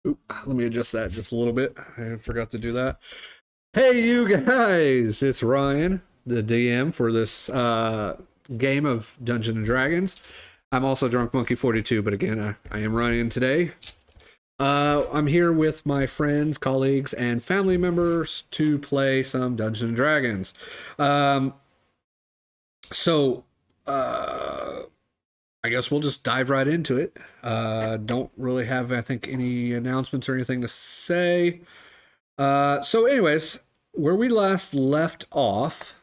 Oop, let me adjust that just a little bit. I forgot to do that. Hey, you guys! It's Ryan, the DM for this game of Dungeons and Dragons. I'm also Drunk Monkey 42, but again, I am Ryan today. I'm here with my friends, colleagues, and family members to play some Dungeons and Dragons. So, I guess we'll just dive right into it. Don't really have, I think, any announcements or anything to say. So anyways, where we last left off,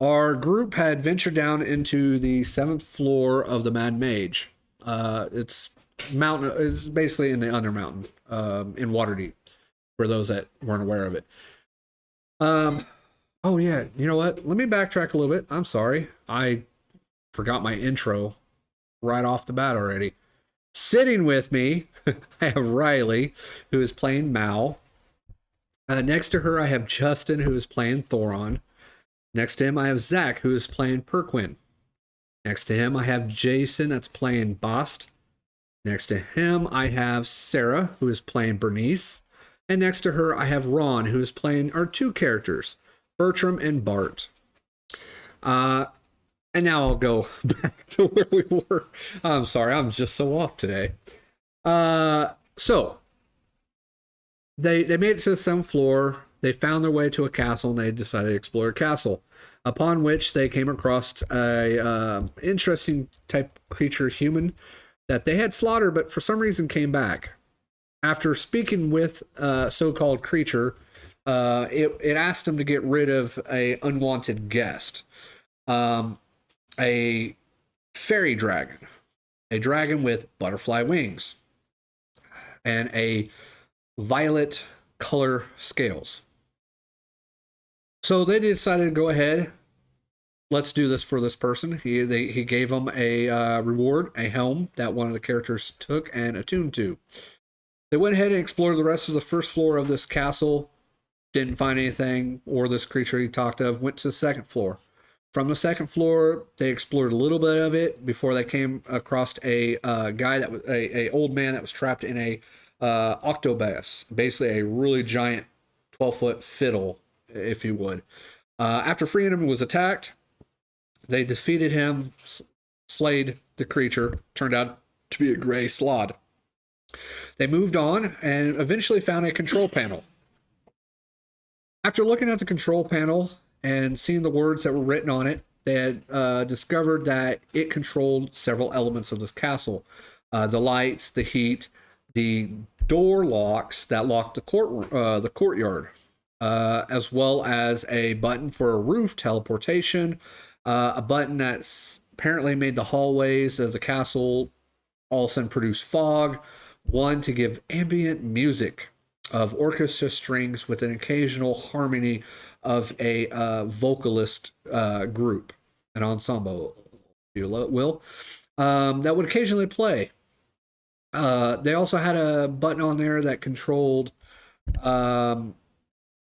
our group had ventured down into the 7th floor of the Mad Mage. It's basically in the Undermountain, in Waterdeep, for those that weren't aware of it. Oh yeah, you know what? Let me backtrack a little bit. I'm sorry. I forgot my intro right off the bat already. Sitting with me, I have Riley, who is playing Mal. Next to her, I have Justin, who is playing Thoron. Next to him, I have Zach, who is playing Priqrin. Next to him, I have Jason, that's playing Bahst. Next to him, I have Sarah, who is playing Bernnice. And next to her, I have Ron, who is playing our two characters, Bertram and Bart. And now I'll go back to where we were. I'm sorry, I'm just so off today. So they made it to the 7th floor. They found their way to a castle, and they decided to explore a castle. Upon which they came across a interesting type creature, human, that they had slaughtered, but for some reason came back. After speaking with a so-called creature, it asked them to get rid of a unwanted guest. A fairy dragon, a dragon with butterfly wings, and a violet color scales. So they decided to go ahead. Let's do this for this person. He gave them a reward, a helm that one of the characters took and attuned to. They went ahead and explored the rest of the 1st floor of this castle. Didn't find anything or this creature he talked of. Went to the 2nd floor. From the 2nd floor, they explored a little bit of it before they came across a guy that was a old man that was trapped in a octobus, basically a really giant 12-foot fiddle, if you would. After freeing him, he was attacked. They defeated him, slayed the creature. Turned out to be a gray slod. They moved on and eventually found a control panel. After looking at the control panel and seeing the words that were written on it, they had discovered that it controlled several elements of this castle. The lights, the heat, the door locks that locked the courtyard, as well as a button for a roof teleportation, a button that apparently made the hallways of the castle all of a sudden produce fog, one to give ambient music of orchestra strings with an occasional harmony of a vocalist group, an ensemble, if you will, that would occasionally play. They also had a button on there that controlled a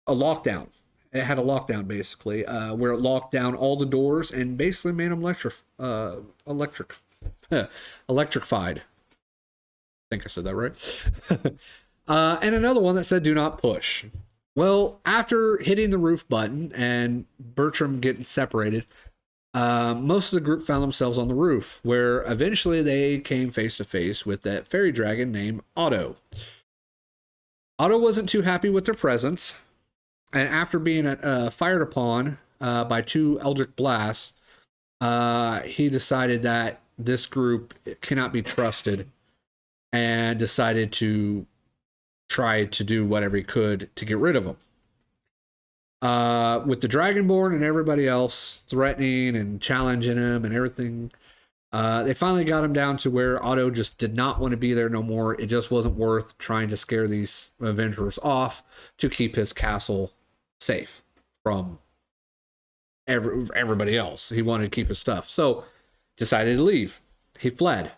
lockdown. It had a lockdown, basically, where it locked down all the doors and basically made them electrified. I think I said that right. And another one that said do not push. Well, after hitting the roof button and Bertram getting separated, most of the group found themselves on the roof, where eventually they came face to face with that fairy dragon named Otto. Otto wasn't too happy with their presence, and after being fired upon by 2 Eldritch blasts, he decided that this group cannot be trusted and decided to try to do whatever he could to get rid of him. With the Dragonborn and everybody else threatening and challenging him and everything, they finally got him down to where Otto just did not want to be there no more. It just wasn't worth trying to scare these adventurers off to keep his castle safe from everybody else. He wanted to keep his stuff. So decided to leave. He fled.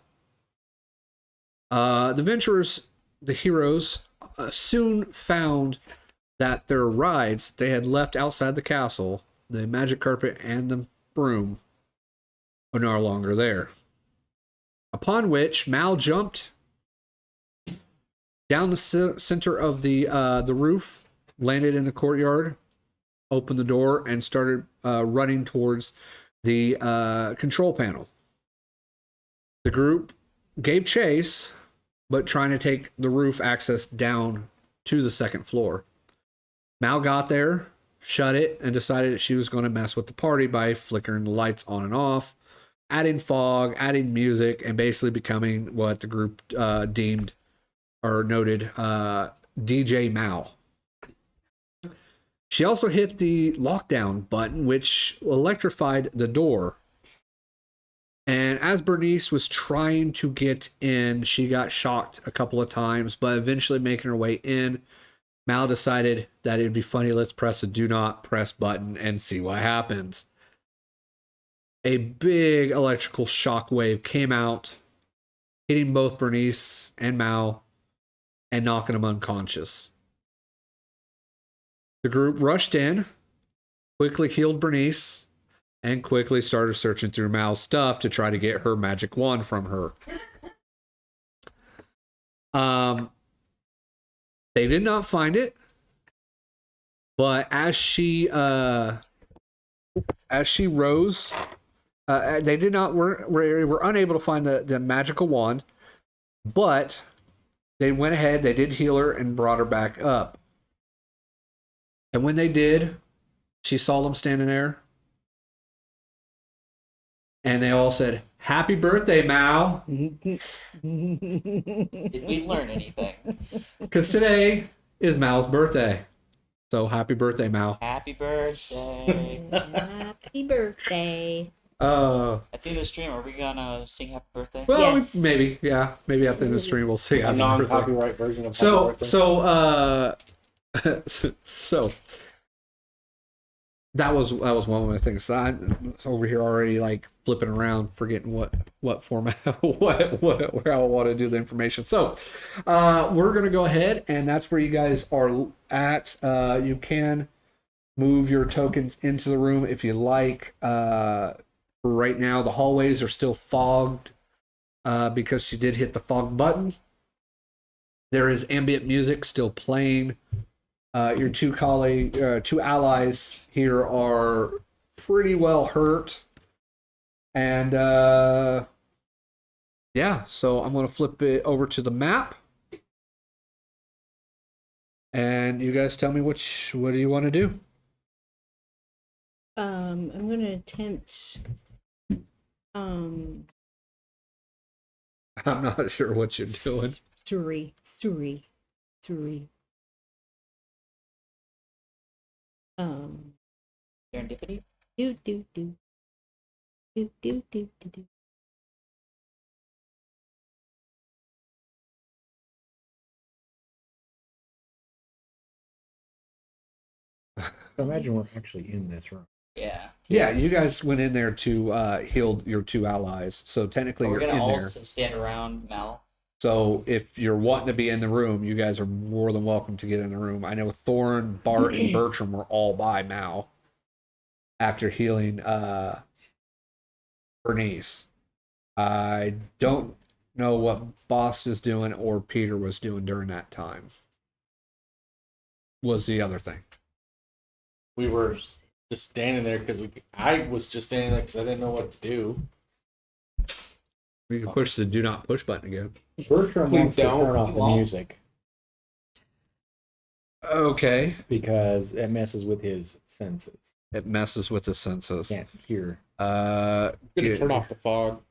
The adventurers, the heroes, soon found that their rides they had left outside the castle, the magic carpet and the broom, are no longer there. Upon which Mal jumped down the center of the roof, landed in the courtyard, opened the door, and started running towards the control panel. The group gave chase, but trying to take the roof access down to the second floor. Mal got there, shut it, and decided that she was going to mess with the party by flickering the lights on and off, adding fog, adding music, and basically becoming what the group deemed or noted DJ Mal. She also hit the lockdown button, which electrified the door. And as Bernnice was trying to get in, she got shocked a couple of times, but eventually making her way in, Mal decided that it'd be funny, let's press a do not press button and see what happens. A big electrical shock wave came out, hitting both Bernnice and Mal and knocking them unconscious. The group rushed in, quickly healed Bernnice, and quickly started searching through Mal's stuff to try to get her magic wand from her. They did not find it, but as she rose, they did not were unable to find the magical wand, but they went ahead, they did heal her and brought her back up. And when they did, she saw them standing there. And they all said, "Happy birthday, Mal." Did we learn anything? Because today is Mal's birthday. So happy birthday, Mal. Happy birthday. Happy birthday. At the end of the stream, are we gonna sing happy birthday? Well, Yes. maybe, yeah. Maybe at the end of the stream we'll see. A non-copyright version of So that was one of my things. So I'm over here already like flipping around, forgetting what format, where I want to do the information. So we're gonna go ahead, and that's where you guys are at. You can move your tokens into the room if you like. Right now, the hallways are still fogged because she did hit the fog button. There is ambient music still playing. Your two allies here are pretty well hurt. And yeah, so I'm going to flip it over to the map. And you guys tell me what do you want to do? I'm going to attempt... I'm not sure what you're doing. Suri. Serendipity? Do. I imagine we're actually in this room. Yeah. Yeah, you guys went in there to heal your two allies. So technically But we're you're gonna in all there. stand around Mal. So if you're wanting to be in the room, you guys are more than welcome to get in the room. I know Thoron, Bart, and Bertram were all by Mal after healing Bernnice. I don't know what Bahst is doing or Peter was doing during that time. Was the other thing. We were just standing there because I was just standing there because I didn't know what to do. You can push the do not push button again. Bertram wants to turn off the music Okay. because it messes with his senses. It messes with the senses. Can't hear. Gonna Turn off the fog.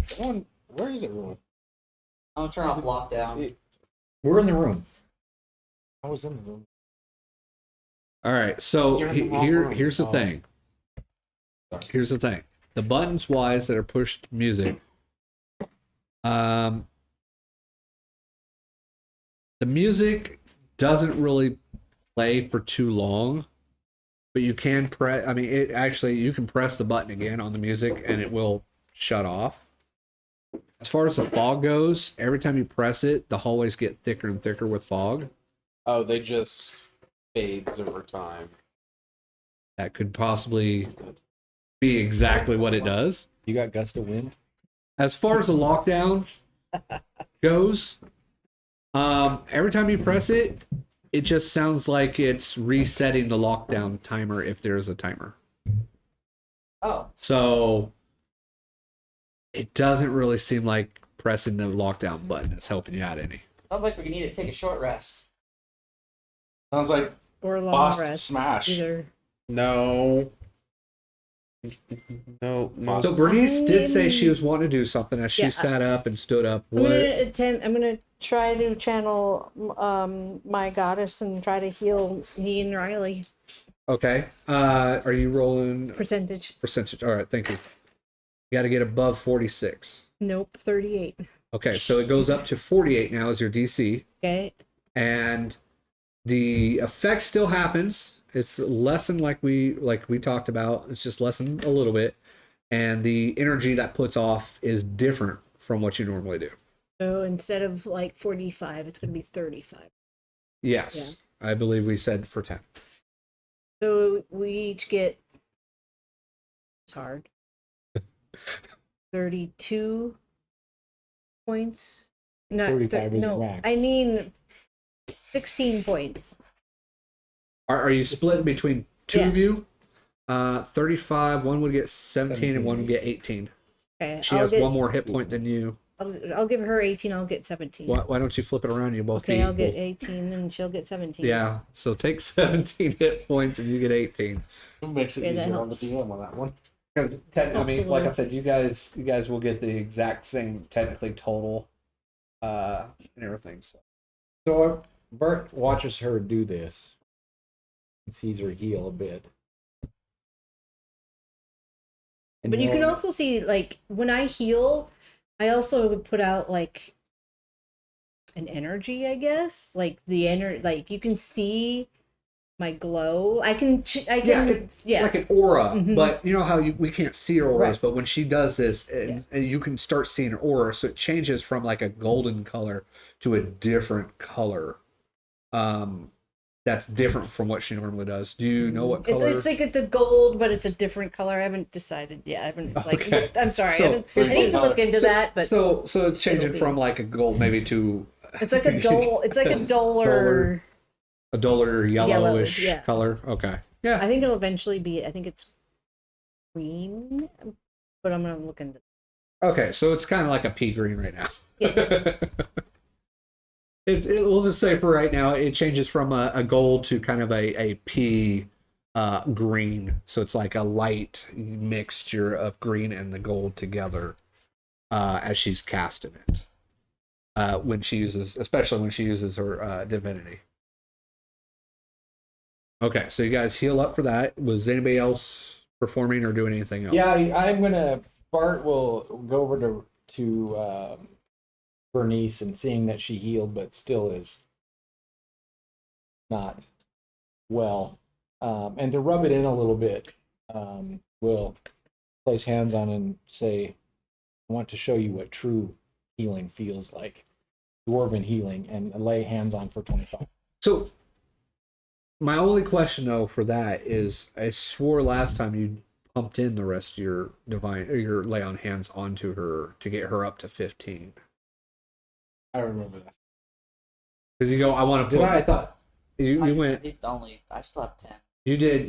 Someone, where is everyone? I'm gonna turn off lockdown. We're in the room. I was in the room. All right, so You're in the wrong room. here's the Oh. thing. Sorry. Here's the thing. The buttons wise that are pushed music. The music doesn't really play for too long, but you can press. I mean, you can press the button again on the music and it will shut off. As far as the fog goes, every time you press it, the hallways get thicker and thicker with fog. Oh, they just fades over time. That could possibly be exactly what it does. You got gust of wind? As far as the lockdown goes, every time you press it, it just sounds like it's resetting the lockdown timer if there's a timer. Oh, So it doesn't really seem like pressing the lockdown button is helping you out any. sounds like we need to take a short rest. Sounds like Or a long Bahst rest. smash. Either. No. No. So Bernice did say she was wanting to do something as she Yeah, sat up and stood up. I'm What? gonna try to channel my goddess and try to heal me and Riley. Okay. Are you rolling Percentage. percentage? All right. Thank you. You got to get above 46. Nope, 38. Okay. So it goes up to 48 now as your DC. Okay. And the effect still happens. It's lessened like we talked about. It's just lessened a little bit, and the energy that puts off is different from what you normally do. So instead of like 45, it's gonna be 35. Yes, I believe we said for 10. So we each get. It's hard. 32 points. No, 35 is no. max. I mean 16 points. Are you split between two Yeah. of you? 35. One would get 17 and one would get 18. Okay. She has one more hit point than you. I'll give her 18. I'll get 17. Why don't you flip it around? You both Okay, be I'll get equal. 18 and she'll get 17. Yeah. So take 17 hit points and you get 18. It makes it Yeah, that easier on the helps. DM on that one. I mean, like I Absolutely. said, you guys will get the exact same technically total, and everything. So Bert watches her do this and sees her heal a bit. And But you can knowing- also see, like, when I heal, I also would put out, like, an energy, I guess. Like, like, you can see my glow. I can, yeah. Like an aura, Mhm. but you know how we can't see her auras, Right. but when she does this, and you can start seeing her aura, so it changes from like a golden color to a different color. That's different from what she normally does. Do you know what color? It's like it's a gold, but it's a different color. I haven't decided yet. I haven't like. Okay. I'm sorry. So- I need to look into that, but so it's changing be- from like a gold maybe to it's like a dull. It's like a duller. a duller yellowish yeah. color. Okay. Yeah. I think it'll eventually be. I think it's green, but I'm gonna look into. Okay, so it's kind of like a pea green right now. Yeah. We'll just say for right now, it changes from a gold to kind of a pea green. So it's like a light mixture of green and the gold together as she's casting it. When she uses, especially when she uses her divinity. Okay, so you guys heal up for that. Was anybody else performing or doing anything else? Yeah, I'm gonna. Bart will go over to Bernice and seeing that she healed, but still is not well, and to rub it in a little bit, we'll place hands on and say, "I want to show you what true healing feels like, dwarven healing," and lay hands on for 25. So my only question though for that is, I swore last time you pumped in the rest of your divine or your lay on hands onto her to get her up to 15. I remember that. Because you go, I want to Did put. I? I thought. You went. I still have 10. You did.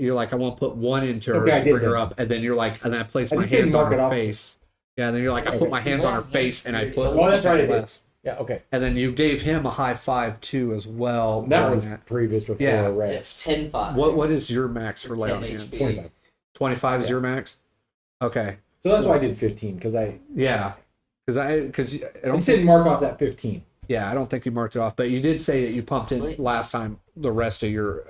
You're like, I want to put one into her Okay, I to did bring her that. up, and then you're like, and I place I my just didn't hands on mark it her off. face. Yeah, and then you're like, I Okay. put my hands on her Yeah, face, and I put. Oh, that's right, I did. less. Yeah. Okay. And then you gave him a high five too, as well. That during was previous before Yeah. It's rest. 10-5. What is your max for lay on 10 hands? HP. 25. 25 is Yeah. your max. Okay. So that's why I did 15 because I Yeah. Because I don't just didn't mark off that 15. Yeah, I don't think you marked it off, but you did say that you pumped in Sweet. last time the rest of your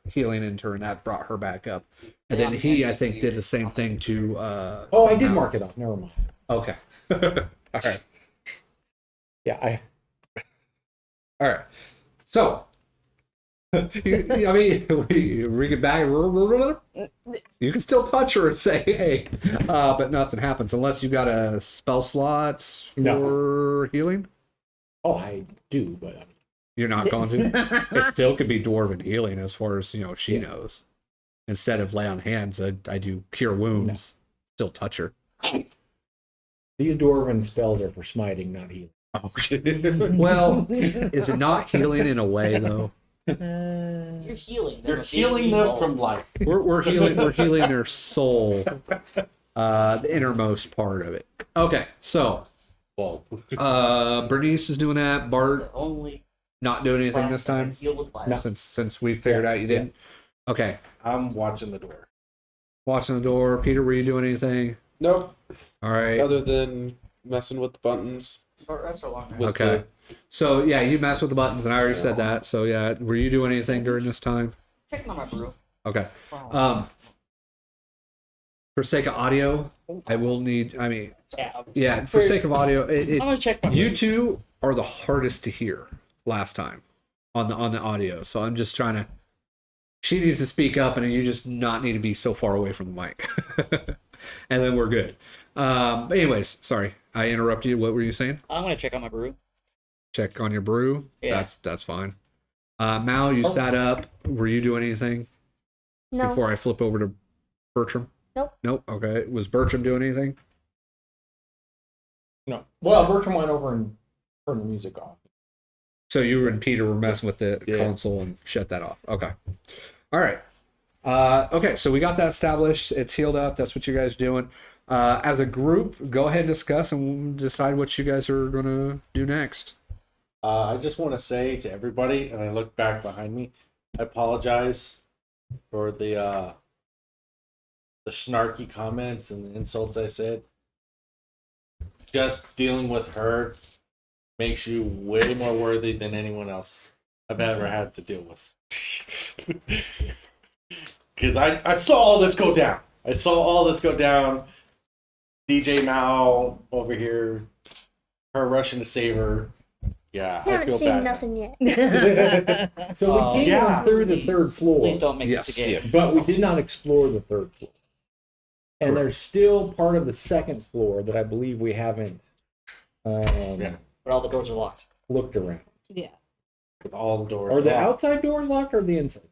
healing into her, and that brought her back up. And Yeah, then he, I that's think, did weird. the same thing to. Oh, to I did Mal. mark it off. Never mind. Okay. All right. Yeah, All right. So, I mean, we get back. You can still touch her and say, "Hey," but nothing happens unless you got a spell slot for No. healing. Oh, I do, but I mean, You're not going to. It still could be dwarven healing, as far as she knows. instead of lay on hands, I do cure wounds. Still touch her. These dwarven spells are for smiting, not healing. Well, is it not healing in a way though? You're healing them. You're if they healing need them help. from life. We're healing their soul, the innermost part of it. Okay, so Whoa. Bernice is doing that. Bart The only not doing anything this class that can time heal with fire. No. since we figured out you didn't. Okay, I'm watching the door. watching the door. Peter, were you doing anything? Nope. All right. Other than messing with the buttons. Short rest or long rest? With Okay. So yeah, you mess with the buttons, and I already said that. So yeah, were you doing anything during this time? Checking on my brew. Okay. Wow. For sake of audio, I will need. I mean, Yeah. yeah, for sake of audio, I'm gonna check my you brew. two are the hardest to hear last time on the audio. So I'm just trying to. She needs to speak up, and you just not need to be so far away from the mic, and then we're good. But anyways, sorry I interrupted you. What were you saying? I'm gonna check on my brew. Check on your brew. Yeah. That's fine. Mal, you sat up. Were you doing anything No. before I flip over to Bertram? Nope. Nope. Okay. Was Bertram doing anything? No. Well, Bertram went over and turned the music off. So you and Peter were messing with the Yeah. console and shut that off. Okay. All right. Okay. So we got that established. It's healed up. That's what you guys are doing. As a group, go ahead and discuss and decide what you guys are going to do next. I just want to say to everybody, and I look back behind me, I apologize for the snarky comments and the insults I said. Just dealing with her makes you way more worthy than anyone else I've ever had to deal with. Because I saw all this go down. I saw all this go down. DJ Mao over here, her rushing to save her. Yeah, I I haven't feel seen bad. nothing yet. So we came Yeah. through the third floor, Please don't make Yes. this a game. but we did not explore the third floor. And there's still part of the second floor that I believe we haven't Yeah. But all the doors are locked. looked around. Yeah. With all the doors. Are the locked. outside doors locked or the inside doors?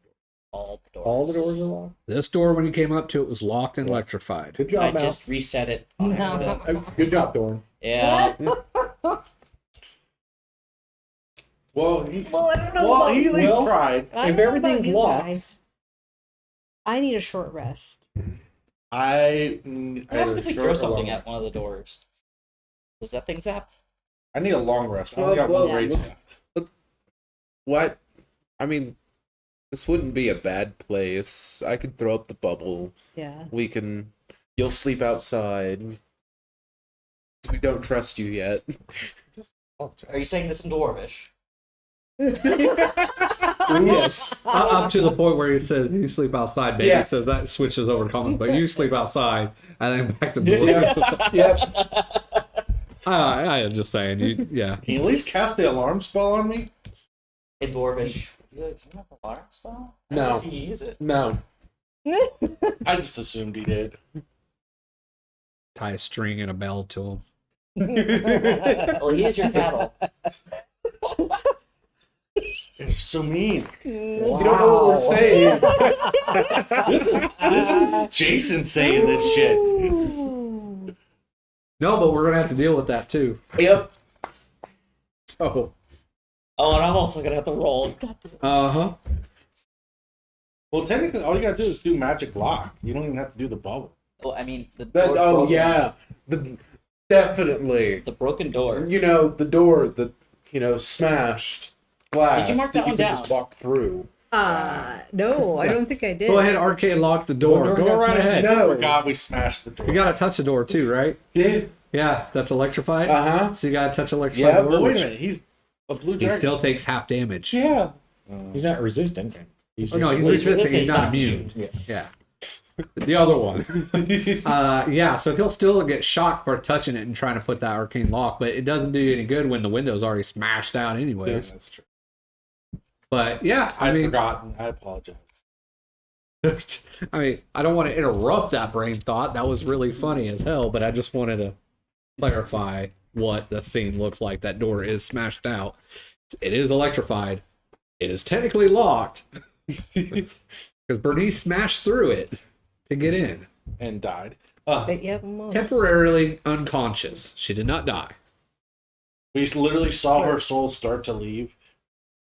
All the doors. All the doors are locked. This door, when you came up to it, was locked and electrified. Good I job, Mal. just reset it on accident. Good job, Thoron. Yeah. Well, he, Well, I don't know. well, about, he at least Well, tried. I don't if know everything's about you locked- guys. I need a short rest. I What happens if we throw something at one of the doors? Does that thing zap? I need a long rest. I only Well, got one well, rage well- left. What? I mean, this wouldn't be a bad place. I could throw up the bubble. Yeah. We can. You'll sleep outside. We don't trust you yet. Are you saying this in Dwarvish? Yes. Up to the point where he says you sleep outside, baby. Yeah. So that switches over to common, but you sleep outside, and then back to blue. Yep. I am just saying, yeah. Can you at least cast the alarm spell on me? In Dwarvish. You have an alarm spell? I No. never see you use it. No. I just assumed he did. Tie a string and a bell to him. Well, he is your cattle. It's so mean. You don't know what we're saying. This is Jason saying this shit. No, but we're gonna have to deal with that too. Yep. So, Oh, and I'm also gonna have to roll. huh. Well, technically, all you gotta do is do magic lock. You don't even have to do the bubble. Well, I mean, the That, door's oh broken. yeah. Definitely. The broken door. You know, the door that, smashed glass Did you mark that you one could down? just walk through. No, I don't think I did. Go ahead, arcade lock the door. Door Go got right smashed. ahead. No. God, we smashed the door. You gotta touch the door too, right? Yeah. Yeah, that's electrified. Uh-huh. So you gotta touch electrified Yeah, door. But wait which a minute, he's a blue he dragon. still takes half damage. Yeah. He's not resistant. He's Oh, no, he's Well, he's resisting. He's resistant, not he's not immune. Yeah. Yeah. The other one. Yeah, so he'll still get shocked for touching it and trying to put that arcane lock, but it doesn't do you any good when the window's already smashed out Yeah, anyways. that's true. But yeah, I I'd mean, forgotten. I apologize. I don't want to interrupt that brain thought. That was really funny as hell, but I just wanted to clarify what the scene looks like. That door is smashed out. It is electrified. It is technically locked. Because because Bernnice smashed through it to get in. And died. Yep, almost. Temporarily unconscious. She did not die. We literally saw her soul start to leave.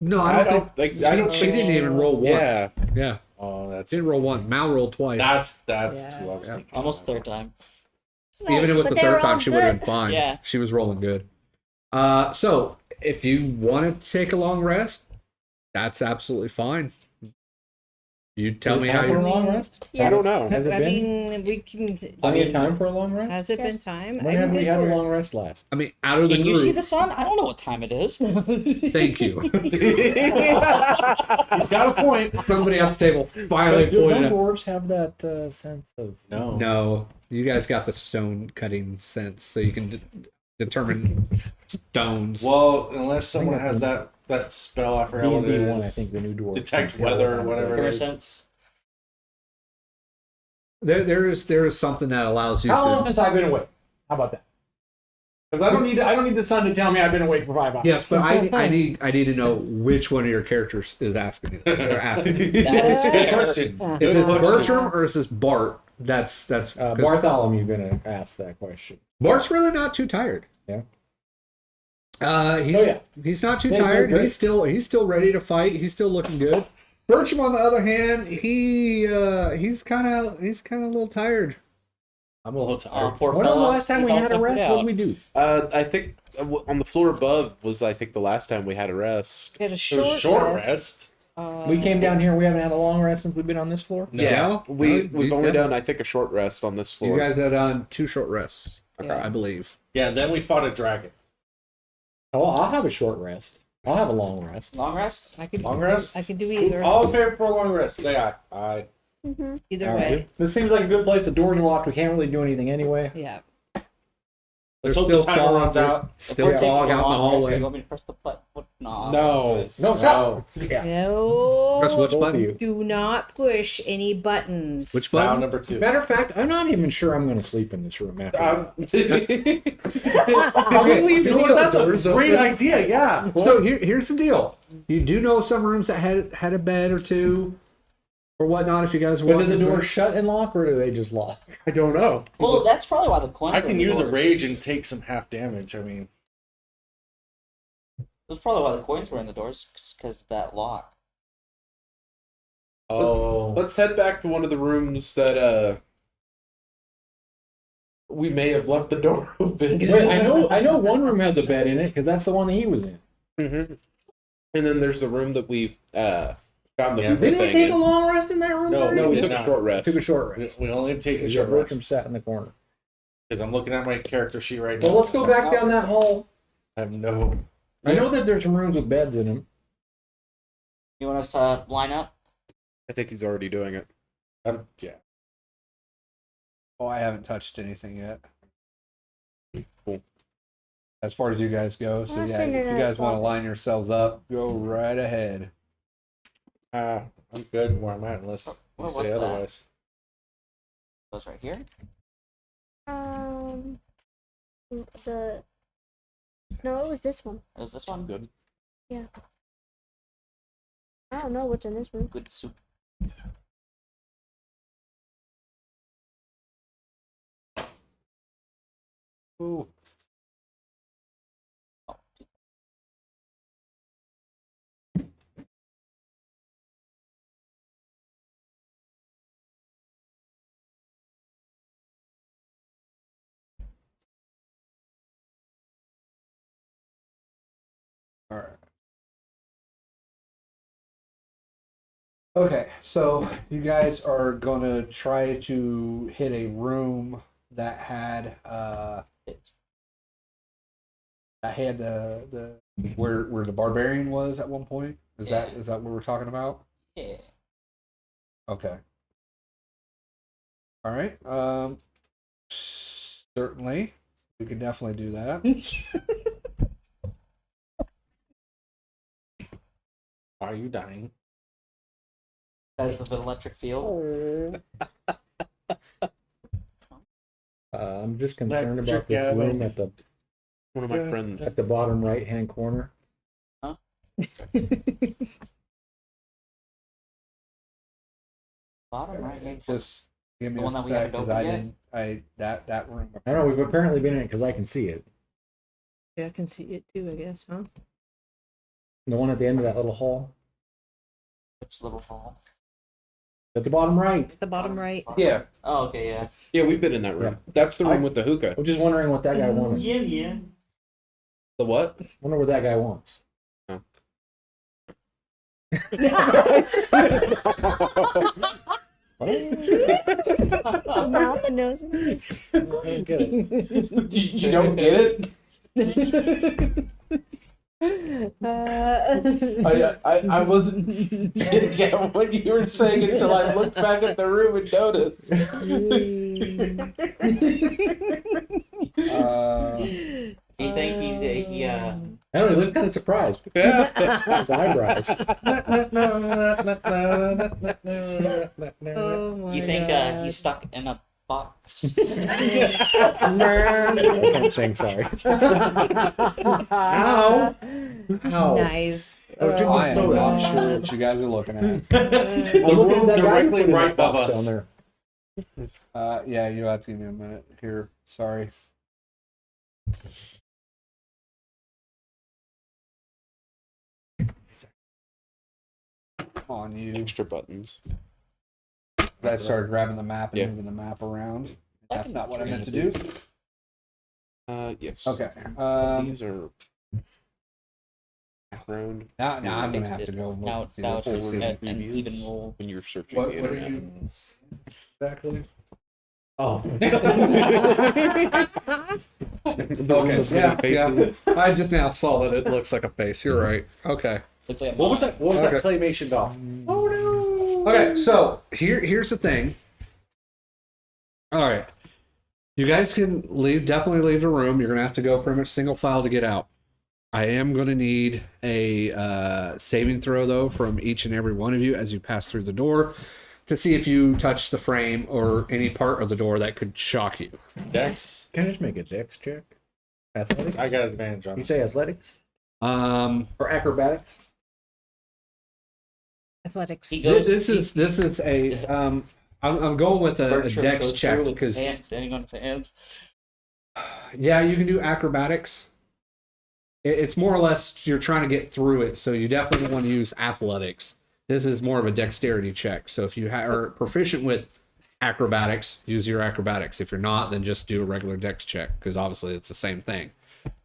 No, I don't think. I don't She think didn't even roll one. Yeah. Yeah. Oh, that's Didn't roll one. Mal rolled twice. that's Yeah. who I was Yeah. thinking. Almost third time. Even with But the they third were time, all she would have good. been fine. Yeah. She was rolling good. So if you want to take a long rest, that's absolutely fine. You tell me how Time for a you. long rest? I don't know. Has it I been mean, we can. plenty of time for a long rest? Has it been Yes. time? When have we had a long rest last? I mean, out of the Can you see group. the sun? I don't know what time it is. Thank you. He's got a point. Somebody at the table finally Do pointed out. dwarves have that sense of... No. No, you guys got the stone cutting sense, so you can determine stones. Well, unless someone that's has the- that spell, I forgot what it D&D is. 1, I think the new dwarves. Detect can tell weather or what whatever time it it is. is. Sense. There is something that allows you How long to. since I've been awake? How about that? Because I don't need the sun to tell me I've been awake for 5 hours. Yes, but I need to know which one of your characters is asking you. They're asking you. That is Good fair. question. Is Good it question. Bertram or is this Bart? That's 'cause Bartthalamew gonna ask that question. Bart's really not too tired. Yeah. He's not too Yeah, tired. good. He's still ready to fight. He's still looking good. Bertram, on the other hand, he's kind of a little tired. I'm a little Oh, tired. poor When was the fella. last time He's we all had a tempered rest? What out. did we do? I think on the floor above was I think the last time we had a rest. Get a It was short, short rest. rest. We came down here. We haven't had a long rest since we've been on this floor. No. Yeah, we've you- only done I think a short rest on this floor. You guys have done 2 short rests, Okay. I believe. Yeah, then we fought a dragon. Oh, I'll have a short rest. I'll have a long rest. Long rest? I could Long rest? I could do either. All in favor for a long rest. Say aye. Aye. Mm-hmm. Either All way. right. This seems like a good place. The doors are locked. We can't really do anything anyway. Yeah. There's Let's hope still the timer fog. runs There's out. still We're taking fog a out in the long rest. hallway. You want me to press the button? No. No. No, stop. Yeah. No. Press which Both of button? you. Do not push any buttons. Which Sound button? number 2. Matter of fact, I'm not even sure I'm going to sleep in this room after. Okay, leave you know what? some That's a doors great open. idea. Yeah. So here's the deal. You do know some rooms that had a bed or two, or whatnot. If you guys But want. do the doors shut and lock, or do they just lock? I don't know. Well, that's probably why the coins I were in can the use a doors. rage and take some half damage. I mean, That's probably why the coins were in the doors, because that lock. oh, Let's head back to one of the rooms that we may have left the door open. Wait, I know one room has a bed in it because that's the one that he was in. Mm-hmm. And then there's the room that we found the Yeah. hookah Didn't we thing take in. a long rest in that room? No, already? No, we did took a not. short rest. Took a short rest. we only take a Because short Bertram rest. sat in the corner. Because I'm looking at my character sheet right now. Well, let's go back down that hall. I have no. I know that there's some rooms with beds in them. You want us to line up? I think he's already doing it. Yeah. Oh, I haven't touched anything yet. Cool. As far as you guys go, so I'll yeah, send if it you in guys a want to closet. line yourselves up, go right ahead. I'm good where I'm at unless What you was say that? otherwise. Those right here? The no, it was this one. Is this one? Good. I don't know what's in this room. Good soup. Ooh. Oh, All right. Okay, so you guys are gonna try to hit a room that had the where the barbarian was at one point. Is that what we're talking about? yeah. Okay. All right. Certainly, we could definitely do that. Are you dying? As of an electric field. I'm just concerned Electric about this Gavin. room at One of my friends. the bottom right hand corner. Huh? Bottom right hand. Just give me The one a that we sec, haven't 'cause opened I yet? didn't. That room. I don't know. We've apparently been in it because I can see it. Yeah, I can see it too, I guess, huh? The one at the end of that little hall. Which little hall? At the bottom right. At the bottom right. Yeah, Oh, okay, yeah. yeah, we've been in that room. That's the room with the hookah. I'm just wondering what that guy wanted. Yeah. The what? Wonder what that guy wants. Oh. The mouth and nose and eyes. I don't get it. You don't get it? I wasn't getting at what you were saying until I looked back at the room and noticed. Do you think he I don't know, he looked kind of surprised. His eyebrows. Oh my you think God. he's stuck in a box? I can't sing, sorry. Ow! Ow. Nice. I was drinking I am soda. not sure what you guys are looking at. The room directly right above Down us. there. Yeah, you have to give me a minute here. Sorry. On you. Extra buttons. I started grabbing the map and Yeah. moving the map around. I That's can not what I do meant to it. do. Yes. Okay. These are background Now I'm gonna Fixed have it. to go look Now, and see now the it's just forward an previews. even roll. when you're searching What the are internet. you exactly? Oh. Okay. Yeah. I just now saw that it looks like a face. You're right. Okay. Looks like a What was that? What was that Okay. claymation doll? Okay, so here's the thing. All right, you guys can definitely leave the room. You're gonna have to go pretty much single file to get out. I am gonna need a saving throw though from each and every one of you as you pass through the door to see if you touch the frame or any part of the door that could shock you. Dex. Can I just make a dex check? Athletics? I got advantage on You it. say athletics? Or acrobatics? Athletics. He goes. This is a I'm going with a Bertram dex goes check through with his because hand standing on his hands. yeah, you can do acrobatics. It's more or less you're trying to get through it, so you definitely want to use athletics. This is more of a dexterity check. So if you are proficient with acrobatics, use your acrobatics. If you're not, then just do a regular dex check because obviously it's the same thing.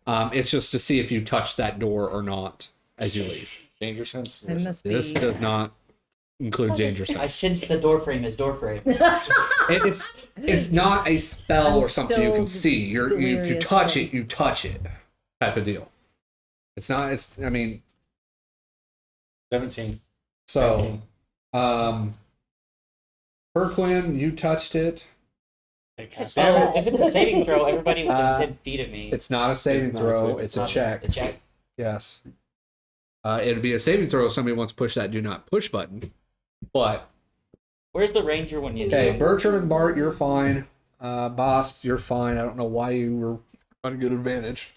It's just to see if you touch that door or not as you leave. Danger sense. It must be. This does not include danger I sense. sense the door frame is door frame. It's not a spell I'm or something you can still see. If you delirious touch from- it, you touch it, type of deal. It's not. It's. I mean, 17. so, Priqrin, you touched it. Oh, if it's a saving throw, everybody within 10 feet of me. It's not a saving It's not a throw. saving It's a not check. A check. Yes. It'd be a saving throw if somebody wants to push that do not push button. But Where's the ranger when you need okay, him? Bertram and Bart, you're fine. Bahst, you're fine. I don't know why you were on a good advantage.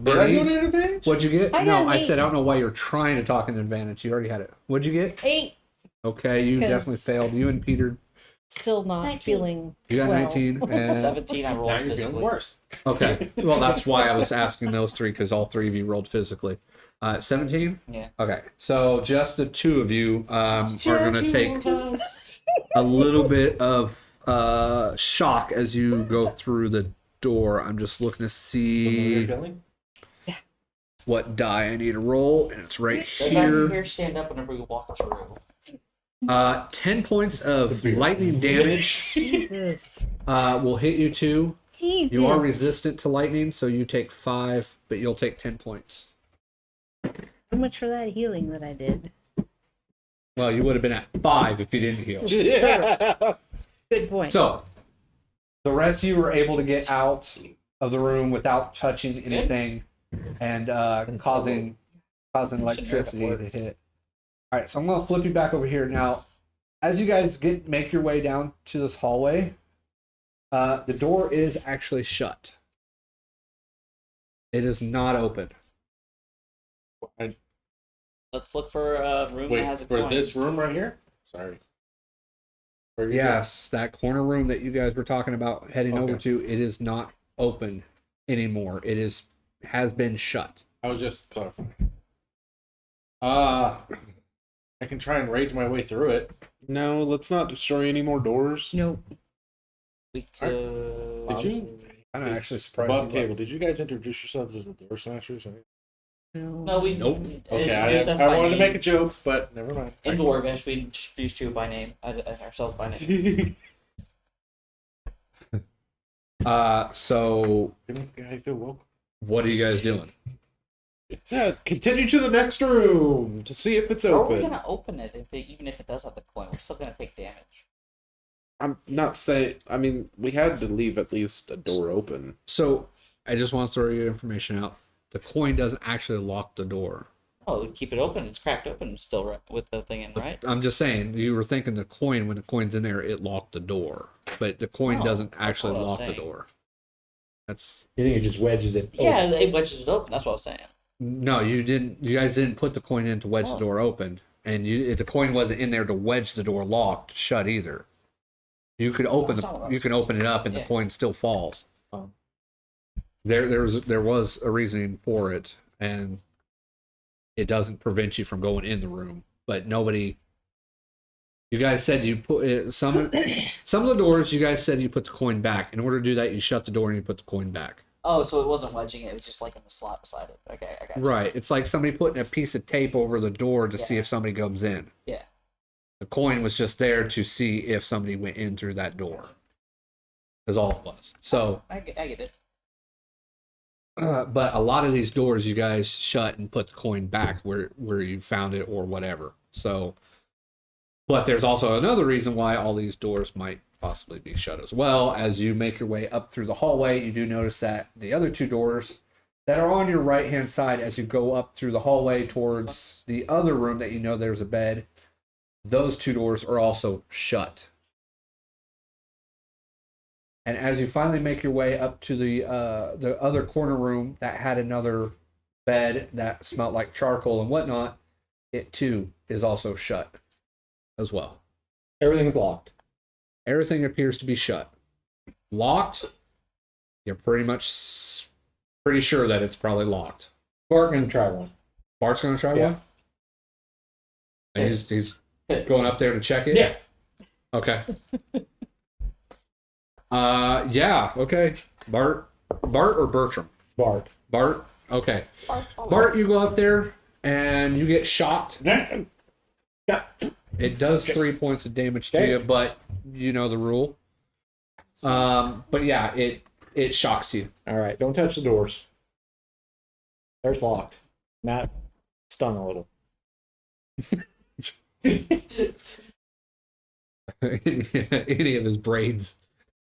Did I Bernnice, get an advantage? what'd you get? I got No, an I 8. said I don't know why you're trying to talk an advantage. You already had it. What'd you get? 8. Okay, you 'Cause- definitely failed. You and Peter, Still not 19. feeling. you got well. 19. And 17, I rolled Now you're feeling physically. worse. okay, well that's why I was asking those three because all three of you rolled physically. 17. Yeah. Okay, so just the two of you are going to take a little bit of shock as you go through the door. I'm just looking to You're see feeling? what die I need to roll, and it's right Does our here. hair stand up whenever we walk through? 10 points of lightning damage Jesus. will hit you too. Jesus. You are resistant to lightning, so you take 5, but you'll take 10 points. How much for that healing that I did? Well, you would have been at 5 if you didn't heal. Good point. So, the rest of you were able to get out of the room without touching anything and causing electricity to hit. All right, so I'm gonna flip you back over here now. As you guys make your way down to this hallway, the door is actually shut. It is not open. Let's look for a room that has Wait, a for coin. this room right here? Sorry. Where you Yes, that corner room that you guys were talking about heading over Okay. to, it is not open anymore. Has been shut. I was just clarifying. I can try and rage my way through it. No, let's not destroy any more doors. Nope. We Alright. could. Did you? I'm actually surprised. Above you table, did you guys introduce yourselves as the DoorSmashers? No, we. Nope. Okay, introduced us I by wanted to name. make a joke, but never mind. In Dwarvish, we introduced you by name, ourselves by name. So I feel welcome. what are you guys doing? Yeah, continue to the next room to see if it's How are we open. gonna open it even if it does have the coin? We're still gonna take damage. I'm not saying. I mean, we had to leave at least a door open. So I just want to throw your information out. The coin doesn't actually lock the door. Oh, we keep it open. It's cracked open still, right, with the thing in, right? I'm just saying, you were thinking the coin, when the coin's in there, it locked the door. But the coin Oh, doesn't that's actually what I was lock the saying. door. That's You think it just wedges it? Yeah, it wedges it open. That's what I was saying. no, you didn't. You guys didn't put the coin in to wedge the Oh. door open, and the coin wasn't in there to wedge the door locked shut either. You could open That's not what I you was can open it up, and Yeah. the coin still falls. Oh. There was a reasoning for it, and it doesn't prevent you from going in the room. But nobody. You guys said you put some of the doors. You guys said you put the coin back. In order to do that, you shut the door and you put the coin back. Oh, so it wasn't wedging it. It was just like in the slot beside it. Okay, I got you. Right. It's like somebody putting a piece of tape over the door to see Yeah. if somebody comes in. Yeah. The coin was just there to see if somebody went in through that door. Is all it was. So, I get it. but a lot of these doors you guys shut and put the coin back where you found it or whatever. So, but there's also another reason why all these doors might possibly be shut as well. As you make your way up through the hallway, you do notice that the other two doors that are on your right hand side as you go up through the hallway towards the other room that you know there's a bed, those two doors are also shut. And as you finally make your way up to the other corner room that had another bed that smelled like charcoal and whatnot, it too is also shut as well. Everything's locked. Everything appears to be shut. Locked, you're pretty sure that it's probably locked. Bart gonna try one. Bart's going to try Yeah. one? And he's going up there to check it? Yeah. Okay. Yeah, okay. Bart or Bertram? Bart. Bart? Okay. Bart, you go up there and you get shocked. Yeah. It does 3 points of damage to Okay. you, but you know the rule. But yeah, it shocks you. All right. Don't touch the doors. There's locked. Matt stung a little. Any of his braids,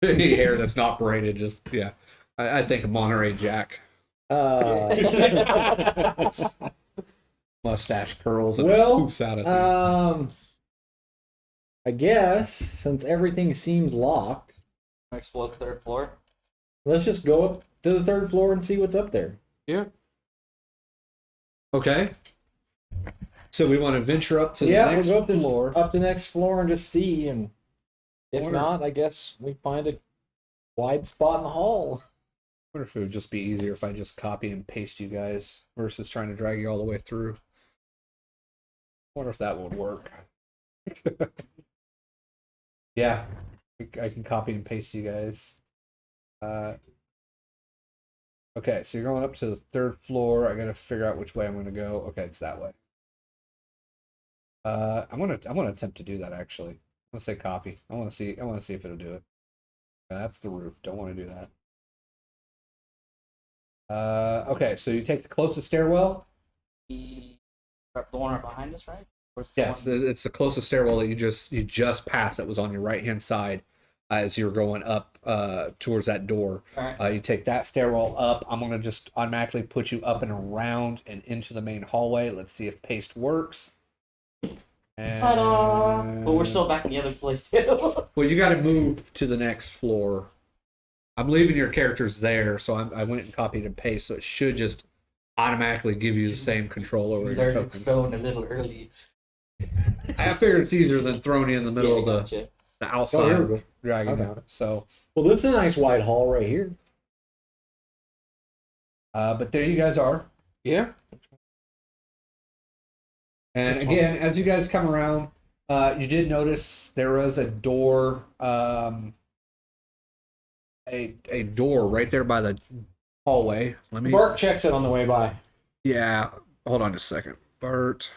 any hair that's not braided, just yeah. I think of Monterey Jack. Mustache curls and Well, poofs out of things. I guess since everything seems locked, Explode the third floor. let's just go up to the third floor and see what's up there. Okay. So we want to venture up to the Yeah, next we'll go up floor. up the next floor and just see. And if Wonder- not, I guess we find a wide spot in the hall. I wonder if it would just be easier if I just copy and paste you guys versus trying to drag you all the way through. I wonder if that would work. Yeah, I can copy and paste you guys. Okay, so you're going up to the third floor. I gotta figure out which way I'm gonna go. Okay, it's that way. I'm gonna attempt to do that actually. I'm gonna say copy. I wanna see if it'll do it. Yeah, that's the roof. Don't want to do that. Okay, so you take the closest stairwell. The one right behind us, right? Where's the Yes, one? it's the closest stairwell that you just passed. That was on your right hand side as you were going up towards that door. Alright. You take that stairwell up. I'm gonna just automatically put you up and around and into the main hallway. Let's see if paste works. Ta-da! But we're still back in the other place too. Well, you got to move to the next floor. I'm leaving your characters there, so I went and copied and pasted, so it should just automatically give you the same control over your Learned tokens. thrown a little early. I figured it's easier than throwing you in the middle of the. Gotcha. the Oh, outside here we go. dragon. I got it. So, Well, this is a nice wide hall right here. but there you guys are. Yeah. And That's again, as you guys come around, you did notice there was a door, a door right there by the hallway. Let me. Bart checks it on the way by. Yeah, hold on just a second, Bart.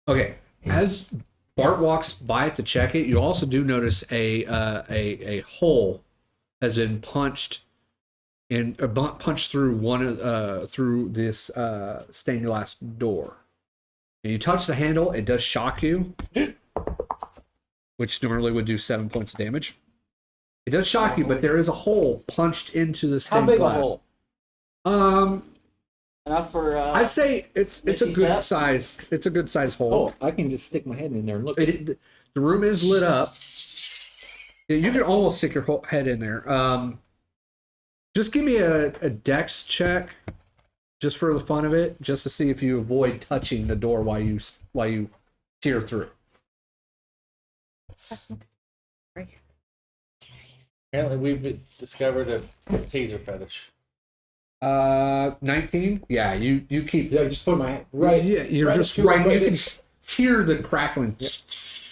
Okay, as Bart walks by to check it, you also do notice a hole has been punched punched through through this stained glass door. And you touch the handle, it does shock you, which normally would do 7 points of damage. It does shock you, but there is a hole punched into the How stained big glass. a hole? Enough for. I'd say it's a Missy good step? size. It's a good size hole. Oh, I can just stick my head in there and look. The room is lit up. Yeah, you can almost stick your whole head in there. Just give me a dex check, just for the fun of it, just to see if you avoid touching the door while you tear through. Apparently, we've discovered a taser fetish. 19. Yeah, you keep. Yeah, just put my right. Yeah, you're right just to right. it, You can it's- hear the crackling, You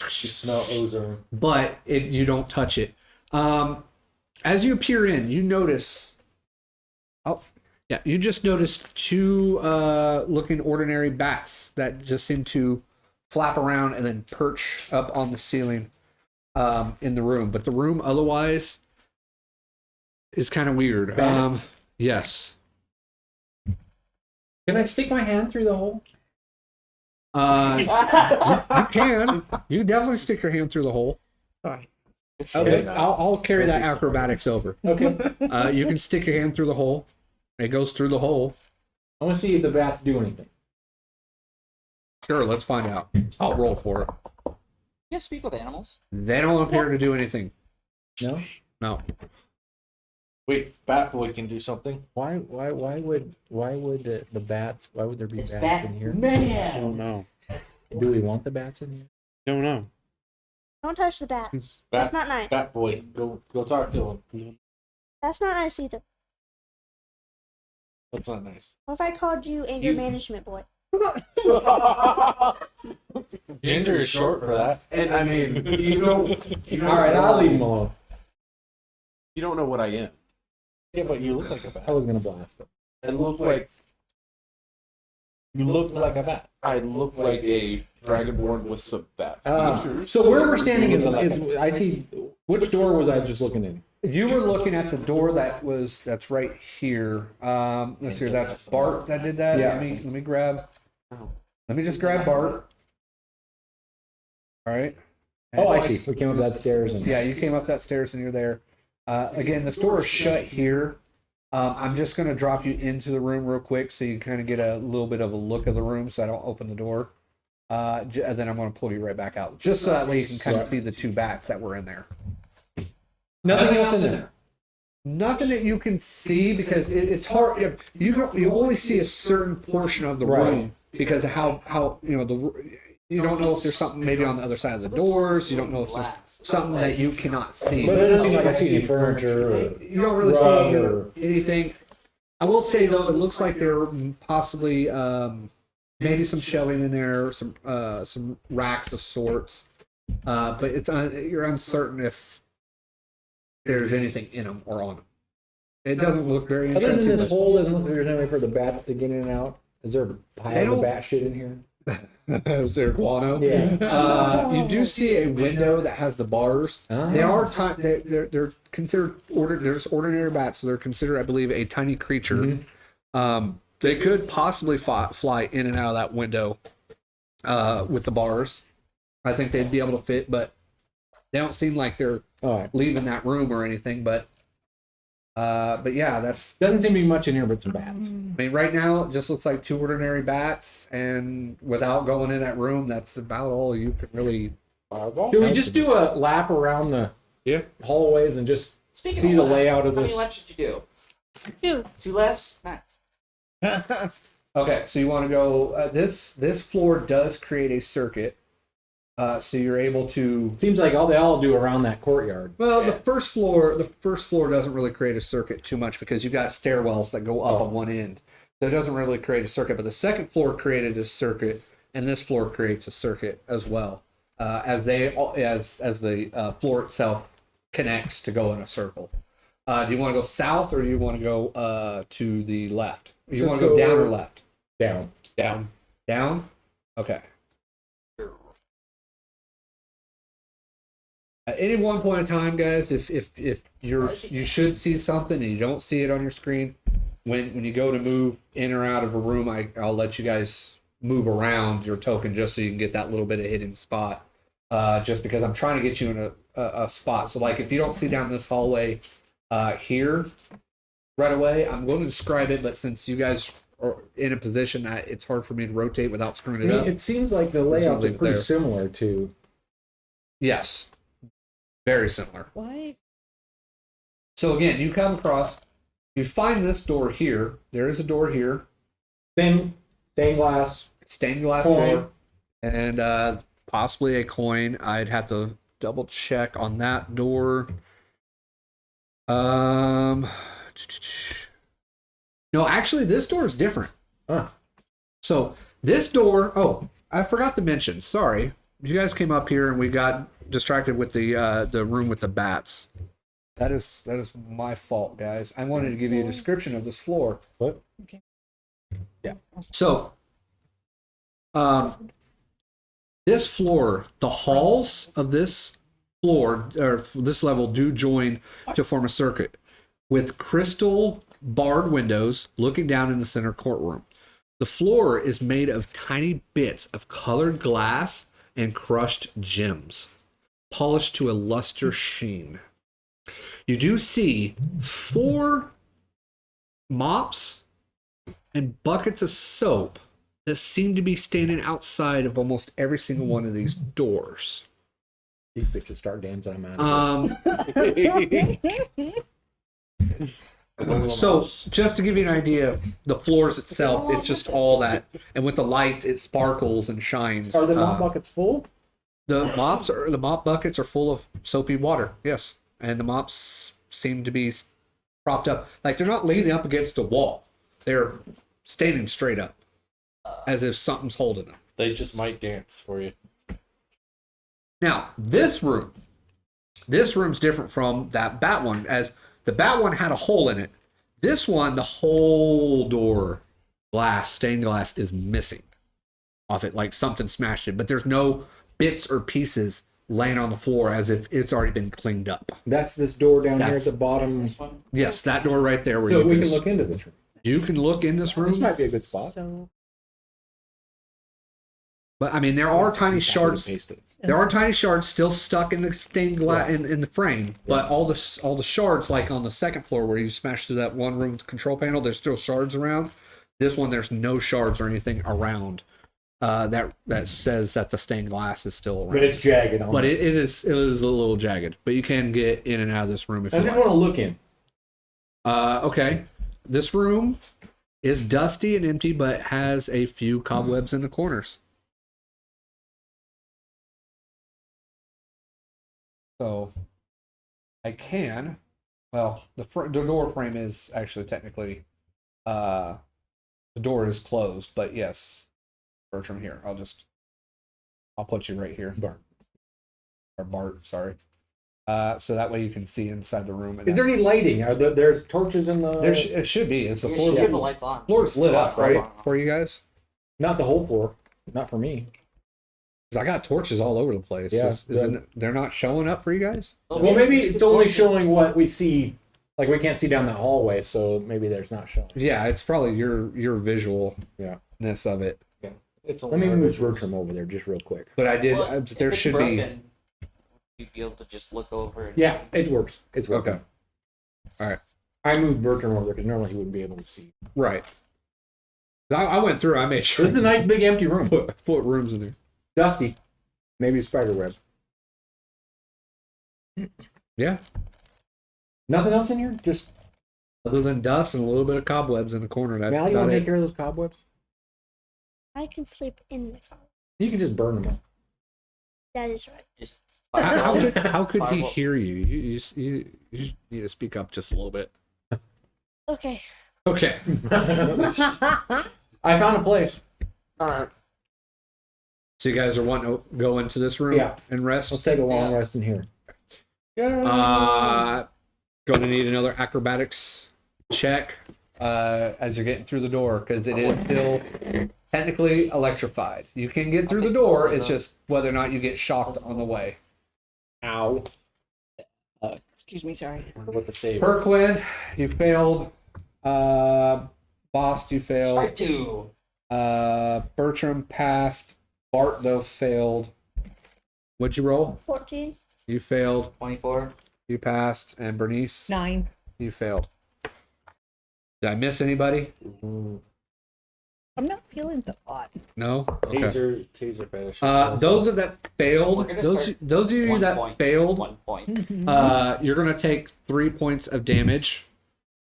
smell ozone. but you don't touch it. As you peer in, you notice. Oh, yeah, you just noticed two looking ordinary bats that just seem to flap around and then perch up on the ceiling in the room. But the room otherwise is kind of weird. Bats? Yes. Can I stick my hand through the hole? You can. You can definitely stick your hand through the hole. Alright. Okay, I'll carry that acrobatics over. Okay. You can stick your hand through the hole. It goes through the hole. I want to see if the bats do anything. Sure, let's find out. I'll roll for it. You speak with animals. They don't appear to do anything. No. No. Wait, Batboy can do something. Why would the bats? Why would there be It's bats in here? I Batman. don't know. Do we want the bats in here? Don't know. Don't touch the bats. That's not nice. Batboy, go talk to him. That's not nice either. That's not nice. What if I called you anger You- management boy? Ginger is short for that. And I mean, you All right, I'll leave him alone. don't know what I am. Yeah, but you look like a I bat. was gonna blast him. I look like You look like a bat. I look like a dragonborn with some bat features. So where we're standing You in, look like is, I see. Which door was I just looking in? You were looking at the door that's right here. Let's see, that's Bart that did that. Yeah. Let me grab. Let me just grab Bart. All right. Oh, I see. We came up that stairs and Yeah, you came up that stairs and you're there. Again, this door is shut here. I'm just going to drop you into the room real quick so you kind of get a little bit of a look of the room so I don't open the door. And then I'm going to pull you right back out. Just so that way you can kind of see the two bats that were in there. nothing else in there. Nothing that you can see because it's hard. You only see a certain portion of the Right. room because of how you don't know if there's something maybe on the other side of the doors. You don't know if there's something that you cannot see. But it doesn't seem like I see any furniture. Or, You don't really rug see or- anything. I will say though, it looks like there possibly maybe some shelving in there, some racks of sorts. But you're uncertain if there's anything in them or on them. It doesn't look very other than interesting. this hole, doesn't look like there's any way for the bat to get in and out. Is there a They pile don't- of bat shit in here? Is there guano? Yeah. You do see a window that has the bars. Ah. They are they're considered there's ordinary bats, so they're considered, I believe, a tiny creature. They could possibly fly in and out of that window with the bars. I think they'd be able to fit, but they don't seem like they're All right. leaving that room or anything. But yeah, that's. Doesn't seem to be much in here but some bats. I mean, right now it just looks like two ordinary bats, and without going in that room, that's about all you can really. Should we just do a lap around the hallways and just Speaking see of the laps, layout of how this? many laps should you do? Dude, 2 laps? Nice. Okay, so you want to go. This floor does create a circuit, so you're able to. Seems like they all do around that courtyard. Well, the first floor doesn't really create a circuit too much because you've got stairwells that go up on one end, so it doesn't really create a circuit. But the second floor created a circuit, and this floor creates a circuit as well, as the floor itself connects to go in a circle. Do you want to go south or do you want to go to the left? Do you want to go down or left? Down. Down? Okay. At any one point in time, guys, if you should see something and you don't see it on your screen, when you go to move in or out of a room, I'll let you guys move around your token just so you can get that little bit of hidden spot. Just because I'm trying to get you in a spot. So like if you don't see down this hallway here right away, I'm going to describe it, but since you guys are in a position that it's hard for me to rotate without screwing it up. It seems like the layouts are pretty similar to. Yes. Very similar. Why? So again, you come across, you find this door here. There is a door here. Stained glass Stained glass coin. door. And possibly a coin. I'd have to double check on that door. No, actually, this door is different. Huh. So this door. Oh, I forgot to mention. Sorry, you guys came up here and we got distracted with the room with the bats. That is my fault, guys. I wanted to give you a description of this floor. What? Okay. Yeah. So, this floor, the halls of this floor or this level do join to form a circuit with crystal barred windows looking down in the center courtroom. The floor is made of tiny bits of colored glass and crushed gems, polished to a luster sheen. You do see 4 mops and buckets of soap that seem to be standing outside of almost every single one of these doors. These bitches start dancing. I'm out of So just to give you an idea, the floors itself, it's just all that, and with the lights, it sparkles and shines. Are the mop buckets full? The mop buckets are full of soapy water. Yes, and the mops seem to be propped up, like they're not leaning up against a wall. They're standing straight up, as if something's holding them. They just might dance for you. Now, this room's different from that bat one, as the bat one had a hole in it. This one, the whole door stained glass is missing off it, like something smashed it, but there's no bits or pieces laying on the floor as if it's already been cleaned up. That's this door down here at the bottom. Yes, that door right there. Where So you we can look into this room. You can look in this room. This might be a good spot. So, But I mean, there are tiny shards. There are tiny shards still stuck in the stained glass in the frame. But all the shards, like on the second floor where you smashed through that one room with the control panel, there's still shards around. This one, there's no shards or anything around that says that the stained glass is still around. But it's jagged. But it is a little jagged. But you can get in and out of this room if I you just like. want to look in. Okay, this room is dusty and empty, but has a few cobwebs in the corners. So I can, well, the door frame is actually technically, the door is closed, but yes, Bertram here. I'll put you right here. Bart, sorry. So that way you can see inside the room. Is there any lighting? There's torches in the... It should be. It's the You floor. should turn the lights on. Floor's lit up, right? For you guys? Not the whole floor. Not for me. Because I got torches all over the place. Yeah, They're not showing up for you guys? Well, maybe it's only showing what we see. Like, we can't see down that hallway, so maybe there's not showing. Yeah, it's probably your visualness of it. Yeah. It's Let me move Bertram over there just real quick. But I did. Well, there if it's should broken, you'd be able to just look over. And Yeah, see. it works. It's working. Okay. All right. I moved Bertram over there because normally he wouldn't be able to see. Right. I went through. I made sure. This is a nice big empty room. Put rooms in there. Dusty. Maybe a spider web. Yeah. Nothing else in here? Just Other than dust and a little bit of cobwebs in the corner. That's Mal, you about want to take it. care of those cobwebs? I can sleep in the car. You can just burn them up. That is right. Just How could he Firewall. hear you? You just need to speak up just a little bit. Okay. Okay. I found a place. All right. So you guys are wanting to go into this room Yeah. and rest? Let's take a long Yeah. rest in here. Going to need another acrobatics check as you're getting through the door because it is still technically electrified. You can get through the door. It's just whether or not you get shocked on the way. Ow. Excuse me, sorry. I wonder what the save is. Perquin, you failed. Bahst, you failed. strike 2. Bertram passed. Bart, though, failed. What'd you roll? 14. You failed. 24. You passed. And Bernnice, 9. you failed. Did I miss anybody? I'm not feeling so hot. No? Okay. Taser fetish. Those that We're failed, gonna those start of you one that point, failed, 1 point. you're going to take 3 points of damage.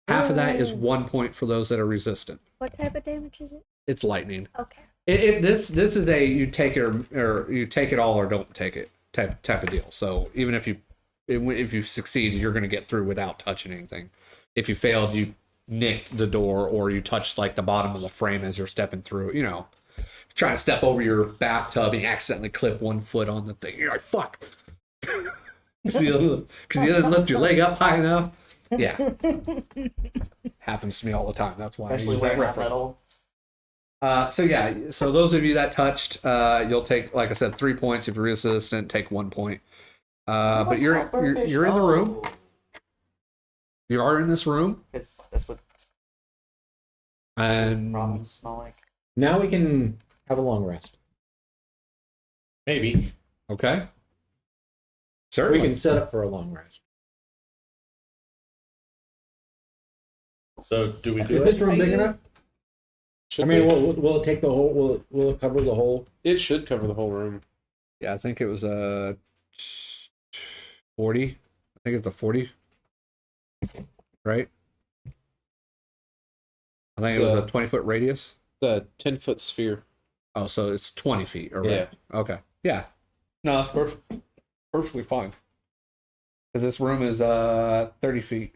Half of that is 1 point for those that are resistant. What type of damage is it? It's lightning. Okay. This is a you take it or you take it all or don't take it type of deal. So even if you succeed, you're going to get through without touching anything. If you failed, you nicked the door or you touched like the bottom of the frame as you're stepping through. You know, try to step over your bathtub and you accidentally clip one foot on the thing. You're like, fuck. Because you didn't lift your leg up high enough. Yeah. Happens to me all the time. That's why Especially I use that wearing that reference. metal. So those of you that touched, you'll take, like I said, 3 points. If you're resistant, take 1 point. But you're in the room. You are in this room, Because that's what and problems smell like. Now we can have a long rest. Maybe. okay, We certainly. can set up for a long rest. So do we do Is it? this room big enough? Should I mean, be. will it take the whole? Will it cover the whole? It should cover the whole room. Yeah, I think it was a 40. I think it's a 40, right? I think it was a 20-foot radius. The 10-foot sphere. Oh, so it's 20 feet, or Yeah. okay, yeah. No, that's perfectly fine. Because this room is 30 feet,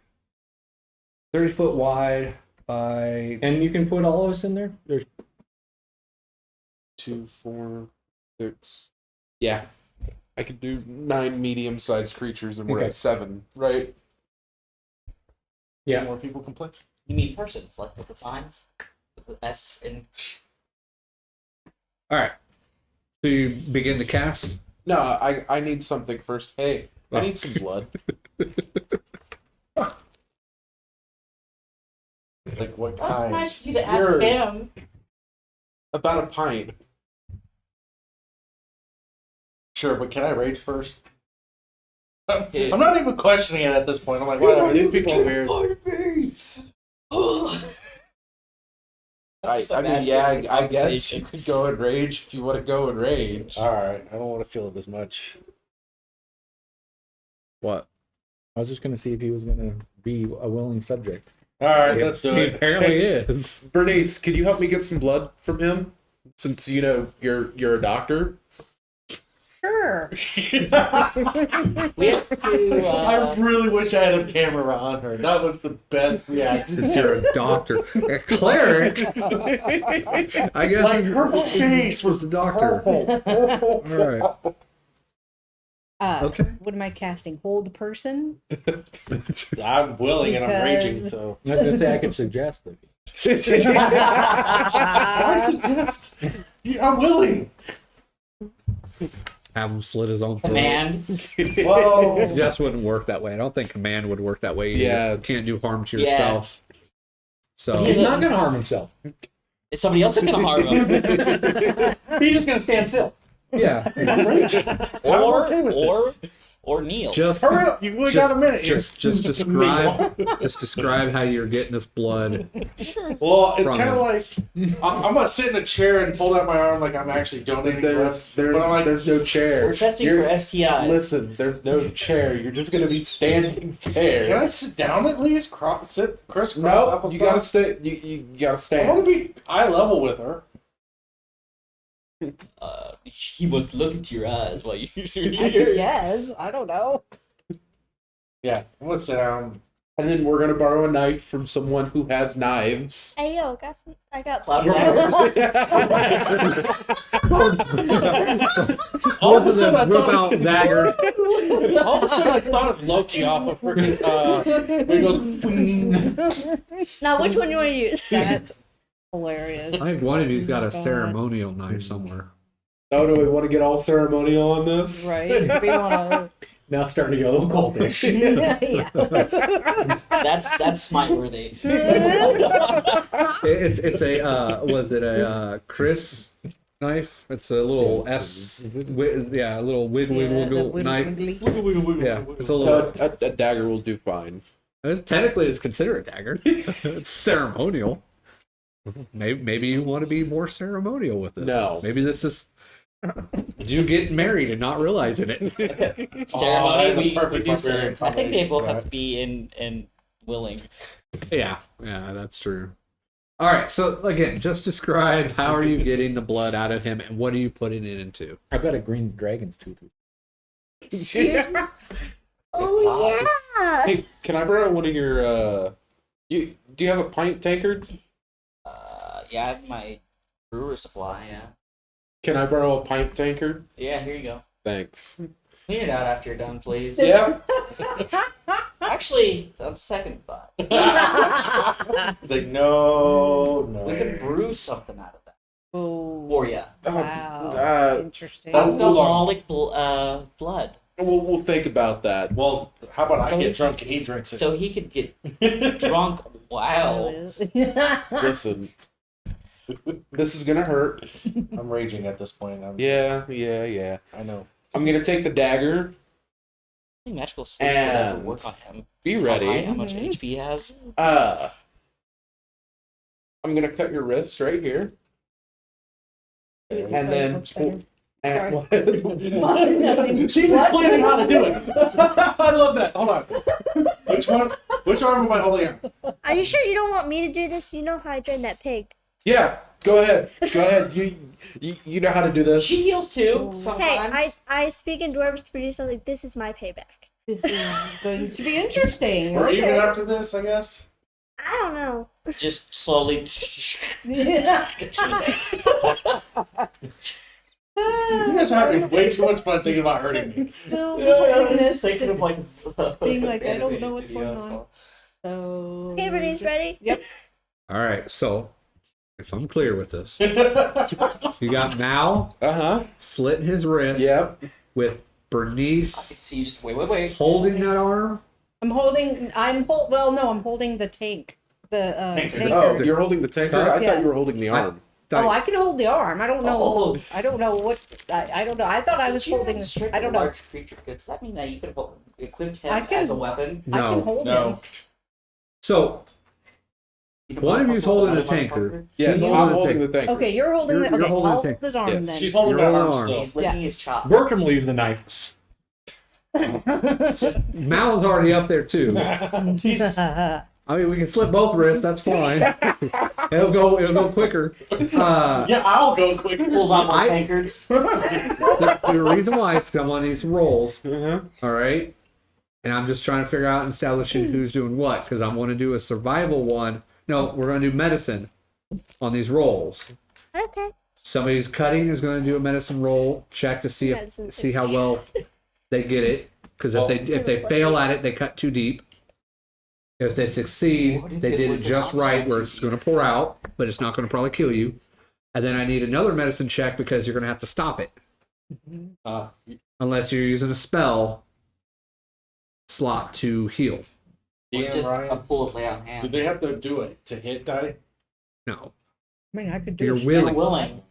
30 foot wide by. And you can put all of us in there. There's 2, 4, 6. Yeah. I could do 9 medium-sized creatures and we're Okay. at 7, right? Yeah. Two more people can play. You mean persons, like with the signs? With the S and... All right. So you begin to cast. No, I need something first. Hey, I need some blood. Like what That's kind? nice of you to ask You're- him. About a pint. Sure, but can I rage first? Yeah. I'm not even questioning it at this point. I'm like, whatever. These people are weird. I mean, yeah, I guess you could go and rage if you want to go and rage. All right, I don't want to feel it as much. What? I was just gonna see if he was gonna be a willing subject. All right, let's do He it. apparently is. Bernice, could you help me get some blood from him? Since you know you're a doctor. Sure. We have to... I really wish I had a camera on her. That was the best reaction. Since you're a doctor, a cleric. I guess Like her face was the doctor. Purple. All right. Okay. What am I casting? Hold person? I'm willing and I'm raging, Because- so. I was gonna say I could suggest that. I suggest. Yeah, I'm willing. Have him slit his own throat. Command. Whoa. Just wouldn't work that way. I don't think command would work that way either. Yeah. You can't do harm to Yeah. yourself. So He's not gonna harm himself. If somebody else is going to harm him. He's just gonna stand still. yeah, I'm raging. I'm okay with this. Or kneel. just Hurry up! You only got a minute. here. just describe how you're getting this blood. This is Well, it's From kind him. of like I'm gonna sit in a chair and hold out my arm like I'm actually donating blood. But I'm like, There's no chair. We're testing You're- for STIs. Listen, there's no chair. You're just gonna be standing there. can I sit down at least? Sit crisscross. No, applesauce? you gotta stay. You gotta I want stand. to be eye level with her. He must look into your eyes while you. Yes, I don't know. Yeah, we'll sit down. And then we're gonna borrow a knife from someone who has knives. Hey yo, I got Cloud some. daggers. All of a sudden, I whip thought out daggers. all of a sudden I thought of Loki off of freaking when he goes. Now, which one you want to use? That's hilarious. I think one of you's got a Oh, God. ceremonial knife somewhere. Oh, do we want to get all ceremonial on this? Right? We wanna... Now it's starting to get a little cultish. yeah. That's smite worthy. It's a was it a Chris knife? It's a little S, a little wiggle knife. Yeah, it's a little. A dagger will do fine. Technically, it's considered a dagger. It's ceremonial. Maybe you want to be more ceremonial with this. No. Maybe this is you get married and not realizing it. Ceremony. the We perfect do barbarian I think they both combination, have to be in willing. Yeah, that's true. All right, so again, just describe how are you getting the blood out of him and what are you putting it into? I've got a green dragon's tooth. Excuse me. Oh yeah. Hey, can I borrow one of your do you have a pint tankard? Yeah, I have my brewer supply. Yeah. Can I borrow a pint tankard? Yeah, here you go. Thanks. Clean it out after you're done, please. Yeah. Actually, on second thought, He's like, no. we can brew something out of that Oh, for you. wow. Interesting. That's- Alcoholic blood, We'll think about that. Well, how about I So get he- drunk and he drinks it? so he could get drunk. Wow. Listen, this is gonna hurt. I'm raging at this point. Yeah. I know. I'm gonna take the dagger. I think magical sleep would ever And work on him. Be That's ready. How much HP he has? I'm gonna cut your wrist right here, and then. And, She's explaining how to do it. I love that. Hold on. Which one? Which arm am I holding out? Are you sure you don't want me to do this? You know how I trained that pig. yeah, go ahead. Go ahead. You know how to do this. She heals too. Hey, Sometimes. I speak in dwarves to produce something. This is my payback. This is going to be interesting. We're even Okay. after this, I guess. I don't know. Just slowly. You guys are having way too much fun thinking about hurting me. Still this weakness, Thinking just of like being like, I don't know what's animated going videos. on. So Okay, everybody's ready? Yep. All right, so if I'm clear with this, you got Mal slitting his wrist Yep. with Bernice It's used. Wait. holding that arm. I'm holding the tank. The Tanker. tanker. Oh, you're holding the tankard. I Yeah. thought you were holding the arm. I can hold the arm. I don't know. Oh. I don't know what. I don't know. I thought I was Since you're holding. strict I don't know. large creature, does that mean that you could have equipped him I can- as a weapon? I can No. hold No. him. So You can one of motherfucker you's holding with the another tankard. motherfucker? Yes, He's I'm holding the holding the tankard. tankard. Okay, you're holding You're the. Okay, holding I'll the hold his arm Yes. then. She's holding You're that holding arm arm. still. He's licking Yeah. his chops. Bertram will use the knife. Mal's already up there too. Jesus. I mean, we can slip both wrists. That's fine. It'll go quicker. Yeah, I'll go quick. Pulls on more I- tankards. The reason why is 'cause I'm on these rolls. Uh-huh. All right, and I'm just trying to figure out and establishing who's doing what because I want to do a survival one. No, we're going to do medicine on these rolls. Okay. Somebody who's cutting is going to do a medicine roll check to see Medicine see how well they get it. Because if they fail at it, they cut too deep. If they succeed, What if they it did it was an just right, outside where it's too going to pour out, but it's not going to probably kill you. And then I need another medicine check because you're going to have to stop it unless you're using a spell slot to heal. Or DM just a Ryan. pull of lay on hands. Do they have to do it to hit die? No, I mean, I could do. you're it. You're willing. willing.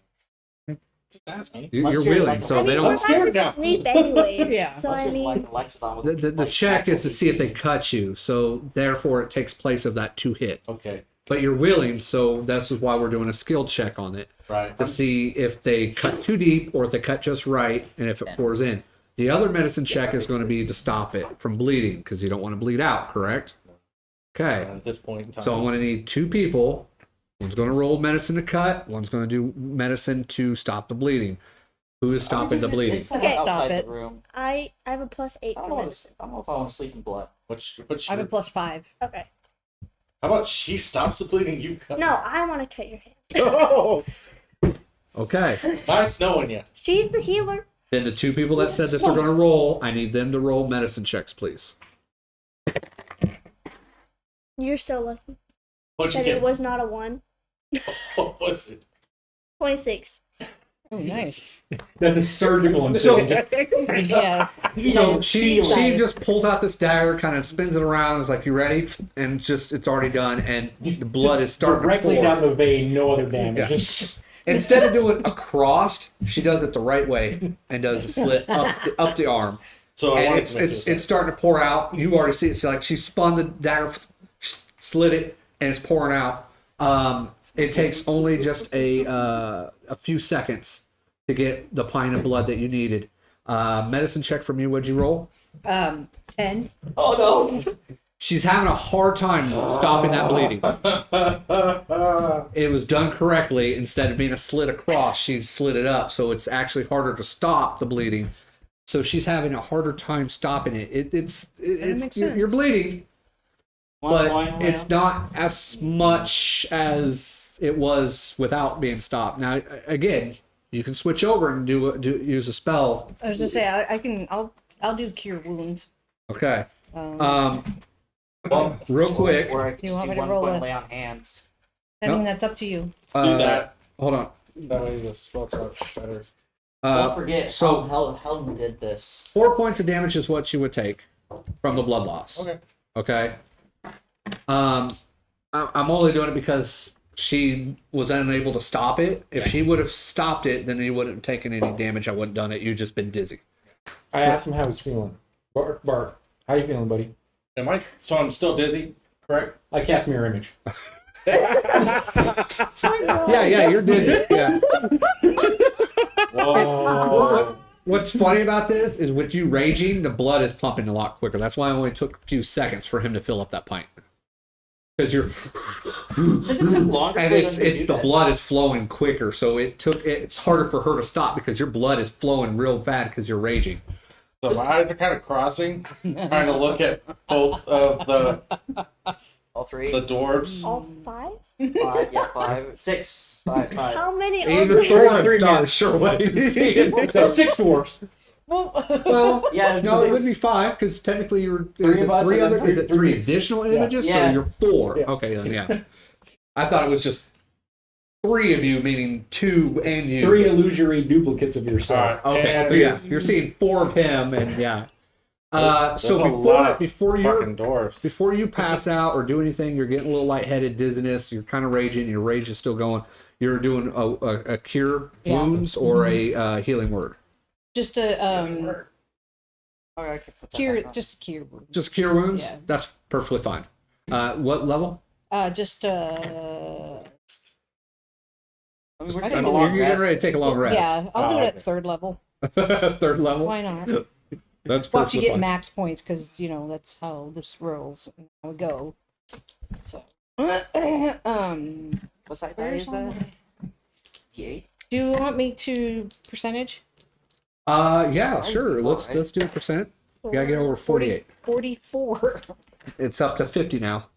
Just asking. You're Unless you're willing, like- so I they mean, don't. we're scared about now. to sleep anyways. Yeah. So Unless I you're mean, like Alexidon with The like, check is to natural see if they DC. cut you, so therefore it takes place of that 2 hit. Okay, But you're willing, so this is why we're doing a skill check on it right. to see if they cut too deep or if they cut just right and if it pours in. The other medicine check is going to be to stop it from bleeding because you don't want to bleed out, correct? Okay, At this point in time. so I'm going to need 2 people One's going to roll medicine to cut. One's going to do medicine to stop the bleeding. Who is stopping the bleeding? It's Okay. outside Stop the it. room. I have a +8 I for don't, know medicine. I don't know if I want to sleep in blood. Which I have a +5. Okay. how about she stops the bleeding? You cut. No, I want to cut your hand. Oh, Okay. nice knowing you. She's the healer. Then the two people that said that they're going to roll, I need them to roll medicine checks, please. You're so lucky What'd you that it get? was not a 1. What was it? 26. Oh, nice. That's a surgical incision. Yes. So she Nice. just pulls out this dagger, kind of spins it around, is like, "You ready?" And just it's already done, and the blood is starting Directly to pour. down the vein, no other damage. Yeah. Just Instead of doing a cross, she does it the right way and does a slit up the arm. So I And wanted it's to miss it's starting to pour out. You already see it. It's like she spun the dagger, slit it, and it's pouring out. It takes only just a few seconds to get the pint of blood that you needed. Medicine check from you. What'd you roll? 10. Oh no! She's having a hard time stopping that bleeding. It was done correctly. Instead of being a slit across, she slid it up, so it's actually harder to stop the bleeding. So she's having a harder time stopping it. It's makes you're sense. bleeding, but it's not as much as it was without being stopped. Now, again, you can switch over and use a spell. I was gonna say I'll do cure wounds. Okay. Well, Real quick. Or I You just want do me to one roll point a- lay on hands. I mean that's up to you. Do that. Hold on. That way the spell starts better. Don't forget so- how Helen did this. 4 points of damage is what she would take from the blood loss. Okay. Okay. I'm only doing it because she was unable to stop it. If she would have stopped it, then you wouldn't have taken any damage. I wouldn't have done it. You'd just been dizzy. I asked him how he's feeling. Bart, how you feeling, buddy? Am I? So I'm still dizzy, correct? I cast mirror image. Yeah, you're dizzy. Yeah. Whoa. What's funny about this is with you raging, the blood is pumping a lot quicker. That's why it only took a few seconds for him to fill up that pint. Because you're, Since it took longer and for it's them to do the that. blood is flowing quicker, so it's harder for her to stop because your blood is flowing real bad because you're raging. So my eyes are kind of crossing, trying to look at both of All three. the dwarves. All 5? 5, yeah, 5, 6, 5, 5. How many Even are there? Thoron's not sure what he's seeing. So 6 dwarfs. Well, Yeah, no, it would 6. be 5 because technically you're Three of us three and then other is it three three additional images, Yeah. so you're 4. Yeah. Okay, then yeah. I thought it was just 3 of you, meaning 2 and you. 3 illusory duplicates of yourself. Okay, And so yeah, you're seeing 4 of him, and yeah. So There's a lot of before fucking dwarves. you pass out or do anything, you're getting a little lightheaded, dizziness. You're kind of raging. Your rage is still going. You're doing a cure Yeah. wounds or a healing word. Just a Okay, I can put that cure, back on. just a cure wound. Just cure wounds. Yeah. That's perfectly fine. What level? Just I mean, we're I taking think a long You're getting rest. ready to take a long rest. yeah. I'll do it okay. at 3rd level. 3rd level. Why not? That's Once you perfectly get fine. max points, because that's how this rolls and how we go. So, What side die where's is all that? my- D8? do you want me to percentage? Yeah, Sounds sure. good, Let's right? do a percent. You gotta get over 48. 44. It's up to 50 now.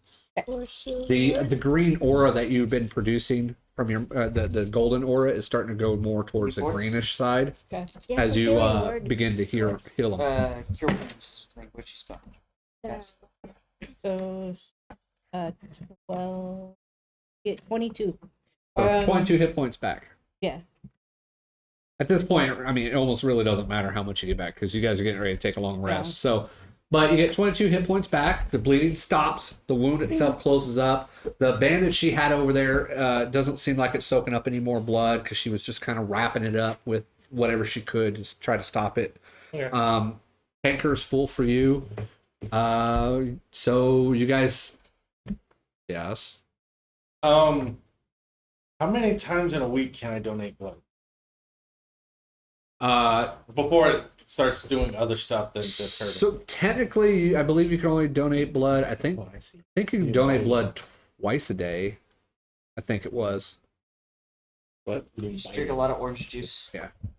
Or shield. The green aura that you've been producing from your the golden aura is starting to go more towards the Force? greenish side Okay. Yeah, as the you healing word begin to heal them. Cure wounds. Like, what you spell? is- So, 12. Get 22. So 22 hit points back. Yeah. At this point, I mean, it almost really doesn't matter how much you get back because you guys are getting ready to take a long rest. Yeah. So, but you get 22 hit points back. The bleeding stops. The wound itself closes up. The bandage she had over there doesn't seem like it's soaking up any more blood because she was just kind of wrapping it up with whatever she could to try to stop it. Yeah. Tanker's full for you. So you guys, yes. How many times in a week can I donate blood before it starts doing other stuff than just hurting? So technically, I believe you can only donate blood. I think you can donate blood twice a day. I think it was. What? Just drink a lot of orange juice.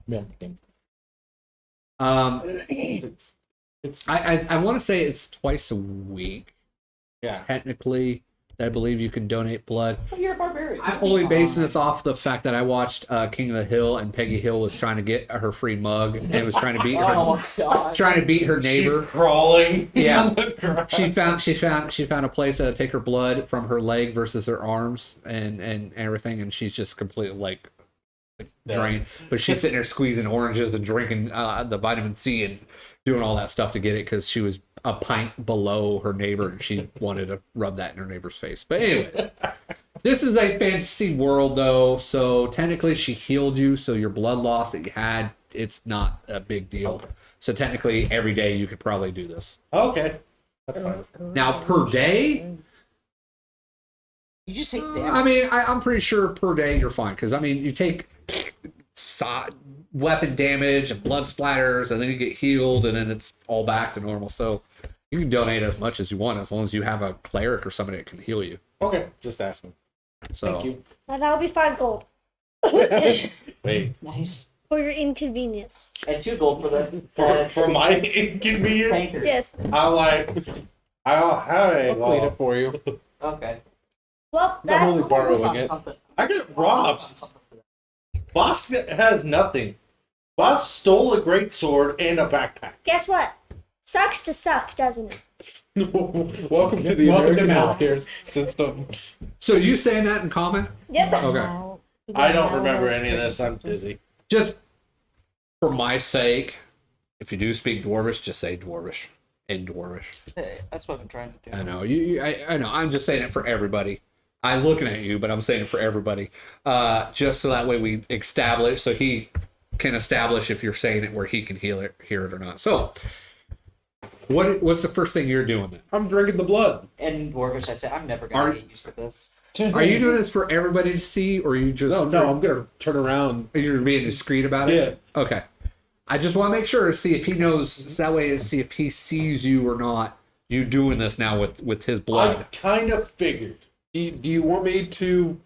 Milk thing. It's I want to say it's twice a week. Yeah. Technically, I believe you can donate blood. Oh, you're a barbarian. I'm only basing this off the fact that I watched King of the Hill, and Peggy Hill was trying to get her free mug and was trying to beat her, God. trying to beat her neighbor. She's crawling. Yeah. on the grass. She found a place to take her blood from her leg versus her arms and everything, and she's just completely like drained. But she's sitting there squeezing oranges and drinking the vitamin C and doing all that stuff to get it because she was a pint below her neighbor and she wanted to rub that in her neighbor's face. But anyways, this is a fantasy world though, so technically she healed you, so your blood loss that you had, it's not a big deal. So technically every day you could probably do this. Okay. That's fine. Now per day, You just take damage. I mean, I'm pretty sure per day you're fine because I mean you take weapon damage and blood splatters, and then you get healed, and then it's all back to normal. So you can donate as much as you want as long as you have a cleric or somebody that can heal you. Okay. Just asking. So Thank you. That'll be 5 gold Wait. Nice. for your inconvenience. And 2 gold for the For my inconvenience, tanker. Yes. I'm like, I don't have any. I'll clean it for you. Okay. Well, Not only that's borrowing it. Something. I got robbed. Bahst has nothing. Bahst stole a great sword and a backpack. guess what? Sucks to suck, doesn't it? Welcome to the Welcome to American Mouth. healthcare system. So you saying that in common? Yep. Okay. I don't remember any of this. I'm dizzy. Just for my sake, if you do speak Dwarvish, just say Dwarvish in Dwarvish. Hey, that's what I'm trying to do. I know I know. I'm just saying it for everybody. I'm looking at you, but I'm saying it for everybody. Just so that way we establish, so he can establish if you're saying it where he can hear it or not. So, what's the first thing you're doing then? I'm drinking the blood. In Dwarvish, I say, I'm never going Are- to get used to this. Are you doing this for everybody to see, or are you just No, I'm gonna turn around. you're being discreet about it? Yeah. Okay. I just want to make sure, see if he knows. So that way, see if he sees you or not. You doing this now with his blood. I kind of figured. Do you want me to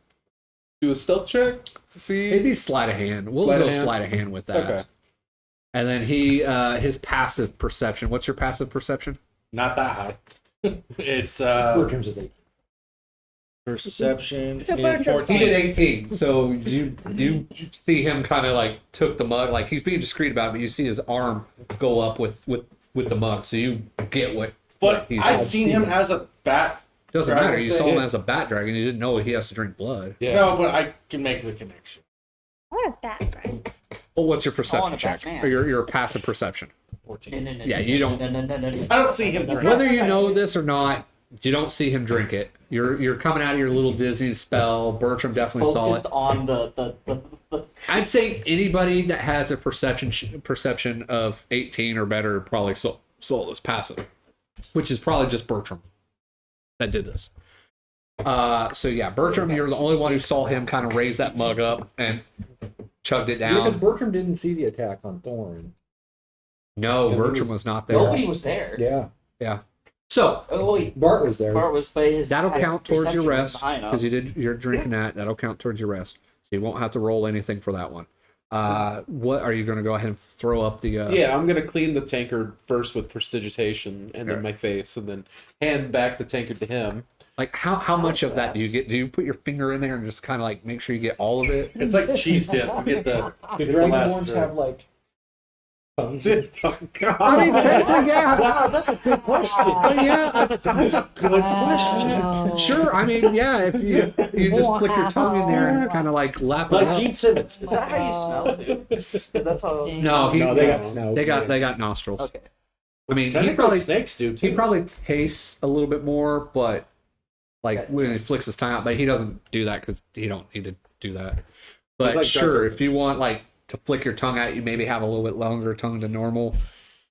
do a stealth check to see? Maybe sleight of hand. We'll Sleight go of hand? sleight of hand with that. Okay. And then his passive perception. What's your passive perception? Not that high. It's Bertram's is 8. perception So is Bertram- He did 14. 18. So you see him kind of like took the mug, like he's being discreet about it, but you see his arm go up with the mug, so you get what. But he's I doing. seen him as a bat. Doesn't dragon matter. You thing. saw him as a bat dragon. You didn't know he has to drink blood. Yeah. No, but I can make the connection. I want a bat friend. Well, what's your I perception want a check? Batman. Or your passive perception? 14. No, no, no, Yeah, no, you no, don't- No, no, no, no. I don't see him drink. Whether you know this or not, you don't see him drink it. You're coming out of your little dizzying spell. Bertram definitely saw Focused it. on the I'd say anybody that has a perception of 18 or better probably saw this passive, which is probably just Bertram that did this. So yeah, Bertram, you're the only one who saw him kind of raise that mug up and chugged it Because down. Bertram didn't see the attack on Thoron. No, because it Bertram was- was not there. Nobody was there. Yeah. So Oh wait, Bart was there. Bart was, but his that'll his count towards your perception rest wasn't high enough. because you're drinking that. That'll count towards your rest. So you won't have to roll anything for that one. What are you going to go ahead and throw up the? Yeah, I'm gonna clean the tankard first with prestidigitation, and Yeah. then my face, and then hand back the tankard to him. Like how much of that do you get? Do you put your finger in there and just kind of like make sure you get all of it? It's like cheese dip. You get the Do get the last Dragonborns drip. have like tongues? Oh, God. I mean, technically, yeah. Wow, that's a good question. Yeah, That's a good question. sure. I mean, yeah. If you just flick your tongue in there and kind of like lap it Like up. Gene Simmons. Is that how you smell too? Because that's how. No, No, they got snow. they got nostrils. Okay. I mean, he Technically, probably snakes do too. he probably tastes a little bit more, but like Okay. when he flicks his tongue out, but he doesn't do that because he don't need to do that. But like sure, Dark if you want like to flick your tongue out, you maybe have a little bit longer tongue than normal,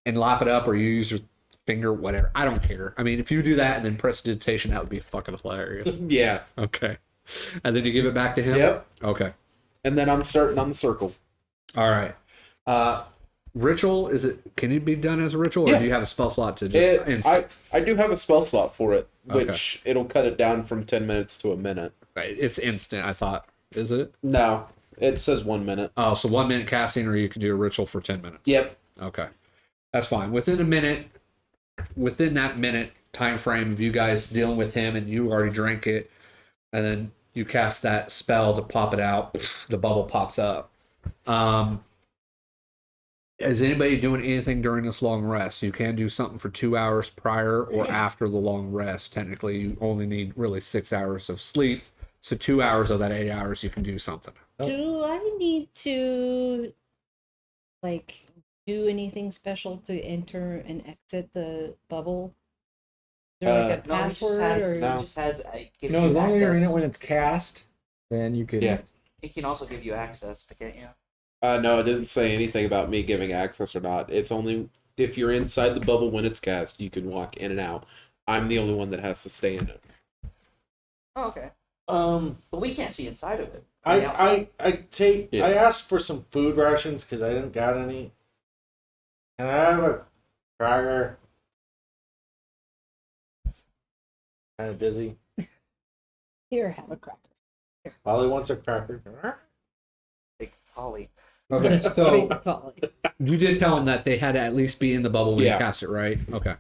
and lap it up, or you use your finger, whatever. I don't care. I mean, if you do that and then prestidigitation, that would be fucking hilarious. Yeah, Okay, and then you give it back to him. Yep. Okay. and then I'm starting on the circle. All right. Ritual, is it? Can it be done as a ritual, or Yeah. do you have a spell slot to just instant? I do have a spell slot for it, Okay. which it'll cut it down from 10 minutes to a minute. It's instant, I thought. Is it? No, it says 1 minute. Oh, so 1 minute casting, or you can do a ritual for 10 minutes. Yep. Okay. That's fine. Within that minute time frame of you guys dealing with him and you already drank it, and then you cast that spell to pop it out, the bubble pops up. Is anybody doing anything during this long rest? You can do something for 2 hours prior or after the long rest. Technically, you only need really 6 hours of sleep. So 2 hours of that 8 hours, you can do something. Do I need to like do anything special to enter and exit the bubble? Is there like a No, he password just has give No, you as long as you're in access. it when it's cast, then you could. Yeah. He can also give you access to get you. No, it didn't say anything about me giving access or not. It's only if you're inside the bubble when it's cast, you can walk in and out. I'm the only one that has to stay in it. Oh, okay. But we can't see inside of it. On the outside. I asked for some food rations because I didn't got any. Can I have a cracker? Kind of dizzy. Here, have a cracker. Polly wants a cracker. Big Polly. Okay, so Big Polly. you did tell him that they had to at least be in the bubble when Yeah. you cast it, right? Okay.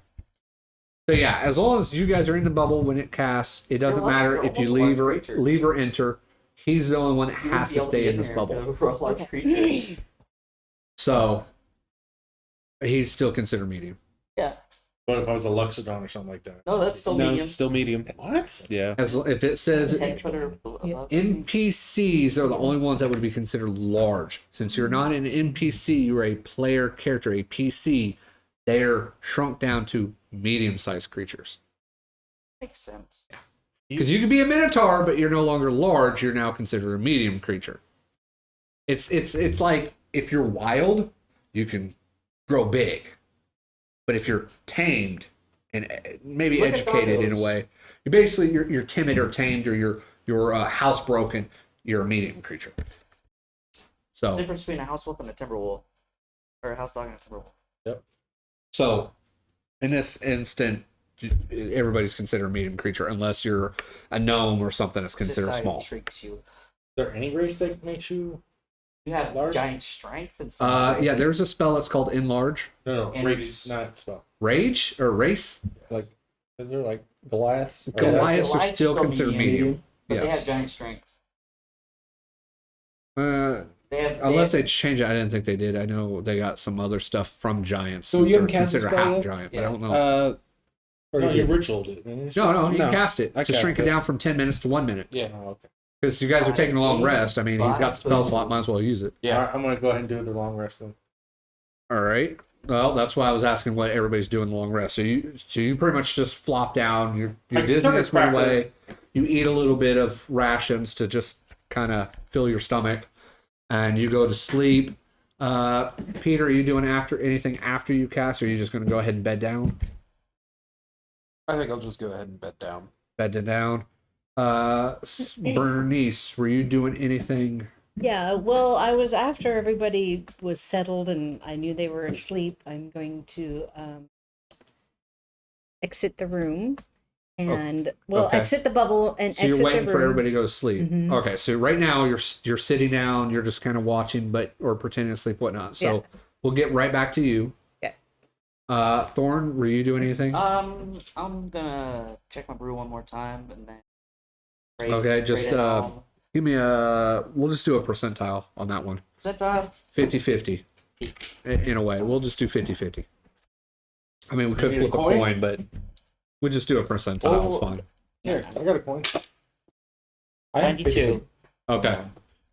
So yeah, as long as you guys are in the bubble when it casts, it doesn't You're matter you're if you almost a large creature. leave or enter. He's the only one that You wouldn't has be to able stay be in this there bubble. For a large creature. So he's still considered medium. Yeah. What if I was a Luxodon or something like that? No, that's still No, medium. it's still medium. What? Yeah. If it says 10 foot or above. NPCs are the only ones that would be considered large. Since you're not an NPC, you're a player character, a PC. They're shrunk down to medium-sized creatures. Makes sense. Because you could be a minotaur, but you're no longer large. You're now considered a medium creature. It's like if you're wild, you can grow big, but if you're tamed and maybe Look at educated in a doggos. way, you're timid or tamed, or you're housebroken. You're a medium creature. The So difference between a house wolf and a timber wolf, or a house dog and a timber wolf. so in this instant, everybody's considered a medium creature unless you're a gnome or something that's considered Society small. treats you. Is there any race that makes you? You have Large? giant strength and some. Yeah, races. there's a spell that's called Enlarge. No, And race, not spell. Rage or race? Like, is there like Goliath? Goliaths are Goliaths still considered medium. But they have Yes. giant strength. Unless They they change it, I didn't think they did. I know they got some other stuff from giants. So you since haven't they're cast the considered spell half yet? giant, but Yeah. I don't know. Or No, you you did? ritualed it. didn't you? No, you No. cast it I to cast shrink it it. down from 10 minutes to 1 minute. Yeah. Oh, okay. Because you guys are taking a long rest. I mean, he's got the spell Boom. slot. Might as well use it. Yeah. Alright, I'm gonna go ahead and do the long rest then. All right. Well, that's why I was asking what everybody's doing the long rest. So you pretty much just flop down. Your Like, dizziness cracker. went away. You eat a little bit of rations to just kind of fill your stomach, and you go to sleep. Peter, are you doing anything after you cast, or are you just going to go ahead and bed down? I think I'll just go ahead and bed down. Bed down. Bernice, were you doing anything? Yeah, well, I was after everybody was settled and I knew they were asleep. I'm going to exit the room and okay. exit the bubble and So exit you're waiting the for room. everybody to go to sleep. Mhm. Okay, so right now you're sitting down, you're just kind of watching, or pretending to sleep, whatnot. So Yeah. we'll get right back to you. Yeah. Thorn, were you doing anything? I'm gonna check my brew one more time and then. Okay, just, Give me we'll just do a percentile on that one. Percentile. 50-50. In a way. We'll just do 50-50. I mean, we could need a flip a coin? coin, but we'll just do a percentile. It's fine. Here, I got a coin. I have 92. Okay.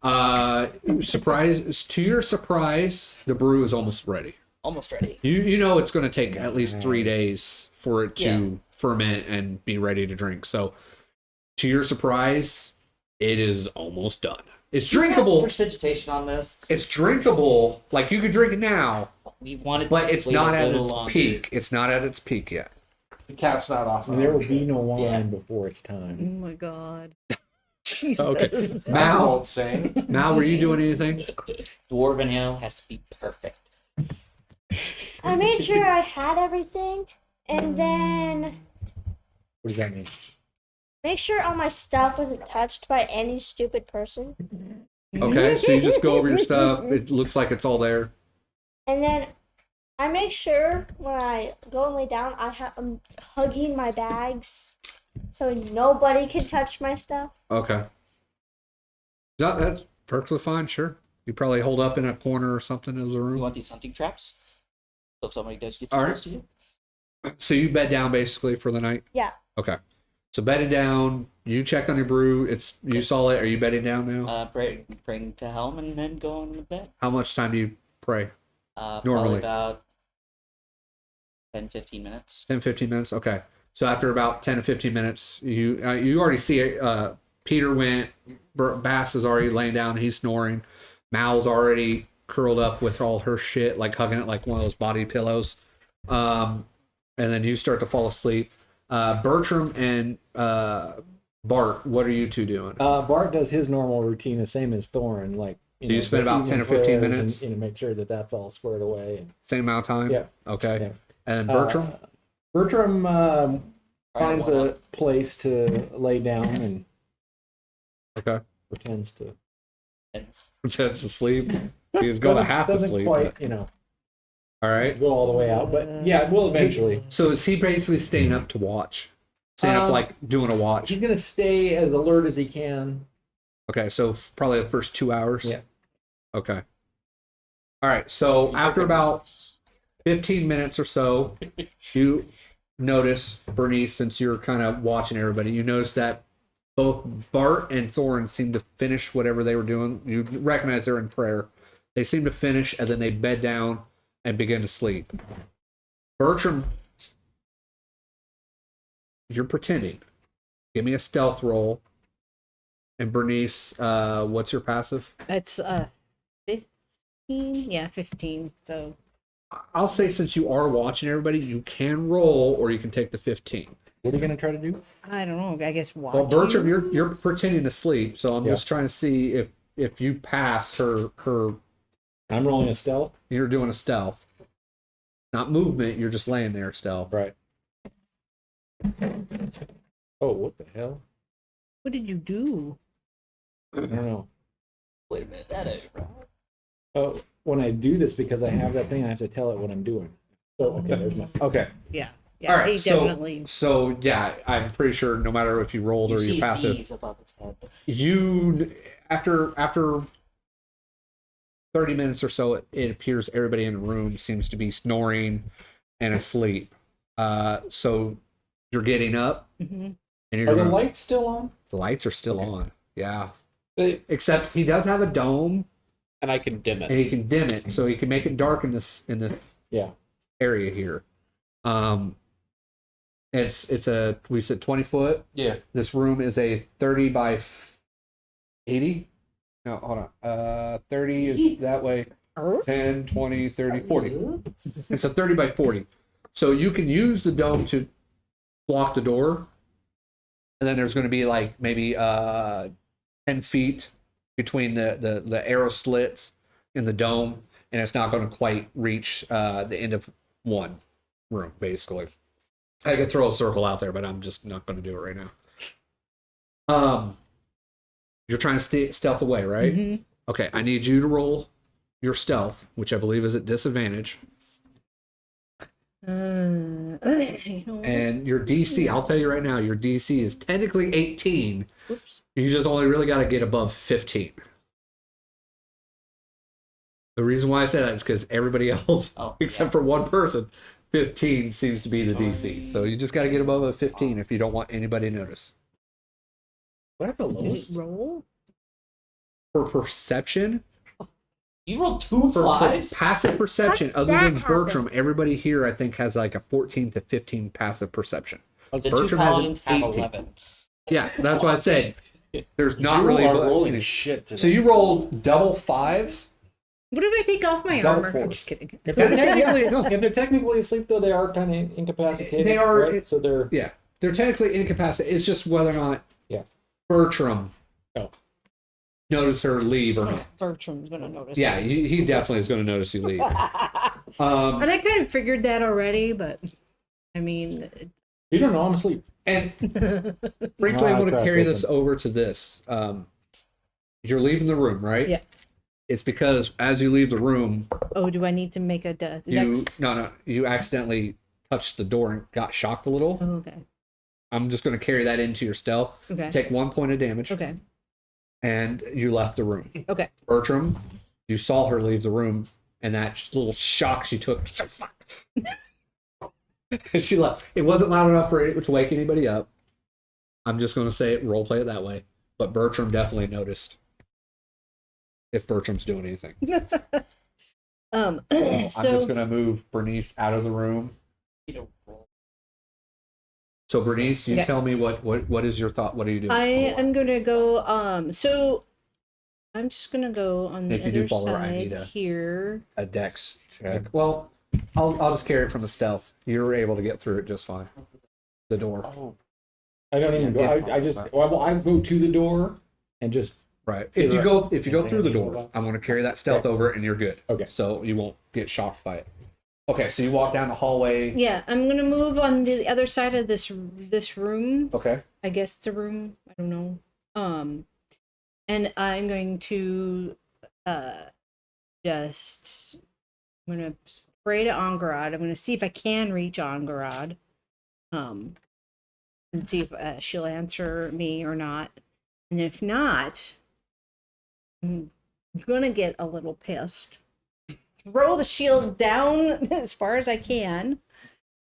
To your surprise, the brew is almost ready. Almost ready. You know it's going to take at least 3 days for it to Yeah. ferment and be ready to drink. So, to your surprise, it is almost done. It's drinkable. Prestidigitation on this. It's drinkable. Like you could drink it now, We wanted, but it's wait not a at little its longer. peak. It's not at its peak yet. The cap's not off. There will be no wine Yeah. before it's Oh time. my god. Jesus. Okay. That's an Mal, old saying. Mal, were you doing anything? Dwarven ale has to be perfect. I made sure I had everything, and then What does that mean? Make sure all my stuff wasn't touched by any stupid person. Okay, so you just go over your stuff. It looks like it's all there. And then I make sure when I go and lay down, I'm hugging my bags so nobody can touch my stuff. Okay. That's perfectly fine, sure. You probably hold up in a corner or something of the You room. want these hunting traps? So if somebody does get too All right. close to you. So you bed down basically for the night? Yeah. Okay. So bedded down, you checked on your brew, you saw it, are you bedding down now? Bring to helm and then go on to bed. How much time do you pray? Probably Normally. about 10-15 minutes. 10, 15 minutes? Okay. So after about 10 to 15 minutes, you already see Peter went, Bahst is already laying down, he's snoring. Mal's already curled up with all her shit, like hugging it like one of those body pillows. And then you start to fall asleep. Bertram and Bart, what are you two doing? Bart does his normal routine the same as Thoron. Like, So you spend about 10 or 15 minutes? and make sure that that's all squared away. And, Same amount of time? Yeah. Okay. Yeah. And Bertram? Bertram finds one a place to lay down and Okay. pretends to. Pretends to sleep. He's going to have to Doesn't sleep. quite, but- All right. go all the way out, but yeah, it will eventually. So is he basically staying up to watch? Staying up like doing a watch? He's gonna stay as alert as he can. Okay, so probably the first 2 hours? Yeah. Okay. All right, so after about 15 minutes or so, you notice, Bernnice, since you're kind of watching everybody, you notice that both Bart and Thoron seem to finish whatever they were doing. You recognize they're in prayer. They seem to finish, and then they bed down and begin to sleep. Bertram, you're pretending. Give me a stealth roll. And Bernnice, what's your passive? It's 15. Yeah, 15. So I'll say since you are watching everybody, you can roll or you can take the 15. What are you gonna try to do? I don't know. I guess watch. Well, Bertram, you're pretending to sleep, so I'm Yeah. just trying to see if you pass her. I'm rolling a stealth. You're doing a stealth, not movement. You're just laying there stealth. Right. Oh, what the hell? What did you do? I don't know. Wait a minute, that ain't right. Oh, when I do this, because I have that thing, I have to tell it what I'm doing. So, okay, there's my. Okay. Yeah. All right. He definitely. So yeah, I'm pretty sure no matter if you rolled You or see you passive, Z's above its head. you after 30 minutes or so, it appears everybody in the room seems to be snoring and asleep. So you're getting up Mhm. and you're Are the gonna, lights still on? the lights are still Okay. on. Yeah. They- Except he does have a dome and I can dim and it. he can dim it, so he can make it dark in this Yeah. area here. It's a, we said 20 foot. Yeah. This room is a 30 by 80. No, hold on. 30 is that way. 10, 20, 30, 40. It's a 30 by 40. So you can use the dome to block the door. And then there's going to be like maybe 10 feet between the arrow slits in the dome. And it's not going to quite reach the end of one room, basically. I could throw a circle out there, but I'm just not going to do it right now. You're trying to stealth away, right? Mhm. Okay, I need you to roll your stealth, which I believe is at disadvantage. You know what? And your DC, I'll tell you right now, your DC is technically 18. Oops. You just only really got to get above 15. The reason why I say that is because everybody else, Oh, except for one person, 15 seems to be the DC. So you just got to get above a 15 if you don't want anybody to notice. What are the lowest? Roll. For perception, You rolled two for fives? passive perception, How's other that than happen? Bertram, everybody here I think has like a 14 to 15 passive perception. The two Bertram has an paladins have 18. 11. Yeah, that's what I said. There's not You really. are rolling shit today. So you rolled double fives. What if I take off my Double armor? I'm force. just kidding. If they're technically, if they're technically asleep, though, they are kind of incapacitated. They are- right? So they're. Yeah, they're technically incapacitated. It's just whether or not Yeah. Bertram Oh. notice her leave or not. Bertram's gonna notice. Yeah, it. he definitely is going to notice you leave. And I kind of figured that already, but I mean, You don't know, I'm asleep. And frankly, I want to crack carry this open. over to this. You're leaving the room, right? Yeah. It's because as you leave the room, Oh, do I need to make a death? you accidentally touched the door and got shocked a little. Oh, okay. I'm just going to carry that into your stealth. Okay. Take 1 point of damage. Okay. And you left the room. Okay. Bertram, you saw her leave the room, and that little shock she took. Fuck. She left. It wasn't loud enough for it to wake anybody up. I'm just going to say it, role play it that way. But Bertram definitely noticed. If Bertram's doing anything. So I'm just going to move Bernnice out of the room. You know, roll. So Bernnice, you Okay. tell me what is your thought? What are you doing? I am gonna go. So I'm just gonna go on the If you do other follow her, I side need here. a dex check. Well, I'll just carry it from the stealth. You're able to get through it just fine. The door. Oh, I don't even Yeah, go. I just well, I go to the door and just Right. If you go through the Yeah. door, I'm going to carry that stealth over, and you're good. Okay. So you won't get shocked by it. Okay. So you walk down the hallway. Yeah, I'm gonna move on the other side of this room. Okay. I guess it's a room. I don't know. And I'm going to just I'm gonna pray to Angarad. I'm gonna see if I can reach Angarad. And see if she'll answer me or not. And if not, I'm gonna get a little pissed. Throw the shield down as far as I can.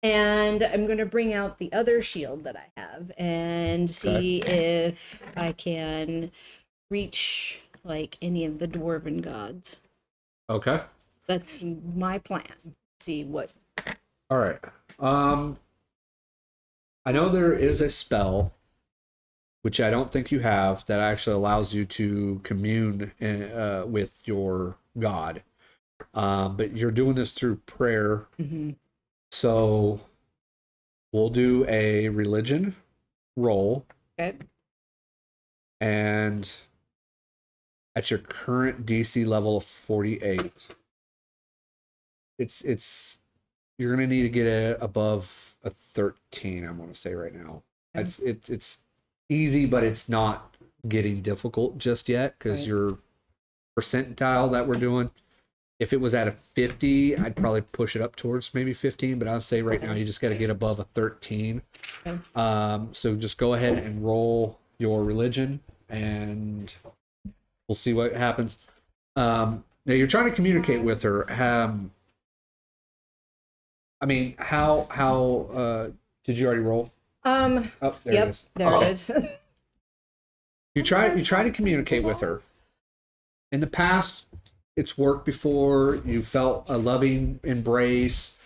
And I'm going to bring out the other shield that I have and see if I can reach like any of the dwarven gods. Okay. That's my plan. See what. All right. I know there is a spell, which I don't think you have, that actually allows you to commune with your god. But you're doing this through prayer. Mm-hmm. So we'll do a religion roll. Okay. And at your current DC level of 48, it's you're gonna need to get above a 13. I'm gonna say right now. Okay. It's easy, but it's not getting difficult just yet because Right. your percentile that we're doing. If it was at a 50, I'd probably push it up towards maybe 15, but I'll say right now you just got to get above a 13. Okay. So just go ahead and roll your religion, and we'll see what happens. Now you're trying to communicate with her. I mean, how did you already roll? Oh, there it Yep. is. There it is. You try to communicate with her. In the past, it's worked before. You felt a loving embrace.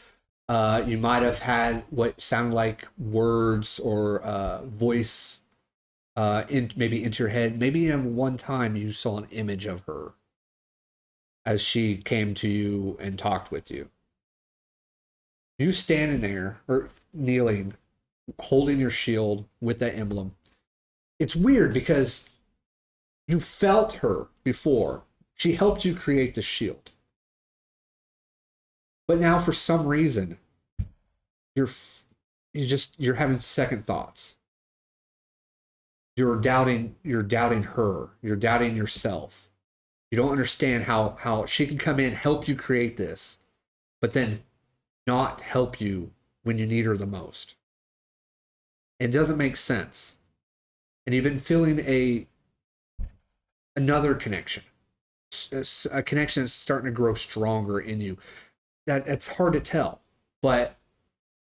You might have had what sounded like words or voice maybe into your head. Maybe even one time you saw an image of her as she came to you and talked with you. You standing there or kneeling, holding your shield with that emblem. It's weird because you felt her before. She helped you create the shield. But now for some reason, you're having second thoughts. You're doubting her. You're doubting yourself. You don't understand how she can come in, help you create this, but then not help you when you need her the most. It doesn't make sense. And you've been feeling another connection. A connection that's starting to grow stronger in you. That's hard to tell, but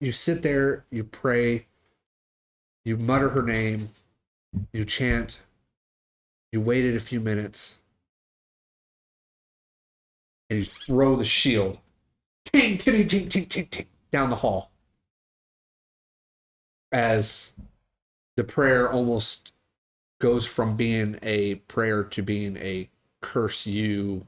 you sit there, you pray, you mutter her name, you chant, you waited a few minutes, and you throw the shield, ting, ting, ting, ting, ting, ting, down the hall. As the prayer almost goes from being a prayer to being a curse you,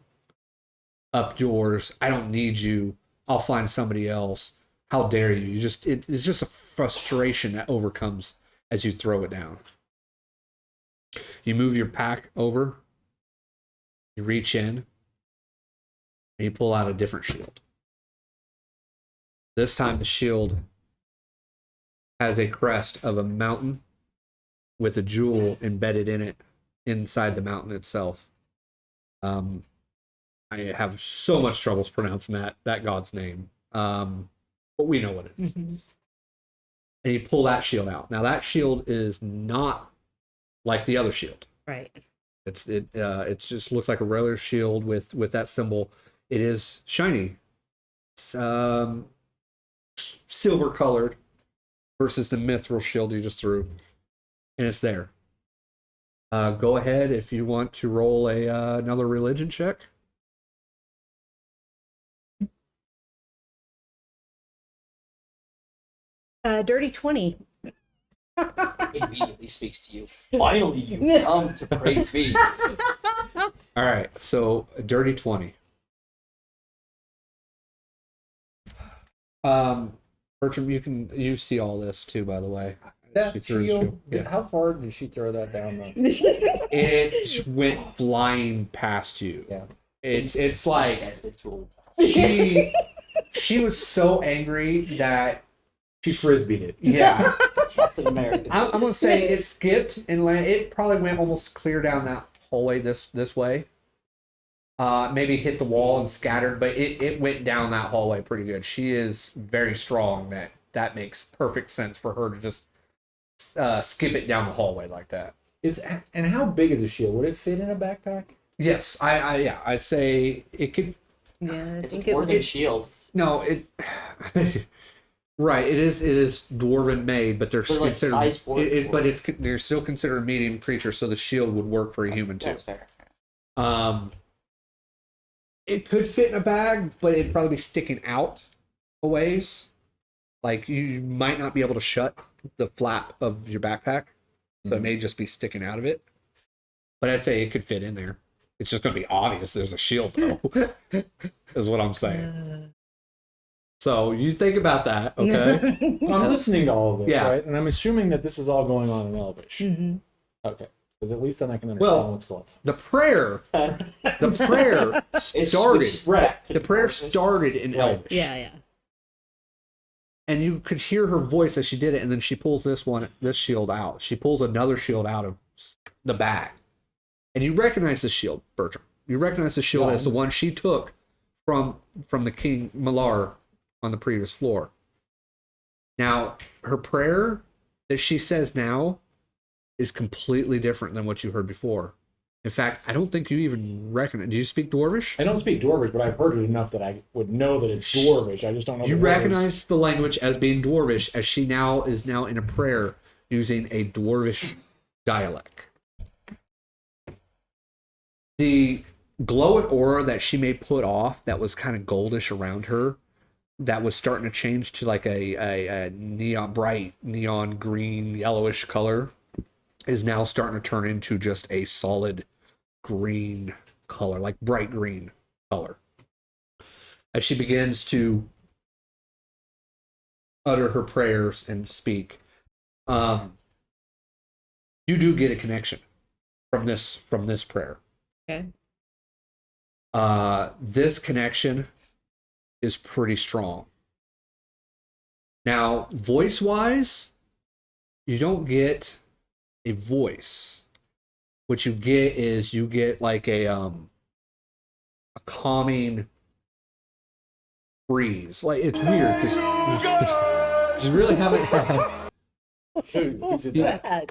up yours, I don't need you, I'll find somebody else, how dare you. It's just a frustration that overcomes as you throw it down. You move your pack over, you reach in, and you pull out a different shield. This time the shield has a crest of a mountain with a jewel embedded in it inside the mountain itself. I have so much troubles pronouncing that god's name. But we know what it is. Mhm. And you pull that shield out. Now that shield is not like the other shield. Right. It just looks like a regular shield with that symbol. It is shiny. It's silver colored versus the mithril shield you just threw. And it's there. Go ahead if you want to roll another religion check. Dirty 20. Immediately speaks to you. Finally, you come to praise me. All right, so a dirty 20. Bertram, you see all this too, by the way. That She threw his shield, yeah. how far did she throw that down though? It went flying past you. Yeah. It's like Ended to she was so angry that She frisbeed it. yeah. Captain America. I'm gonna say it skipped and it probably went almost clear down that hallway this way. Maybe hit the wall and scattered, but it went down that hallway pretty good. She is very strong. That makes perfect sense for her to just skip it down the hallway like that. And how big is a shield? Would it fit in a backpack? Yes, I'd say it could. Yeah, I It's a think it was dwarven shield. No, it. Right, it is dwarven made, but they're But, like, considered. size 4 But they're still considered a medium creature, so the shield would work for a human too. That's fair. It could fit in a bag, but it'd probably be sticking out a ways. Like you might not be able to shut the flap of your backpack, so it may just be sticking out of it. But I'd say it could fit in there. It's just going to be obvious there's a shield, though. Is what I'm saying. So you think about that, okay? I'm listening to all of this, Yeah. right? And I'm assuming that this is all going on in Elvish. Mm-hmm. Okay. Because at least then I can understand Well, what's going on. The prayer It started. switches back to The prayer dwarven. started in Right. Elvish. Yeah. And you could hear her voice as she did it, and then she pulls this shield out. She pulls another shield out of the bag. And you recognize the shield, Bertram. You recognize the shield as the one she took from the King Malar on the previous floor. Now, her prayer that she says now is completely different than what you heard before. In fact, I don't think you even recognize. Do you speak Dwarvish? I don't speak Dwarvish, but I've heard it enough that I would know that it's Dwarvish. I just don't know. You the words. recognize the language as being Dwarvish, as she is now in a prayer using a Dwarvish dialect. The glow and aura that she may put off that was kind of goldish around her, that was starting to change to like a bright neon green yellowish color, is now starting to turn into just a solid green color, like bright green color. As she begins to utter her prayers and speak, you do get a connection from this prayer. Okay. This connection is pretty strong. Now, voice-wise, you don't get a voice. What you get like a calming breeze. Like, it's weird because you really haven't had.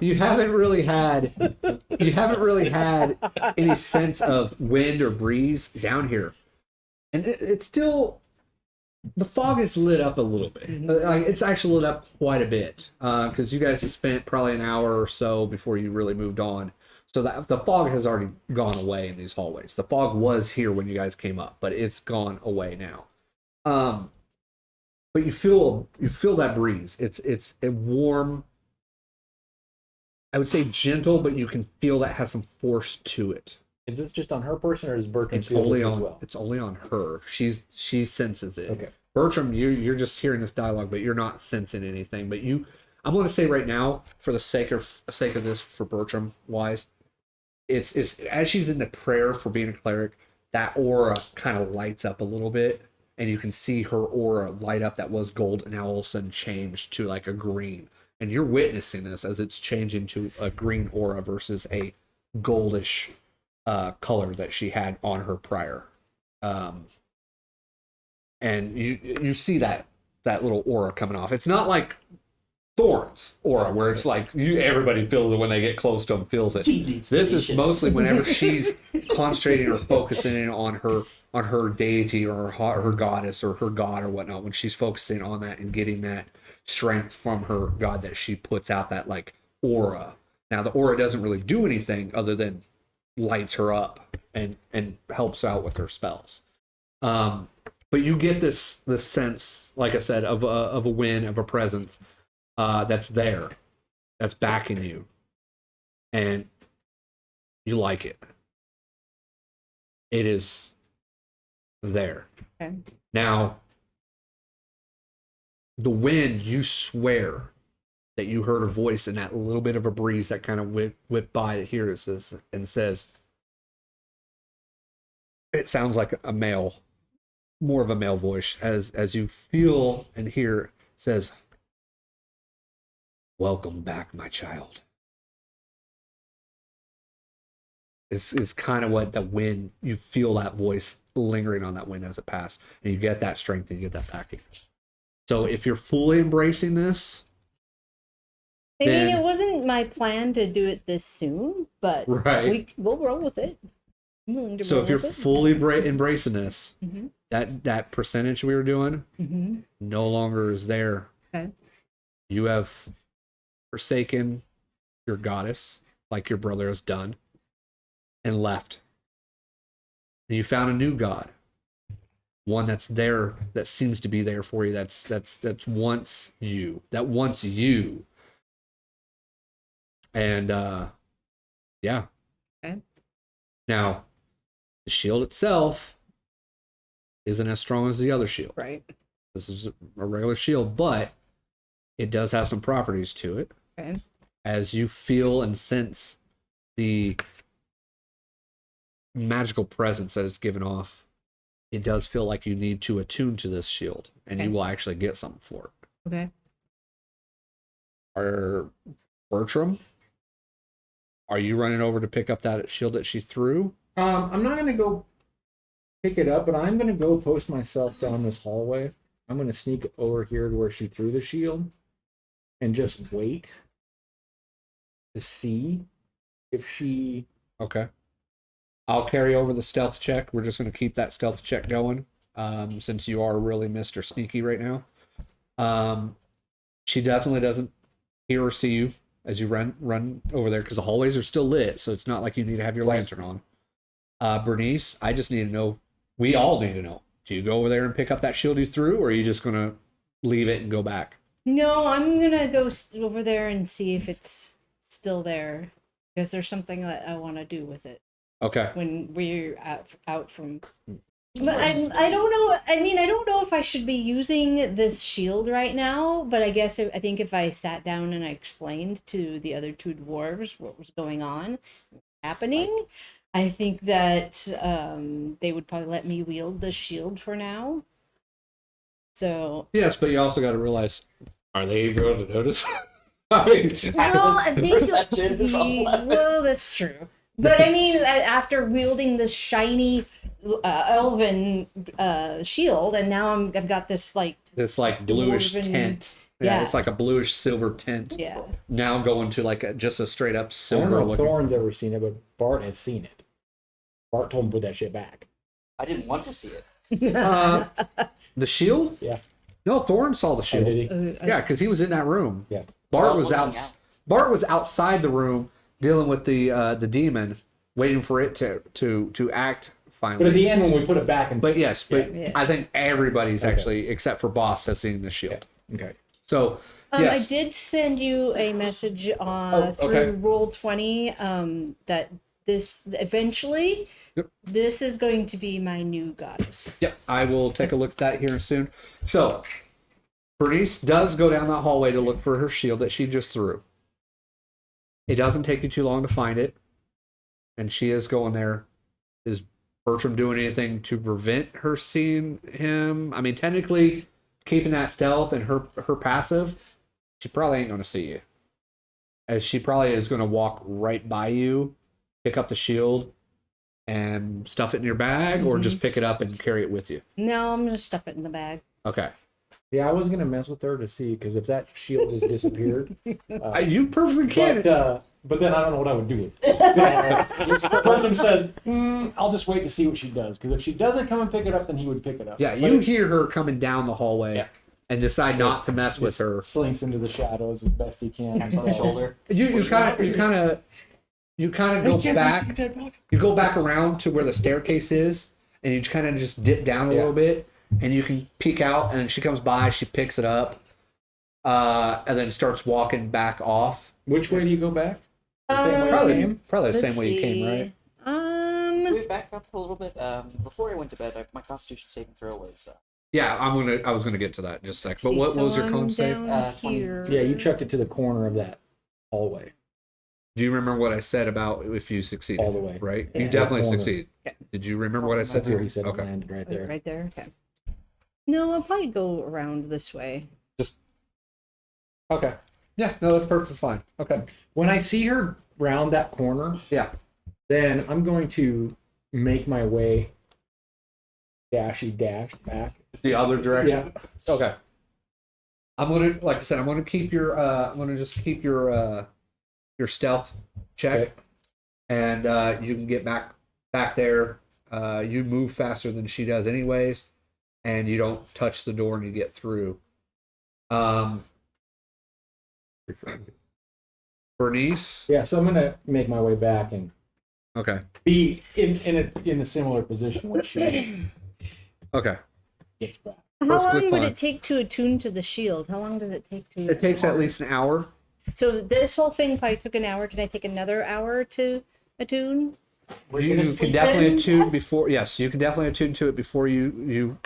You haven't really had any sense of wind or breeze down here, and it's still, the fog is lit up a little bit. Like, it's actually lit up quite a bit because you guys have spent probably an hour or so before you really moved on. So that the fog has already gone away in these hallways. The fog was here when you guys came up, but it's gone away now. But you feel that breeze. It's a warm, I would say gentle, but you can feel that has some force to it. Is this just on her person, or does Bertram It's feel only this on as well? it's only on her. She senses it. Okay. Bertram, you're just hearing this dialogue, but you're not sensing anything. But I'm going to say right now, for the sake of this, for Bertram wise, it's as she's in the prayer for being a cleric, that aura kind of lights up a little bit, and you can see her aura light up that was gold and now all of a sudden changed to like a green. And you're witnessing this as it's changing to a green aura versus a goldish color that she had on her prior. And you see that little aura coming off. It's not like Thoron's aura where it's like everybody feels it when they get close to him, feels it. This is mostly whenever she's concentrating or focusing on her deity or her goddess or her god or whatnot, when she's focusing on that and getting that strength from her god, that she puts out that like aura. Now the aura doesn't really do anything other than lights her up and helps out with her spells. But you get this sense, like I said, of a win, of a presence that's there, that's backing you, and you like it. It is there. Okay. Now, the wind, you swear that you heard a voice in that little bit of a breeze that kind of whipped by here, it says, and says, it sounds like a male, more of a male voice, as you feel and hear, says, "Welcome back, my child." It's kind of what the wind, you feel that voice lingering on that wind as it passed, and you get that strength and you get that backing. So if you're fully embracing this, I mean, it wasn't my plan to do it this soon, but right, we'll roll with it. I'm willing to so roll if you're with it. fully embracing this, Mm-hmm. that percentage we were doing Mm-hmm. no longer is there. Okay. You have forsaken your goddess, like your brother has done, and left. And you found a new god, one that's there, that seems to be there for you. That wants you. And yeah. Okay. Now, the shield itself isn't as strong as the other shield. Right. This is a regular shield, but it does have some properties to it. Okay. As you feel and sense the magical presence that is given off, it does feel like you need to attune to this shield, and you will actually get something for it. Okay. Bertram, are you running over to pick up that shield that she threw? I'm not gonna go pick it up, but I'm gonna go post myself down this hallway. I'm gonna sneak over here to where she threw the shield and just wait to see if she... Okay. I'll carry over the stealth check. We're just going to keep that stealth check going, since you are really Mr. Sneaky right now. She definitely doesn't hear or see you as you run over there, because the hallways are still lit, so it's not like you need to have your lantern on. Bernnice, I just need to know, we all need to know, do you go over there and pick up that shield you threw, or are you just going to leave it and go back? No, I'm gonna go over there and see if it's still there, because there's something that I want to do with it. Okay. When we're out from, but I don't know. I mean, I don't know if I should be using this shield right now. But I guess I think if I sat down and I explained to the other two dwarves what was going on, happening, I think that they would probably let me wield the shield for now. So yes, but you also got to realize, are they even going to notice? I mean, well, I think perception is all left. well, that's true. But I mean, after wielding this shiny elven shield, and now I've got this like bluish dwarven- tint. Yeah. It's like a bluish silver tint. Yeah. Now going to like just a straight up I don't silver know if looking. Thoron's ever seen it, but Bart has seen it. Bart told him to put that shit back. I didn't want to see it. The shield? Yeah. No, Thoron saw the Oh, shield. did he? Yeah, because he was in that room. Yeah. Bart I was was looking out. out. Bart was outside the room dealing with the demon, waiting for it to act finally. But at the end, when we put it back and... But yes, but Yeah. I think everybody's Okay. actually, except for Bahst, has seen the shield. Okay. So yes, I did send you a message Oh, through okay. Roll20 that this eventually, Yep. this is going to be my new goddess. Yep, I will take a look at that here soon. So, Bernnice does go down that hallway to look for her shield that she just threw. It doesn't take you too long to find it, and she is going there. Is Bertram doing anything to prevent her seeing him? I mean, technically, keeping that stealth and her passive, she probably ain't going to see you. As she probably is going to walk right by you, pick up the shield, and stuff it in your bag, or just pick it up and carry it with you? No, I'm gonna stuff it in the bag. Okay. Yeah, I was gonna mess with her to see, because if that shield just disappeared, You perfectly can. but then I don't know what I would do with it. So, Bertram says, "I'll just wait to see what she does, because if she doesn't come and pick it up, then he would pick it up." Yeah, But you if hear her coming down the hallway Yeah. and decide not to mess with he her. slinks into the shadows as best he can. Taps on the shoulder. You kind of go back. You go back around to where the staircase is, and you kind of just dip down a little bit, and you can peek out. And she comes by, she picks it up, and then starts walking back off. Which way do you go back? The same way you Probably, came? probably the Let's same way you came, right? Can we back up a little bit? Before I went to bed, my Constitution saving throw was Yeah, I was gonna get to that in just a sec. But what was your con save? down 20. here? Yeah, you chucked it to the corner of that hallway. Do you remember what I said about if you succeeded? All the way. Right? Yeah. You definitely Corner. succeed. Yeah. Did you remember what I said? Here he said Okay. it landed right there. Right there. Okay. No, I'll probably go around this way. Okay. Yeah, no, that's perfectly fine. Okay. When I see her round that corner, Yeah. then I'm going to make my way dash back. The other direction. Yeah. Okay. I'm gonna, like I said, I'm gonna keep your I'm gonna just keep your stealth check, Okay. and you can get back there. You move faster than she does, anyways, and you don't touch the door and you get through. Bernnice. Yeah, so I'm gonna make my way back and Okay. be in a similar position when she Okay. gets back. How Perfectly long would fine. it take to attune to the shield? How long does it take to? It takes at least an hour. So this whole thing probably took an hour. Can I take another hour to attune? You gonna can sleep definitely in? attune Yes. before. Yes, you can definitely attune to it before you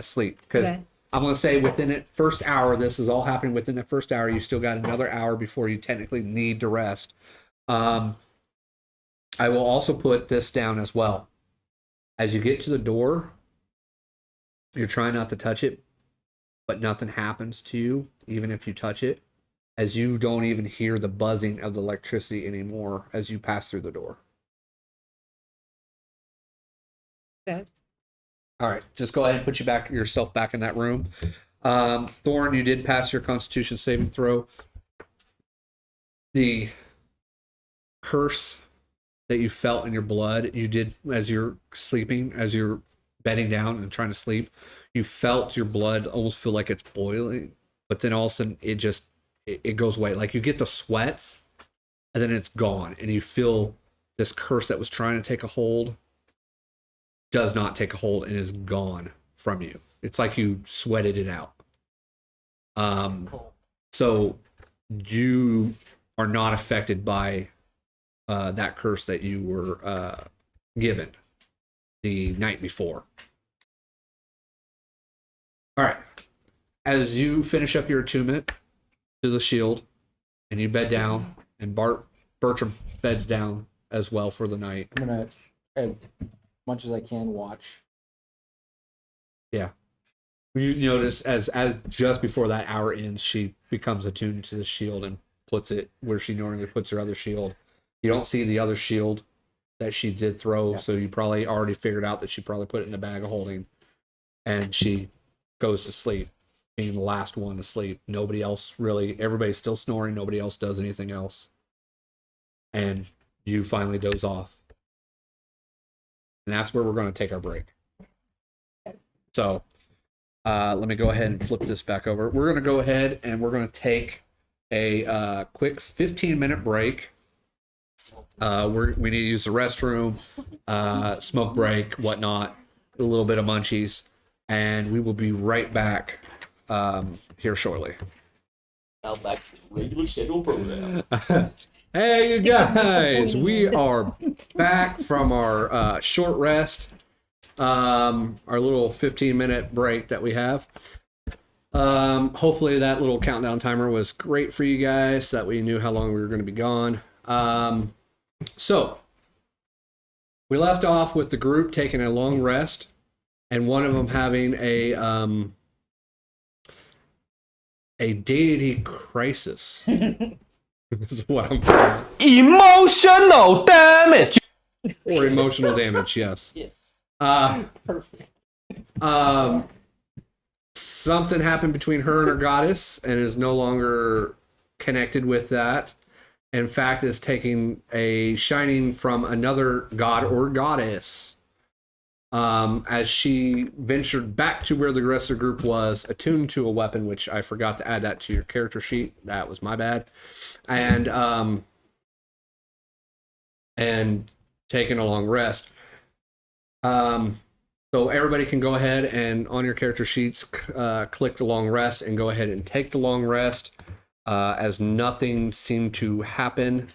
sleep. Because Okay. I'm gonna say within the first hour, this is all happening within the first hour. You still got another hour before you technically need to rest. I will also put this down as well. As you get to the door, you're trying not to touch it, but nothing happens to you, even if you touch it, as you don't even hear the buzzing of the electricity anymore as you pass through the door. Okay. All right, just go ahead and put yourself back in that room. Thoron, you did pass your Constitution saving throw. The curse that you felt in your blood, you did as you're sleeping, as you're bedding down and trying to sleep, you felt your blood almost feel like it's boiling, but then all of a sudden it goes away. Like you get the sweats, and then it's gone, and you feel this curse that was trying to take a hold does not take a hold and is gone from you. It's like you sweated it out. Cool. So you are not affected by that curse that you were given the night before. All right. As you finish up your attunement to the shield and you bed down, and Bertram beds down as well for the night. I'm gonna, as much as I can, watch. Yeah. You notice as just before that hour ends, she becomes attuned to the shield and puts it where she normally puts her other shield. You don't see the other shield that she did throw, so you probably already figured out that she probably put it in a bag of holding. And she goes to sleep, being the last one to sleep. Nobody else really, everybody's still snoring, nobody else does anything else. And you finally doze off. And that's where we're going to take our break. So let me go ahead and flip this back over. We're going to go ahead and we're going to take a quick 15-minute break. We need to use the restroom, smoke break, whatnot, a little bit of munchies, and we will be right back here shortly. Now back to the regular scheduled program. Hey, you guys, we are back from our short rest, our little 15-minute break that we have. Hopefully that little countdown timer was great for you guys, so that we knew how long we were going to be gone. So we left off with the group taking a long rest, and one of them having a A deity crisis is what I'm calling Emotional damage. it. Or emotional damage, yes. Yes. Perfect. Something happened between her and her goddess and is no longer connected with that. In fact, is taking a shining from another god or goddess. As she ventured back to where the rest of the group was, attuned to a weapon, which I forgot to add that to your character sheet. That was my bad. And taking a long rest. So everybody can go ahead and on your character sheets, click the long rest and go ahead and take the long rest, as nothing seemed to happen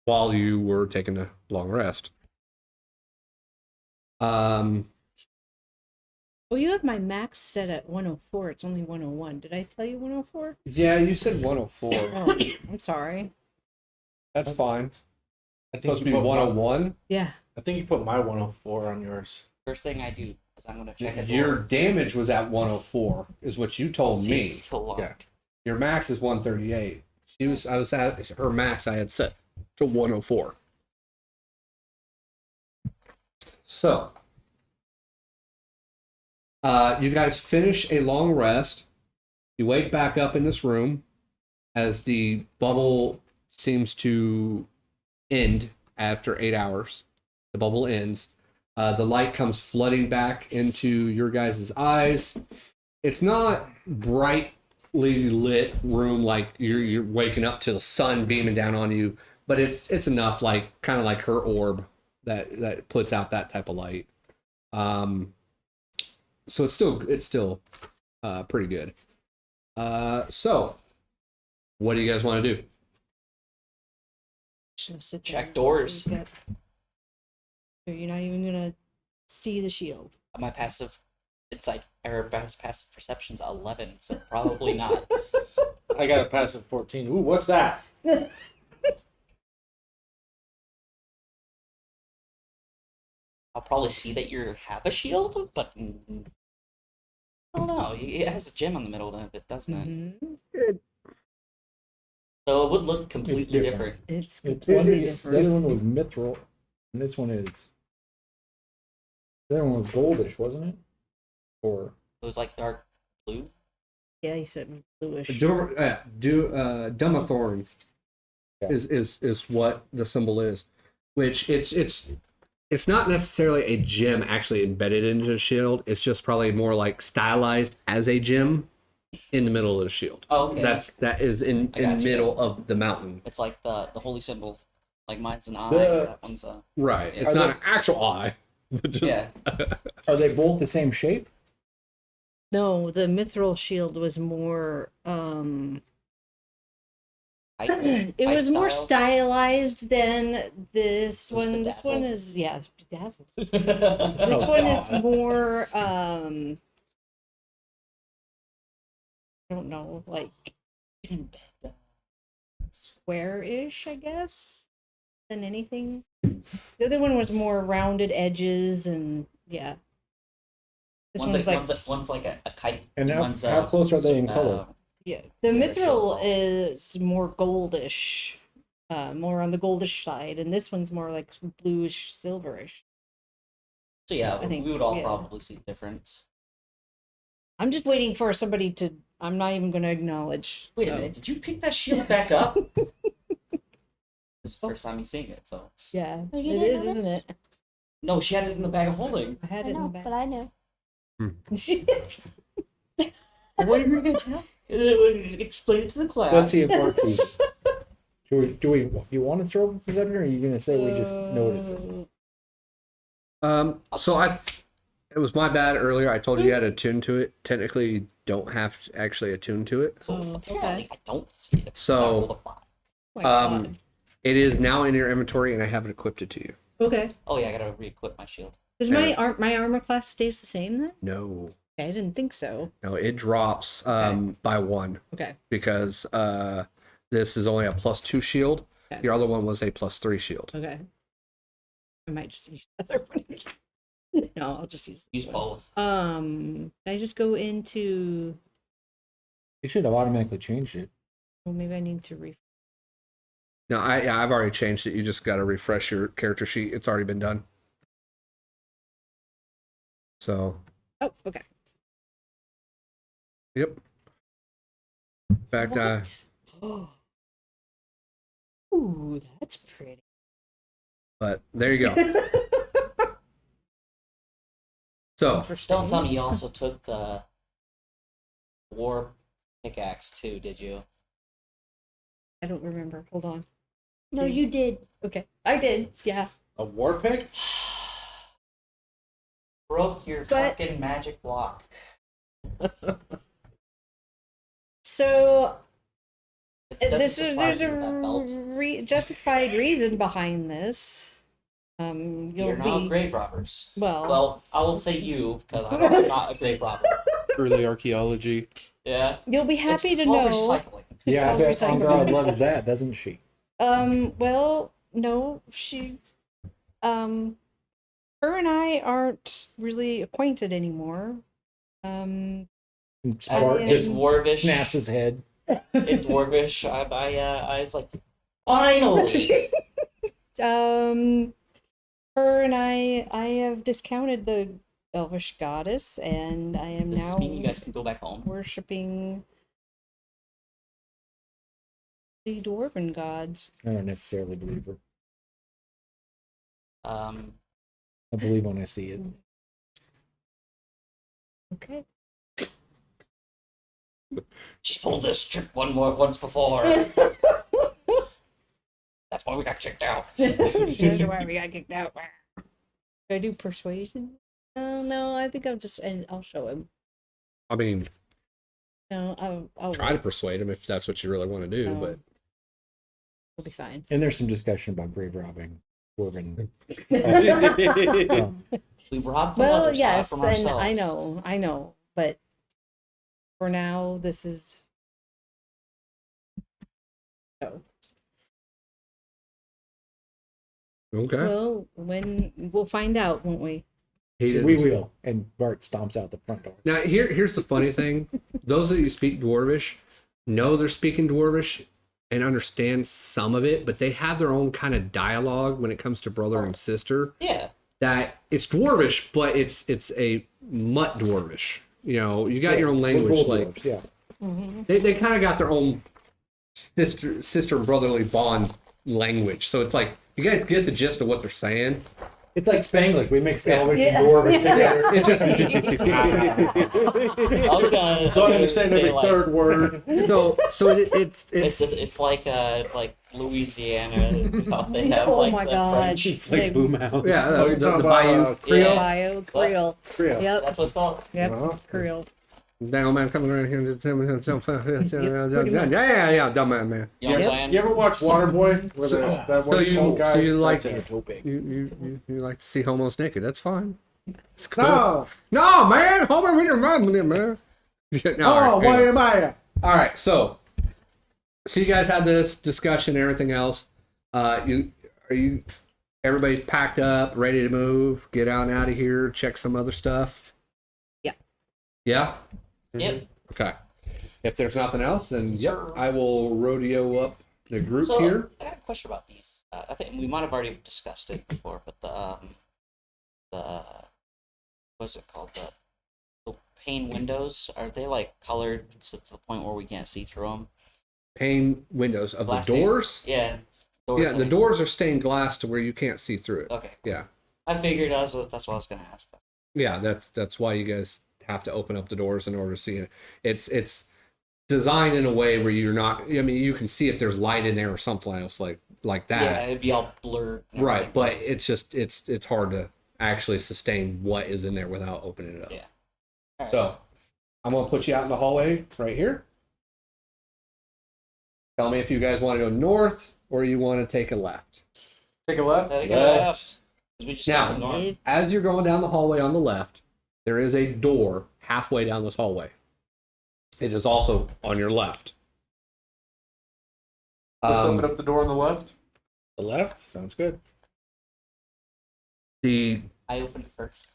while you were taking a long rest. Well, you have my max set at 104. It's only 101. Did I tell you 104? Yeah, you said 104. Oh, I'm sorry. That's fine. I think Supposed to you be put 101. Yeah. I think you put my 104 on yours. First thing I do is I'm gonna check it. Your damage was at 104, is what you told me. It's still locked. Yeah. Your max is 138. I was at her max. I had set to 104. So, you guys finish a long rest. You wake back up in this room as the bubble seems to end after 8 hours. The bubble ends. The light comes flooding back into your guys' eyes. It's not brightly lit room like you're waking up to the sun beaming down on you, but it's enough, like kind of like her orb that puts out that type of light. So it's still pretty good. So what do you guys want to do? Check doors. So you're not even gonna see the shield. My passive insight or passive perception's 11, so probably not. I got a passive 14. Ooh, what's that? I'll probably see that you have a shield, but I don't know. It has a gem on the middle of it, doesn't it? Mm-hmm. So it would look completely different. It's The completely other different. one was mithril, and this one is. The other one was goldish, wasn't it? Or It was like dark blue. Yeah, you said bluish. Dumathorn Yeah. is what the symbol is, which it's not necessarily a gem actually embedded into the shield. It's just probably more like stylized as a gem in the middle of the shield. Oh, okay. That is in I got you. middle of the mountain. It's like the holy symbol. Like mine's an eye. The- That one's a. Right. It's Are not they- an actual eye. Just- Yeah. are they both the same shape? No, the mithril shield was more it was more stylized than this one. This one is bedazzled. This one is more I don't know, like square-ish, I guess, than anything. The other one was more rounded edges and yeah. This one's one's like a kite. And one's how close are they in color? yeah. The Silver mithril shield. is more goldish, more on the goldish side, and this one's more like bluish, silverish. So yeah, I think- we would all yeah. probably see the difference. I'm just waiting for somebody to. I'm not even going to acknowledge. Wait a so. minute, did you pick that shield back up? This is the first time he's seeing it, so. Yeah, Oh, it you didn't is, notice? isn't it? No, she had it in the bag of holding. I had I it in know, the back. but I knew. What are you going to tell? Explain it to the class. Let's see if Bart sees. Do you want to throw up for that, or are you going to say we just noticed it? So it was my bad earlier. I told you you had to attune to it. Technically, you don't have to actually attune to it. So Oh, apparently okay. I don't see it. So, I rolled a 5. Oh my God. It is now in your inventory, and I haven't equipped it to you. Okay. Oh yeah, I gotta re-equip my shield. Does my armor class stays the same then? No, Okay, I didn't think so. no, it drops by 1 Okay. because this is only a +2 shield. Okay. Your other one was a +3 shield. Okay. I might just use the other one. No, I'll just use Use both. Can I just go into? You should have automatically changed it. Well, maybe I need to No, I've already changed it. You just got to refresh your character sheet. It's already been done. So. Oh, okay. Yep. In fact, Ooh, that's pretty. but there you go. So, Don't tell me you also took the war pickaxe too, did you? I don't remember. Hold on. No, you did. Okay, I did. Yeah. A war pick? Broke your But- fucking magic block. So It doesn't there's surprise a me with that belt. justified reason behind this. You'll You're be not grave robbers. well. Well, I will say you because I'm not a grave robber. Early archaeology. Yeah. You'll be happy It's to for know. recycling. Yeah, I All bet On God recycling. loves that, doesn't she? Well, no, she, her and I aren't really acquainted anymore. And As Bart in- in just Dwarvish, snaps his head. in Dwarvish, I was like, finally. Her and I have discounted the Elvish goddess, and I am Does now this mean you guys can go back home? worshipping the dwarven gods. I don't necessarily believe her. I believe when I see it. Okay. She's pulled this trick once before. That's why we got kicked out. That's why we got kicked out. Do I do persuasion? No, I think I'll show him. I mean, No, I'll try to persuade him if that's what you really want to do, but We'll be fine. And there's some discussion about grave robbing. Dwarven. We robbed from Well, others, not yes, from and I ourselves. know, but for now, this is. Oh. okay. Well, when we'll find out, won't we? He We didn't- will. And Bart stomps out the front door. Now, here's the funny thing. Those of you who speak Dwarvish know they're speaking Dwarvish and understand some of it, but they have their own kind of dialogue when it comes to brother and sister. Yeah. That it's Dwarvish, but it's a mutt Dwarvish. You know, you got your own language. Like Dwarves, yeah. they kind of got their own sister and brotherly bond language. So it's like you guys get the gist of what they're saying. It's like Spanglish. We mixed Yeah. Elvish Yeah. and Dwarvish Yeah. together. It just I was gonna. So I understand say, every like, third word. So it's It's like Louisiana. How they have Oh like my the God. French. It's like They- Boomhound. yeah, Oh, you're the talking Bayou about Creole. Bio Creole. Creole. Yep. That's what it's called. Yep. Uh-huh. Creole. Down man coming around here to tell me pretty much. yeah, dumb man. You know what You I'm saying? ever watch Waterboy? Where there's that so one you- old guy? so you like- That's it. You like to see homos naked? That's fine. It's cool. No! No, man, homo with your mom, man. Yeah, no, Oh, all right, why anyway. am I? All right, so you guys had this discussion and everything else. Everybody's packed up, ready to move, get out of here, check some other stuff. Yeah. Yeah. Yep. Okay. If there's nothing else, then yep, Sure. I will rodeo up the group So here. I got a question about these. I think we might have already discussed it before, but the what's it called? The pane windows, are they like colored to the point where we can't see through them? Pane windows of Glass the pane? doors. Yeah. Doors, Yeah, I the mean. doors are stained glass to where you can't see through it. Okay. Yeah. I figured that's what I was gonna ask. Yeah, that's why you guys have to open up the doors in order to see it. It's designed in a way where you're not. I mean, you can see if there's light in there or something else like Yeah, that. it'd be all blurred. and Right, everything. but it's just it's hard to actually sustain what is in there without opening it up. Yeah. All right. So I'm gonna put you out in the hallway right here. Tell me if you guys want to go north or you want to take a left. Take a left. There you go, left. 'Cause we just Now- came from north. As you're going down the hallway on the left, there is a door halfway down this hallway. It is also on your left. Let's open up the door on the left. The left sounds good. The I opened first.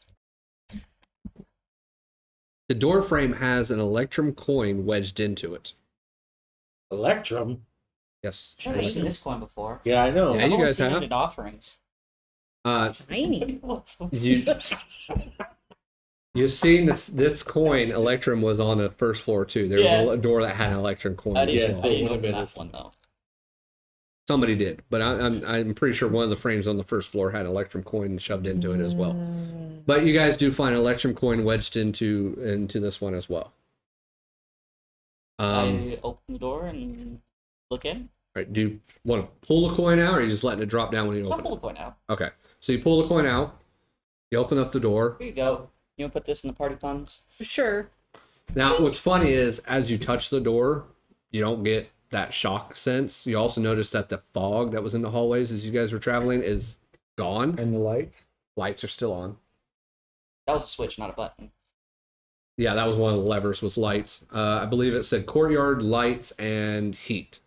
The door frame has an electrum coin wedged into it. Electrum. Yes. I've never seen this coin before. Yeah, I know. Yeah, I've you only guys seen have. it in offerings. Tiny. You've seen this coin, electrum, was on the first floor too. There was Yeah. a door that had an electrum coin. I as didn't, well. I didn't would've open been that this one though. Somebody did, but I'm pretty sure one of the frames on the first floor had an electrum coin shoved into it as well. But you guys do find an electrum coin wedged into this one as well. I open the door and look in. Right, do you want to pull the coin out, or are you just letting it drop down when you I'll open pull it? the coin out. Okay, so you pull the coin out. You open up the door. Here you go. You want to put this in the party funds? Sure. Now, what's funny is as you touch the door, you don't get that shock sense. You also notice that the fog that was in the hallways as you guys were traveling is gone. And the lights? Lights are still on. That was a switch, not a button. Yeah, that was one of the levers, was lights. I believe it said courtyard, lights, and heat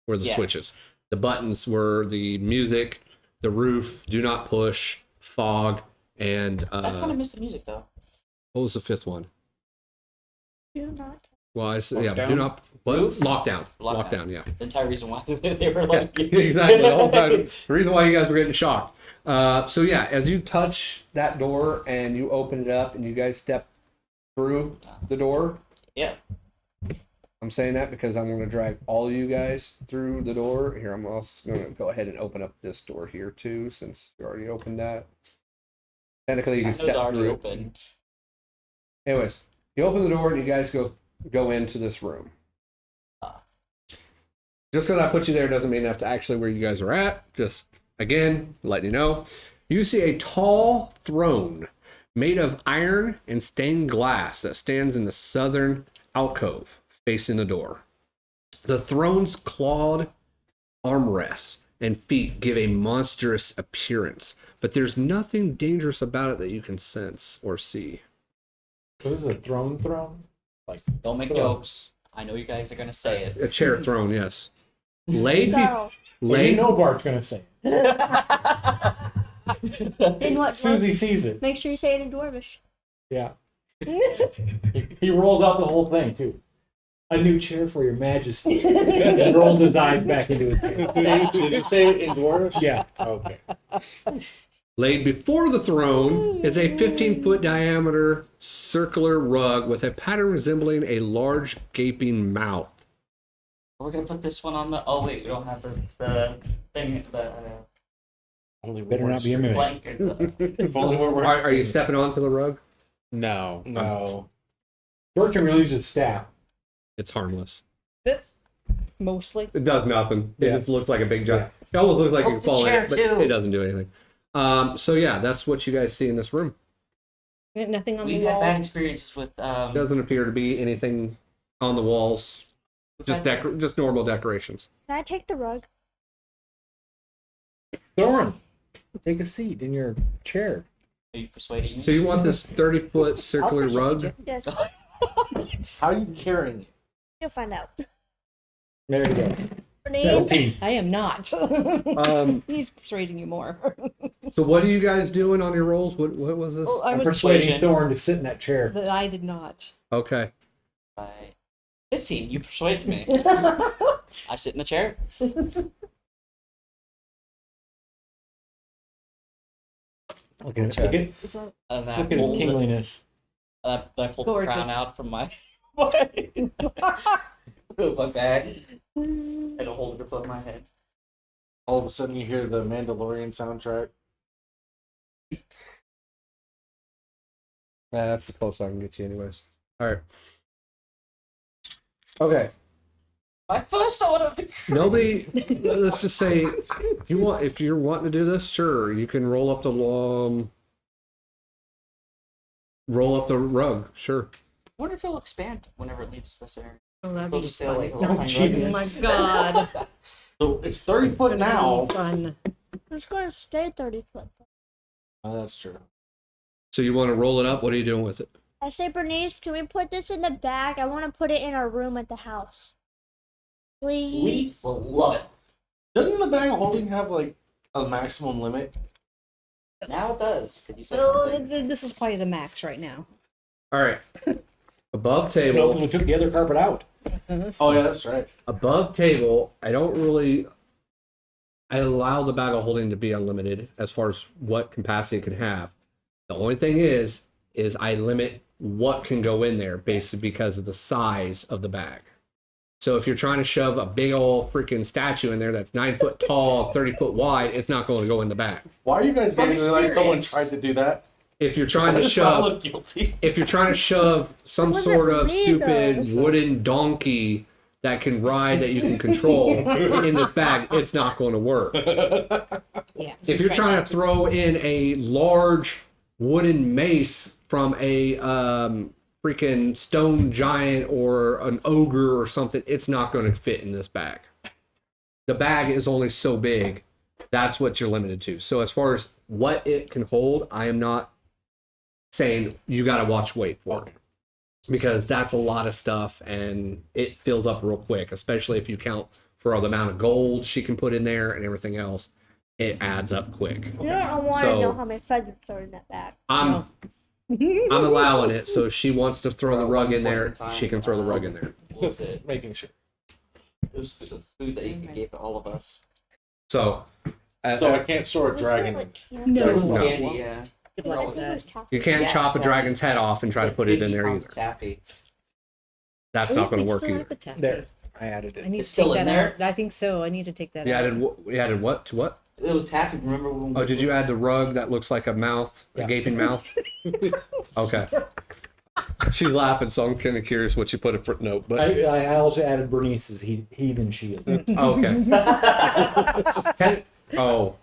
were the Yeah. switches. The buttons were the music, the roof, do not push, fog, and I kind of missed the music though. what was the fifth one? Do not. Well, I said, yeah, Lockdown? do not, what? Roof? Lockdown. Lockdown. Lockdown, yeah. The entire reason why they were like Exactly. The whole time. The reason why you guys were getting shocked. So yeah, as you touch that door and you open it up and you guys step through the door, Yeah. I'm saying that because I'm going to drag all of you guys through the door. Here, I'm also going to go ahead and open up this door here too, since you already opened that. Technically, you I can know it's step already through. open. Anyways, you open the door and you guys go into this room. Ah. Just because I put you there doesn't mean that's actually where you guys are at. Just, again, letting you know. You see a tall throne made of iron and stained glass that stands in the southern alcove facing the door. The throne's clawed armrests and feet give a monstrous appearance, but there's nothing dangerous about it that you can sense or see. So this is a throne? Like, Don't make Throne. jokes. I know you guys are gonna say it. A chair throne, yes. Laid, So, well, you laid, know Bart's gonna say it. in what? As soon as he sees it. Make sure you say it in Dwarvish. Yeah. He rolls out the whole thing, too. A new chair for your majesty. And rolls his eyes back into his head. Did you say it in Dwarvish? Yeah. Okay. laid before the throne is a 15-foot diameter circular rug with a pattern resembling a large gaping mouth. We're gonna put this one on the. Oh wait, we don't have the thing. The Only Better not be a mimic. blanket. If only we're Are you stepping onto the rug? No. No. Bertram will use his staff. It's harmless. Mostly. It does nothing. It Yeah. just looks like a big giant. It almost looks like Oh, you it's can a fall in chair it, but too. it doesn't do anything. So yeah, that's what you guys see in this room. Nothing on We've the had wall. bad experiences with. Doesn't appear to be anything on the walls. Just just normal decorations. Can I take the rug? Thoron, take a seat in your chair. Are you persuading me? So you want this 30-foot circular persuade rug? you. Yes. How are you carrying it? You'll find out. There you go. Bernice, 17. I am not. He's persuading you more. So what are you guys doing on your rolls? What was this? Well, I I'm was persuading persuasion. Thorn to sit in that chair. that I did not. Okay. By 15, you persuaded me. I sit in the chair. Look at it. Look at, Is that- And I look at his pulled, kingliness. I pulled the Gorgeous. crown out from my my bag and I hold it above my head. All of a sudden, you hear the Mandalorian soundtrack. That's the closest I can get you, anyways. All right. Okay. My first order of the Nobody. Let's just say, if you're wanting to do this, sure, you can roll up the rug. Sure. I wonder if it'll expand whenever it leaves this area. Oh, that'd We'll be just stay fun. like a Oh, little tiny Jesus. Oh rug. my god. So it's 30 foot now. Fun. it's going to stay 30 foot. Oh, that's true. So you want to roll it up? What are you doing with it? I say, Bernice, can we put this in the bag? I want to put it in our room at the house. Please. Leaf will love it. Doesn't the bag of holding have like a maximum limit? Now it does. Could you say Well, something? this is probably the max right now. All right. Above And table, openly took the other carpet out. Oh yeah, that's right. above table, I allow the bag of holding to be unlimited as far as what capacity it can have. The only thing is I limit what can go in there basically because of the size of the bag. So if you're trying to shove a big old freaking statue in there that's 9 foot tall, 30 foot wide, it's not going to go in the bag. Why are you guys From getting like someone experience. tried to do that? If you're trying to Does not shove look guilty. if you're trying to shove some Was sort it of stupid Legos? wooden donkey that can ride that you can control in this bag, it's not going to work. Yeah. If you're trying to throw in a large wooden mace from a freaking stone giant or an ogre or something, it's not going to fit in this bag. The bag is only so big. That's what you're limited to. So as far as what it can hold, I am not saying you got to watch weight for it, because that's a lot of stuff and it fills up real quick, especially if you count for the amount of gold she can put in there and everything else. It adds up quick. You don't want to So- know how many feathers are in that bag. I'm allowing it, so if she wants to throw the rug in there, she can throw the rug in there. What was it? Making sure. It was the food that you gave to all of us. So, So I can't store a Was dragon. there, in. like, candy? No. There was No. candy, yeah. Good I luck think with it that. was taffy. you can't Yeah, chop a yeah. dragon's head off and try to It's put like it in 50 there pounds either. of taffy. That's not going to work Still have either. the taffy. There, I added I it. need It's to still take in that there? out. I think so. I need to take that You out. added what to what? It was taffy. Remember when? Oh, did you add the rug that looks like a mouth, a Yeah. gaping mouth? Okay. She's laughing, so I'm kind of curious what you put a footnote. But I also added Bernnice's heathen shield. oh, okay. Oh,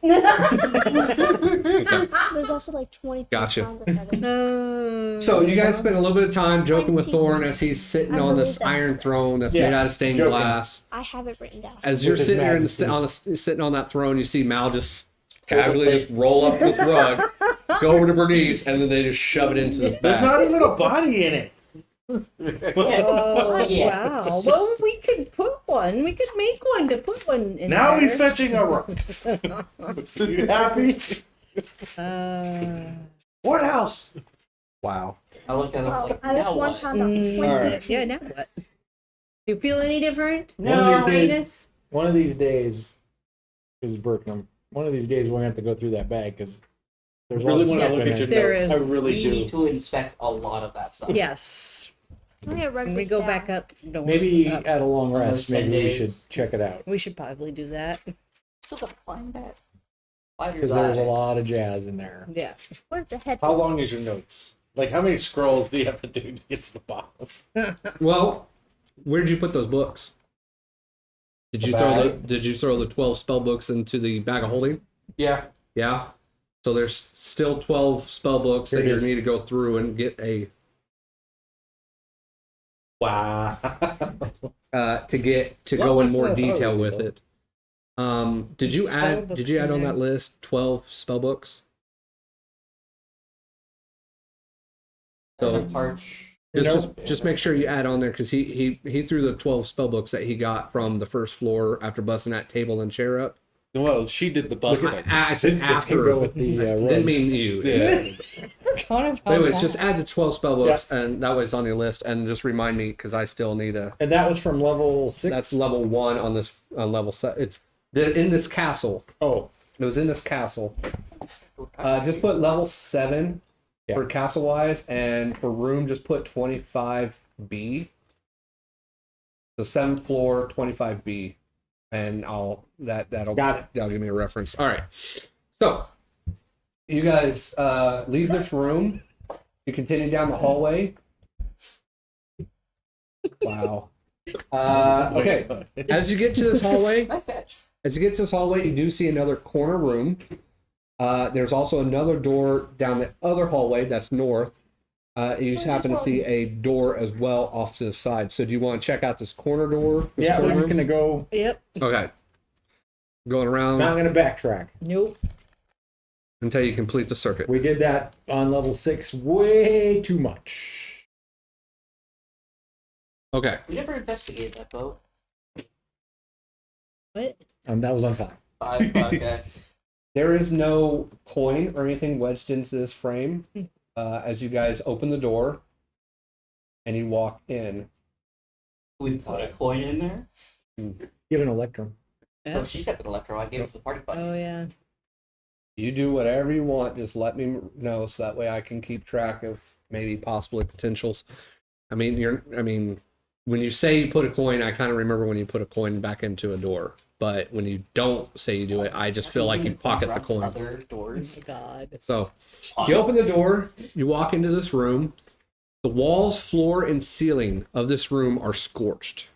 There's also like 20 Gotcha. pounds of feathers. so you guys spent a little bit of time joking with Thoron as he's sitting I on this believe that's iron correct. throne that's Yeah, made out of stained joking. glass. I have it written down. As you're Which is sitting there majesty. sitting on that throne, you see Mal just casually just roll up this rug, go over to Bernnice, and then they just shove it into this There's bag. not even a body in it. Oh, Yeah. wow. Well, we could put one. We could make one to put one in Now there. he's fetching a rug. You happy? What else? Wow. I look at it Well, like, I now was one what? pound off of 20. Alright. Yeah, now what? Do you feel any different? One of these days, Minus? one of these days, is Bertram. One of these days, we're going to have to go through that bag because there's I really lots of want to stuff look in at your there. There notes. is. I really We do. need to inspect a lot of that stuff. Yes. I'm gonna write When we this go down. back up, don't Maybe up. at a long rest, 10 maybe we days. should check it out We should probably do that. Still gotta find that. Five because years there's a out. lot of jazz in there. Yeah. Where's the head? How long is your notes? Like, how many scrolls do you have to do to get to the bottom? Well, where did you put those books? Did The you throw the bag? Did you throw the 12 spell books into the bag of holding? Yeah. Yeah. So there's still 12 spell books Here that it you is. need to go through and get a Wow. to get to What go in was more that? detail Oh, with yeah. it. Did you Spell add books Did you add in on there. that list 12 spell books? So Parch. just make sure you add on there because he threw the 12 spell books that he got from the first floor after busting that table and chair up. Well, she did the busting. I said This can after. go with the Didn't rugs. mean you. Yeah. Kind But anyways, just add the 12 spell books, and that way it's on your list. And just remind me because I still need a. And that was from level 6? That's level 1 on this level set. It's in this castle. Oh, It was in this castle. Just put level 7 Yeah. for castle wise, and for room just put 25B. So 7th floor, 25B, and that'll Got it. That'll give me a reference. All right. So you guys leave this room. You continue down the hallway. Wow. Okay. As you get to this hallway, Nice catch. as you get to this hallway, you do see another corner room. There's also another door down the other hallway that's north. You just happen to see a door as well off to the side. So do you want to check out this corner door? This yeah, we're corner just room? going to go. Yep. Okay. Going around Not going to backtrack. Nope. until you complete the circuit. We did that on level 6 way too much. Okay. We never investigated that boat. What? And that was on 5. Okay. There is no coin or anything wedged into this frame. As you guys open the door, and you walk in. We put a coin in there. Give an electrum. Oh, she's got the electro. I gave it to the party button. Oh yeah. You do whatever you want. Just let me know so that way I can keep track of maybe possibly potentials. I mean, when you say you put a coin, I kind of remember when you put a coin back into a door. But when you don't say you do it, I just feel like you pocket the coin. Other doors. Oh God. So you open the door, you walk into this room. The walls, floor, and ceiling of this room are scorched.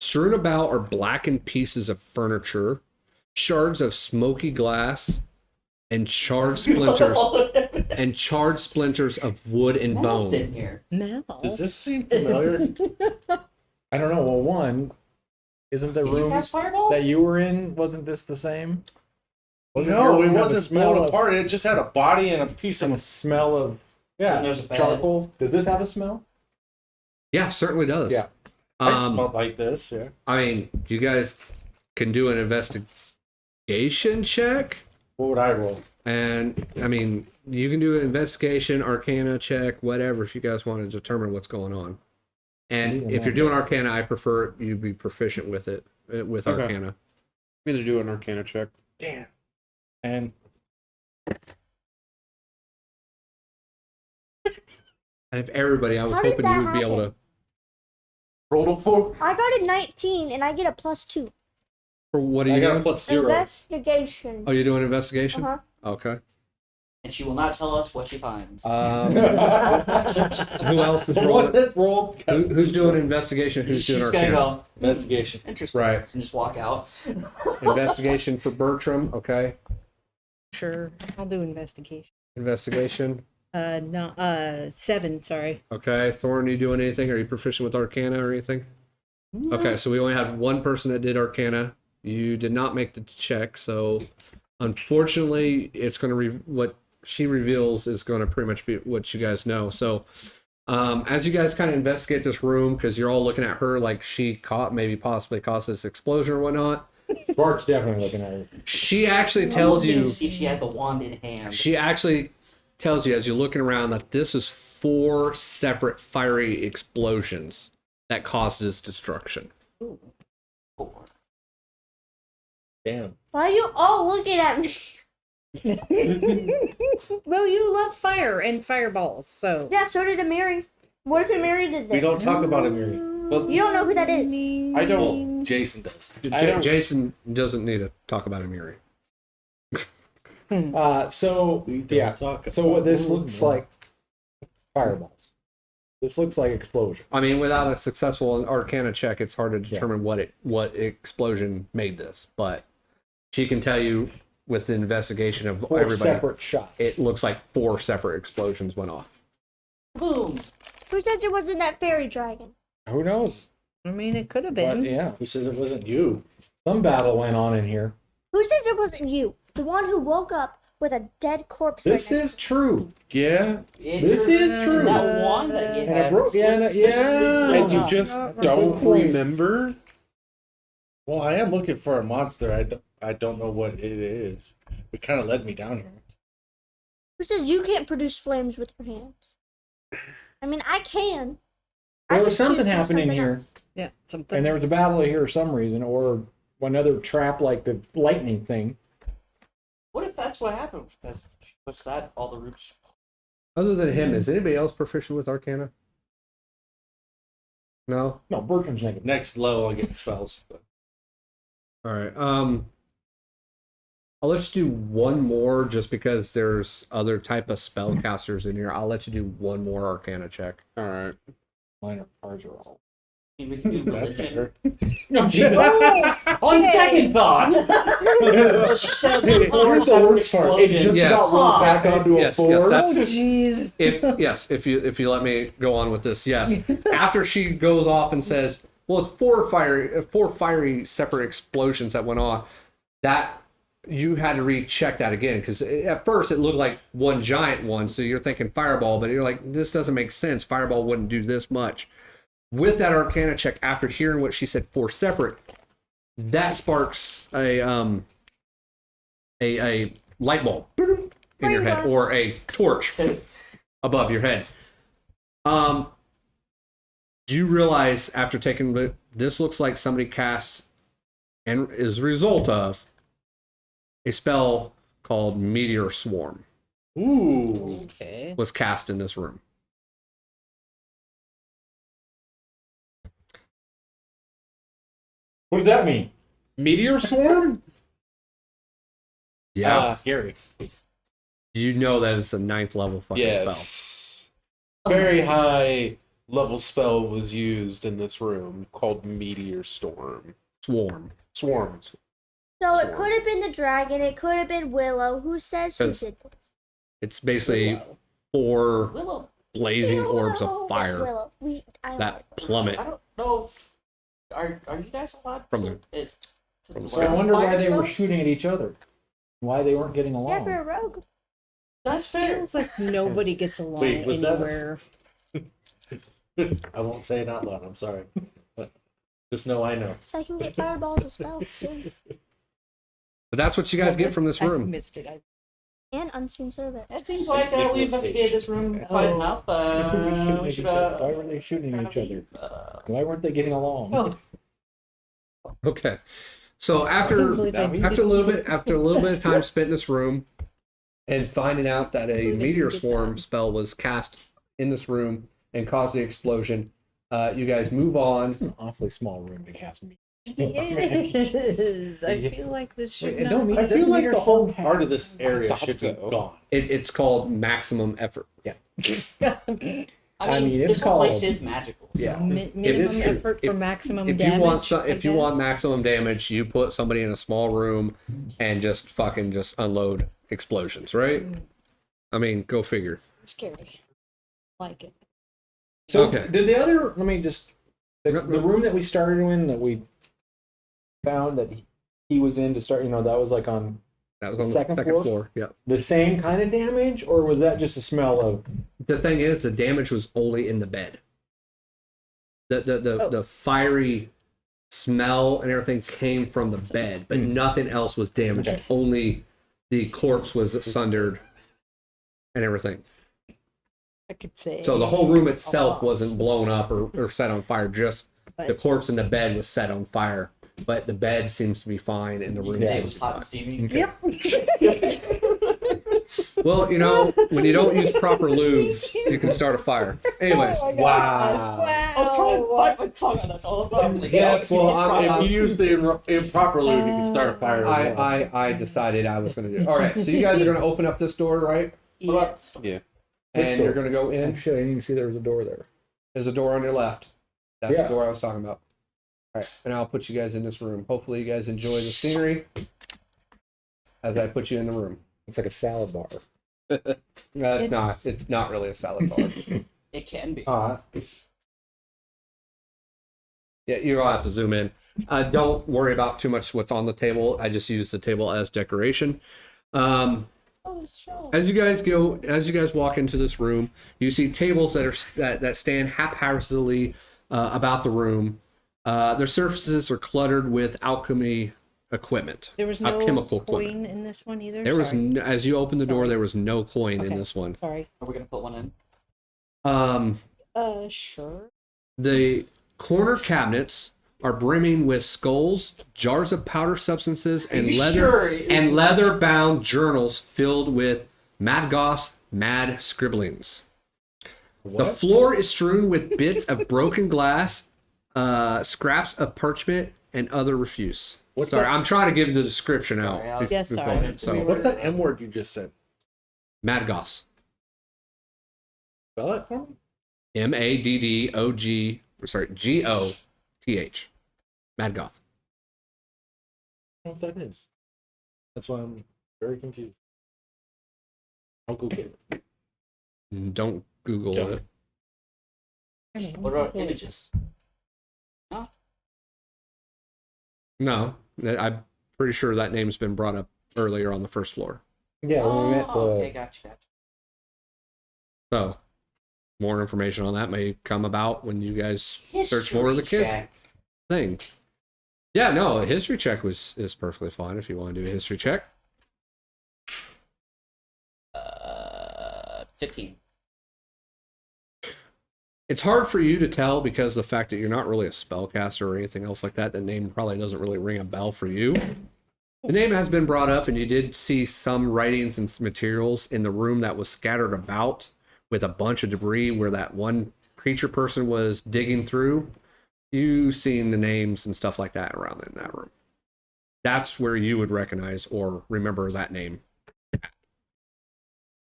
Strewn about are blackened pieces of furniture, shards of smoky glass, and charred splinters of wood and Mel's bone. been here. Mel. Does this seem familiar? I don't know. Well, one, isn't the Did you room cast Fireball? that you were in, wasn't this the same? Wasn't your No, room it have the wasn't smell blown of- apart. It just had a body and a piece And the of smell of And yeah. there's a bed. charcoal. Does this have a smell? Yeah, certainly does. Yeah. I smelled like this. Yeah. I mean, you guys can do an investigation check. What would I roll? And I mean, you can do an investigation, arcana check, whatever, if you guys want to determine what's going on. And if you're doing arcana, I prefer you be proficient with it, with Okay. arcana. I'm gonna do an Arcana check. Damn. And And if everybody, I was How did hoping you that would be able to. roll a 4. I got a 19 and I get a +2. For what are I you got a doing? plus 0. Investigation. Oh, you're doing investigation? Uh-huh. Okay. And she will not tell us what she finds. Who else is rolling? What rolled? Who's doing investigation? Who's She's doing gonna arcana? go, Investigation. interesting. Right. And just walk out. Investigation for Bertram. Okay. Sure. I'll do investigation. Investigation. No. 7. Sorry. Okay. Thoron, you doing anything? Are you proficient with arcana or anything? Okay, so we only had one person that did arcana. You did not make the check, so unfortunately, it's going to what she reveals is going to pretty much be what you guys know. So, as you guys kind of investigate this room, because you're all looking at her like she possibly caused this explosion or whatnot, Bart's definitely looking at it. she actually I'm tells looking you. to see if she had the wand in hand. She actually tells you as you're looking around that this is 4 separate fiery explosions that caused this destruction. Four. Damn. Why are you all looking at me? Well, you love fire and fireballs, so. Yeah, so did Amiri. What if Amiri did this? We don't talk about Amiri. But You don't know who that is. I don't. Jason does. Jason doesn't need to talk about Amiri. So We don't yeah. talk So what about this Amiri. looks like fireballs. This looks like explosion. I mean, without a successful arcana check, it's hard to determine what explosion made this. But she can tell you with the investigation of 4 everybody, separate shots. it looks like 4 separate explosions went off. Boom. Who says it wasn't that fairy dragon? Who knows? I mean, it could have But been. yeah, Who says it wasn't you? some battle went on in here. Who says it wasn't you? The one who woke up with a dead corpse. This right is true. Yeah. This is true. That wand that you And I had. broke- yeah, looks yeah. suspiciously And you blue. just no, don't no. remember? Well, I am looking for a monster. I don't know what it is. It kind of led me down here. Who says you can't produce flames with your hands? I mean, I can. I There was just choose something to do happening something here, else. Yeah, something. and there was a battle here for some reason, or another trap like the lightning thing. What if that's what happened? Because she pushed that, all the roots. Other than him, is anybody else proficient with arcana? No? No, Bertram's negative. Next level, I get spells. But All right. I'll let you do one more just because there's other type of spellcasters in here. I'll let you do one more arcana check. All right. Minor ours are all. I mean, we can do that's religion. better. No, on second thought, Well, she says Here's four the separate worst part. It explosions. just Yes. about rolled back onto a Yes, 4. yes, that's- Jeez. If you let me go on with this, yes. After she goes off and says, "Well, it's 4 fiery separate explosions that went off," that you had to recheck that again because at first it looked like one giant one, so you're thinking fireball, but you're like, this doesn't make sense. Fireball wouldn't do this much. With that arcana check, after hearing what she said, 4 separate, that sparks a light bulb in your head or a torch above your head. You realize after taking this looks like somebody cast and is a result of a spell called Meteor Swarm Ooh. Okay. was cast in this room. What does that mean? Meteor swarm? Yeah. Scary. You know that it's a 9th level fucking spell. Yes. Very high level spell was used in this room called Meteor Storm. Swarm. Swarm. So Swarm. it could have been the dragon. It could have been Willow. Who says who 'Cause- did this? It's basically 4 Willow. blazing orbs Willow. of fire Willow. I that plummet. I don't know. Are you guys allowed From to? from the So I sky. wonder why fire they were spells? shooting at each other. Why they weren't getting along. Yeah, for a rogue. That's fair. Feels like nobody gets along Wait, was that a- anywhere. I won't say it out loud. I'm sorry. But just know I know. So I can get fireballs as well soon. But that's what you guys get from this I room. missed it. And unseen servant. It seems like we investigated this room quite enough. We should. Why were they shooting at each other? Why weren't they getting along? Oh, Okay. So I couldn't believe I after a little didn't- bit of time spent in this room and finding out that a Really meteor good swarm job. spell was cast in this room and caused the explosion, you guys move on. It's an awfully small room to cast me. it is. I feel like this should Wait, not don't be. I feel like Meteor the whole Storm part of this area thought should be so. gone. It's called maximum effort. I mean, it's this whole place called- is magical. Yeah. Minimum is true. effort for maximum If damage. you want I if you want guess. maximum damage, you put somebody in a small room and just unload explosions, right? I mean, go figure. Scary. Like it. So Okay. did the other? Let me just the room that we started in that we found that he was in to start. That was like on That was The on the second second floor? floor. Yeah. the same kind of damage, or was that just a smell of? The thing is, the damage was only in the bed. The fiery smell and everything came from the bed, but nothing else was damaged. Okay. Only the corpse was sundered and everything. I could say. So the whole room a itself lot, wasn't blown up or set on fire. Just but the corpse in the bed was set on fire. But the bed seems to be fine, and the room It seems was to be hot and fine. steamy. Well, when you don't use proper lube, you can start a fire. Anyways, Wow. I was trying to bite my tongue on it the whole time. Like, Yes, well, If you use the improper lube, you can start a fire as well. I decided I was going to do it. All right, so you guys are going to open up this door, right? Yeah. Yeah. And Which you're door? going to go Oh in. shit! I didn't even see there was a door there. There's a door on your left. That's Yeah. the door I was talking about. All right, and I'll put you guys in this room. Hopefully, you guys enjoy the scenery as I put you in the room. It's like a salad bar. It's not. It's not really a salad bar. It can be. Yeah, you don't have to zoom in. Don't worry about too much what's on the table. I just use the table as decoration. Oh, sure. As you guys walk into this room, you see tables that stand haphazardly about the room. Their surfaces are cluttered with alchemy equipment. There was no alchemical coin equipment. in this one either. There was, Sorry. as you open the door, Sorry. there was no coin in Okay. this one. Sorry. Are we gonna put one in? Sure. The corner cabinets are brimming with skulls, jars of powder substances, and leather-bound journals filled with Maddgoth's mad scribblings. The floor is strewn with bits of broken glass, scraps of parchment, and other refuse. Sorry, I'm trying to give the description out. Sorry, I was- Yes, sorry. beforehand, So, What's that M word you just said? Maddgoth. Spell it for me. Maddog. Goth. Maddgoth. I don't know what that is. That's why I'm very confused. I'll Google it. Don't Google Don't. it. What about images? No, I'm pretty sure that name's been brought up earlier on the first floor. Yeah, when we met the. Okay, gotcha. So, more information on that may come about when you guys search more of the History kid check. thing. Yeah, no, a history check is perfectly fine if you want to do a history check. 15. It's hard for you to tell because the fact that you're not really a spellcaster or anything else like that. The name probably doesn't really ring a bell for you. The name has been brought up, and you did see some writings and some materials in the room that was scattered about with a bunch of debris where that one creature person was digging through. You seen the names and stuff like that around in that room. That's where you would recognize or remember that name.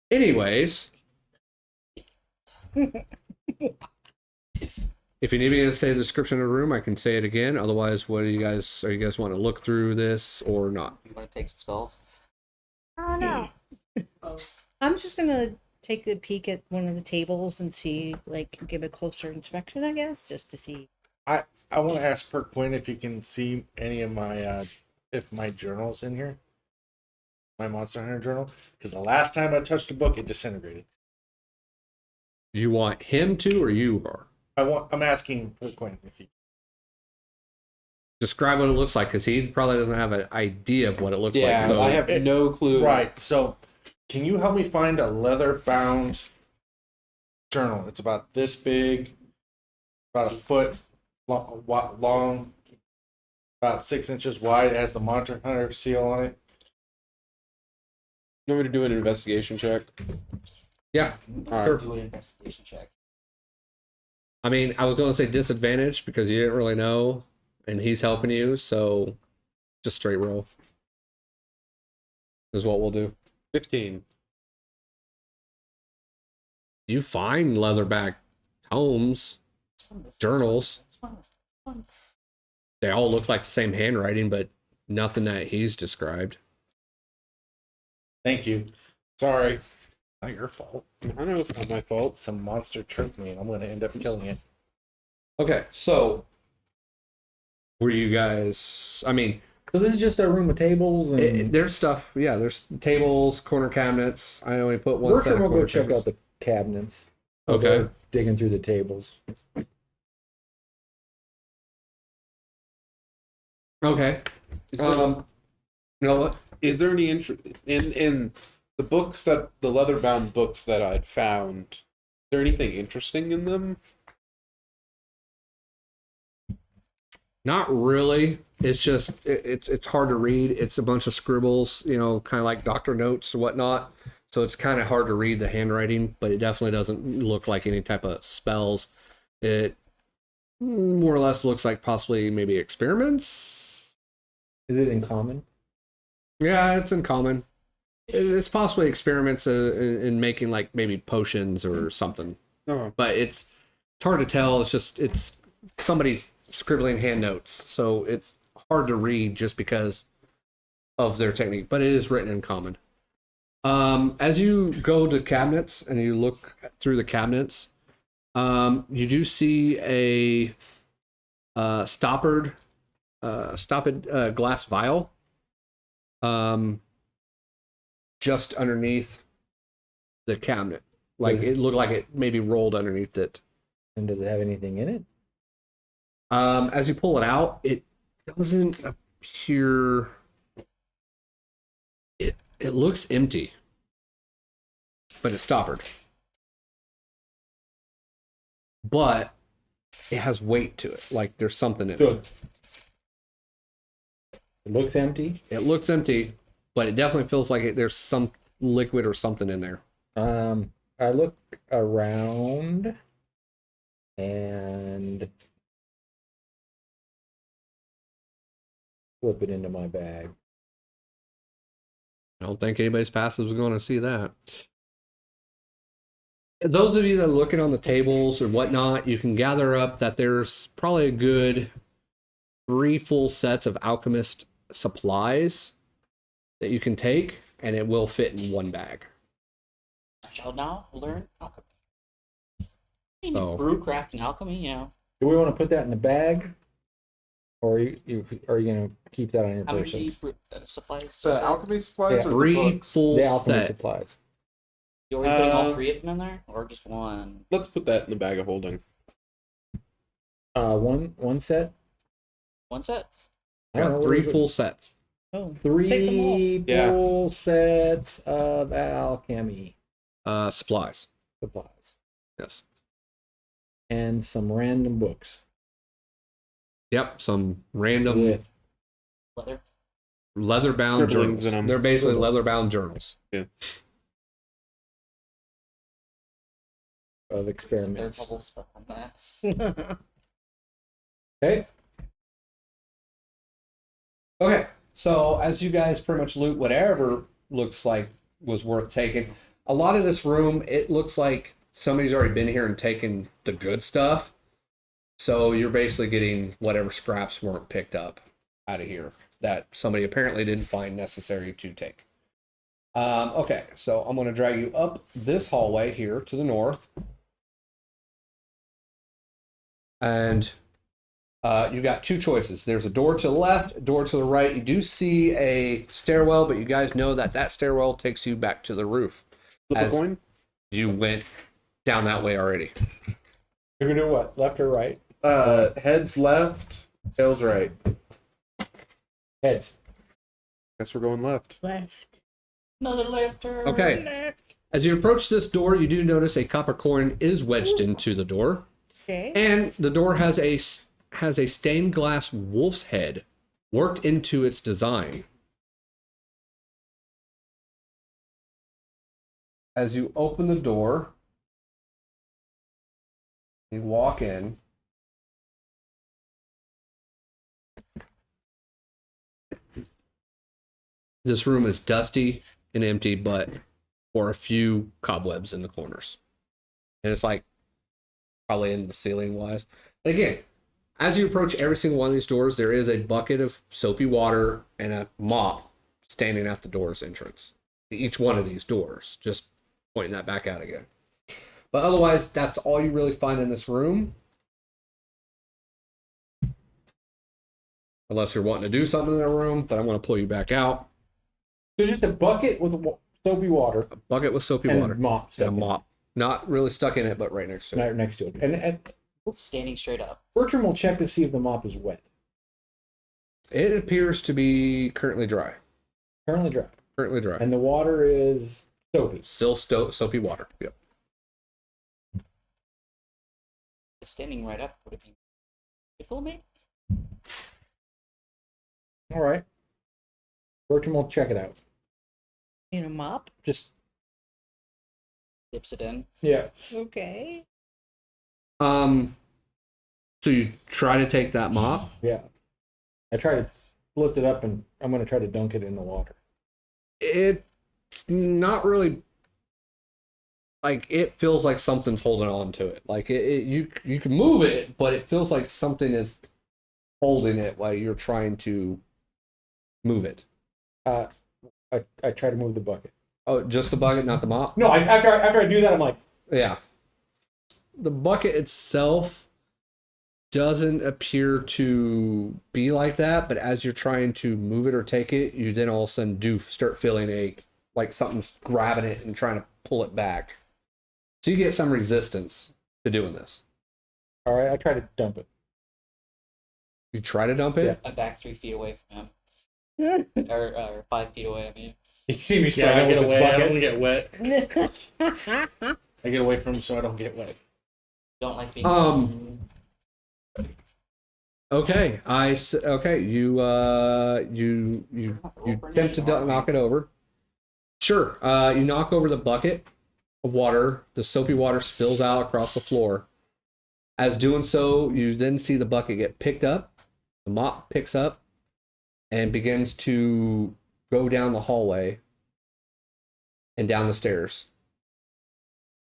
Anyways, if you need me to say the description of the room, I can say it again. Otherwise, what are you guys want to look through this or not? You want to take some skulls? I don't know. I'm just gonna take a peek at one of the tables and see, like, give a closer inspection, I guess, just to see. I want to ask Priqrin if you can see any of my if my journal's in here, my Monster Hunter journal, because the last time I touched a book, it disintegrated. You want him to, or you are? I'm asking Priqrin if he. Describe what it looks like, because he probably doesn't have an idea of what it looks like. Yeah, So I have no clue. Right. So, can you help me find a leather-bound journal? It's about this big, about a foot long, about 6 inches wide. It has the Monster Hunter seal on it. You want me to do an investigation check? yeah, All Sure. right. Do an investigation check. I mean, I was going to say disadvantage because you didn't really know, and he's helping you, so just straight roll is what we'll do. 15. You find leatherback tomes, journals. They all look like the same handwriting, but nothing that he's described. Thank you. Sorry. Not your fault. I know it's not my fault. Some monster tricked me, and I'm going to end up killing it. Okay, so were you guys? I mean, So this is just a room with tables and there's stuff. Yeah, there's tables, corner cabinets. I only put one. set Bertram of will go corner check cabinets. out the cabinets. Okay. They're digging through the tables. Okay. Is there, You know what? is there any interest in the books that the leather-bound books that I'd found? Is there anything interesting in them? Not really. It's just it's hard to read. It's a bunch of scribbles, kind of like doctor notes or whatnot. So it's kind of hard to read the handwriting, but it definitely doesn't look like any type of spells. It more or less looks like possibly maybe experiments. Is it in common? Yeah, it's in common. It's possibly experiments in making like maybe potions or something. Oh, But it's hard to tell. It's somebody's scribbling hand notes, so it's hard to read just because of their technique. But it is written in common. As you go to cabinets and you look through the cabinets, you do see a stoppered glass vial just underneath the cabinet. Like it looked like it maybe rolled underneath it. And does it have anything in it? As you pull it out, it doesn't appear. It looks empty, but it's stoppered. But it has weight to it. Like there's something in it. Good. It looks empty. It looks empty, but it definitely feels like there's some liquid or something in there. I look around and flip it into my bag. I don't think anybody's passive is going to see that. Those of you that are looking on the tables or whatnot, you can gather up that there's probably a good 3 full sets of alchemist supplies that you can take, and it will fit in one bag. I shall now learn alchemy. I mean, Oh. brew, craft, and alchemy, Do we want to put that in the bag? Or are you going to keep that on your How many person? supplies? the alchemy supplies Yeah. or the 3 books? full The alchemy set. supplies. You already putting all 3 of them in there? Or just one? Let's put that in the bag of holding. One set? One set? I don't know, Got what 3 is it? full sets. Oh, take them all. 3 Yeah. full sets of alchemy Supplies. supplies. Yes. and some random books. Yep, some random With Leather. leather-bound Scribblings journals. in 'em. They're basically Scribbles. leather-bound journals. of Third experiments. level stuff on that. Okay. Okay, so as you guys pretty much loot whatever looks like was worth taking, a lot of this room, it looks like somebody's already been here and taken the good stuff. So you're basically getting whatever scraps weren't picked up out of here that somebody apparently didn't find necessary to take. Okay, so I'm going to drag you up this hallway here to the north. And you got two choices. There's a door to the left, a door to the right. You do see a stairwell, but you guys know that that stairwell takes you back to the roof. Flip a As coin. you went down that way already. You're gonna do what? Left or right? Heads left, tails right. Heads. Guess we're going left. Left. Another lifter. Okay. As you approach this door, you do notice a copper coin is wedged into the door. Okay. And the door has a stained glass wolf's head worked into its design. As you open the door, you walk in. This room is dusty and empty, but for a few cobwebs in the corners. And it's like probably in the ceiling wise. And again, as you approach every single one of these doors, there is a bucket of soapy water and a mop standing at the door's entrance. Each one of these doors, just pointing that back out again. But otherwise, that's all you really find in this room. Unless you're wanting to do something in the room, but I'm going to pull you back out. There's just a bucket with soapy water A bucket with soapy and water. mop And stuff a in it. mop. Not really stuck in it, but right next to it. Right next to it. And Standing straight up. Bertram will check to see if the mop is wet. It appears to be currently dry. Currently dry. Currently dry. And the water is soapy. Still soapy water. Yep. Standing right up. Would it be tickle me? All right. Bertram will check it out. In a mop? Just, Dips it in. yeah. Okay. So you try to take that mop. Yeah. I try to lift it up and I'm going to try to dunk it in the water. It's not really like it feels like something's holding on to it. Like you can move it, but it feels like something is holding it while you're trying to move it. I try to move the bucket. Oh, just the bucket, not the mop? No, after I do that, I'm like, Yeah. The bucket itself doesn't appear to be like that, but as you're trying to move it or take it, you then all of a sudden do start feeling like something's grabbing it and trying to pull it back. So you get some resistance to doing this. all right, I try to dump it. You try to dump it? I back 3 feet away from him. or 5 feet away, I mean. You see me Yeah, struggle I get with this away. I bucket. don't get wet. I get away from him so I don't get wet. Don't like being. Okay. You attempt to knock it over. Sure. You knock over the bucket of water. The soapy water spills out across the floor. As doing so, you then see the bucket get picked up. The mop picks up and begins to go down the hallway and down the stairs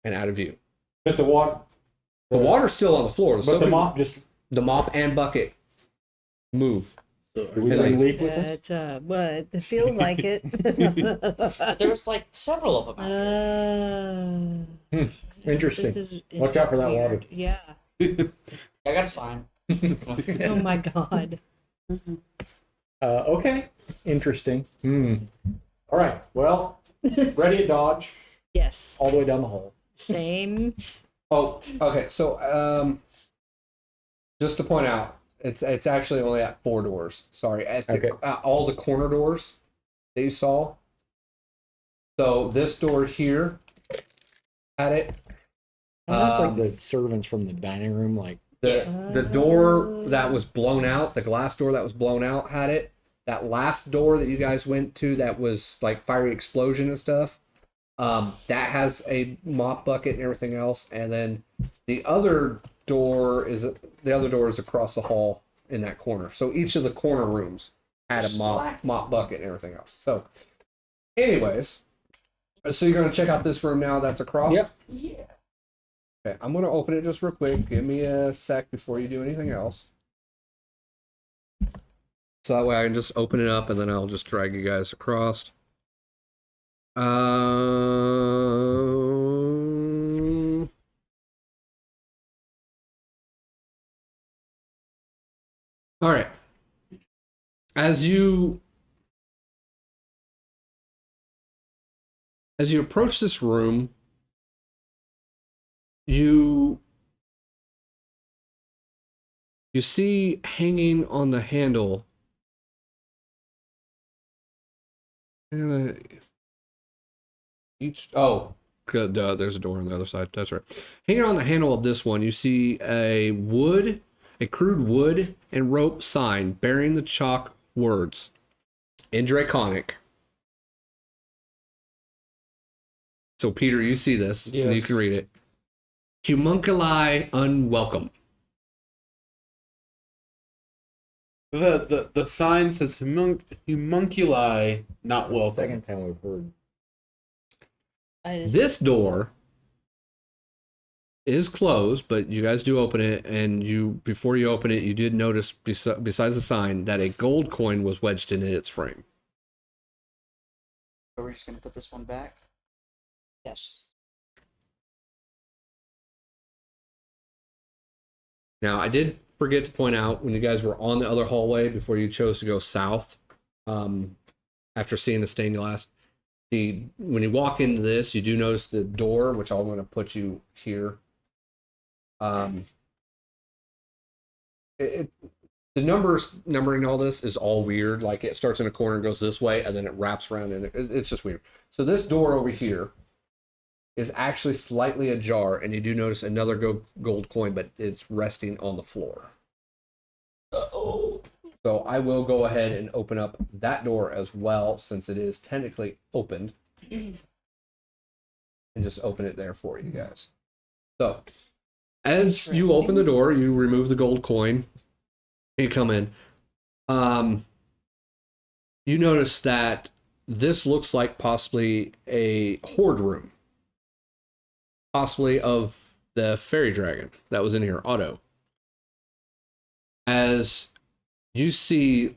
and out of view. But the water, The water's still on the floor. but the mop just, The mop and bucket move. do we And bring like- leaf with us? It's but it feels like it. There was like several of them out there. Interesting. This is Watch out for that weird. water. Yeah. I got a sign. Oh my god. Okay. Interesting. All right. Well, ready to dodge Yes. all the way down the hole. Same. Oh, okay. So, just to point out, it's actually only at 4 doors. Sorry, at Okay. all the corner doors that you saw. So this door here had it. I wonder if like the servants from the dining room, like The door that was blown out, the glass door that was blown out had it. That last door that you guys went to that was like fiery explosion and stuff, that has a mop bucket and everything else. And then the other door is across the hall in that corner. So each of the corner rooms had a mop bucket and everything else. So anyways, so you're going to check out this room now that's across? Yep. Yeah. Okay, I'm going to open it just real quick. Give me a sec before you do anything else. So that way I can just open it up and then I'll just drag you guys across. All right. As you approach this room, you see hanging on the handle good, there's a door on the other side. That's right. Hanging on the handle of this one, you see a crude wood and rope sign bearing the chalk words in Draconic. So Peter, you see this, and you Yes. can read it. Homunculi unwelcome. The sign says homunculi not welcome. second time we've heard. This door is closed, but you guys do open it, and before you open it, you did notice besides the sign that a gold coin was wedged into its frame. So we're just gonna put this one back. Yes. Now, I did forget to point out when you guys were on the other hallway before you chose to go south, after seeing the stained glass, when you walk into this, you do notice the door, which I'm going to put you here. The numbering all this is all weird. Like it starts in a corner and goes this way, and then it wraps around, and it's just weird. So this door over here is actually slightly ajar, and you do notice another gold coin, but it's resting on the floor. Uh-oh. So I will go ahead and open up that door as well, since it is technically opened, and just open it there for you guys. So as you open the door, you remove the gold coin and come in. You notice that this looks like possibly a hoard room. Possibly of the fairy dragon that was in here, Otto. As you see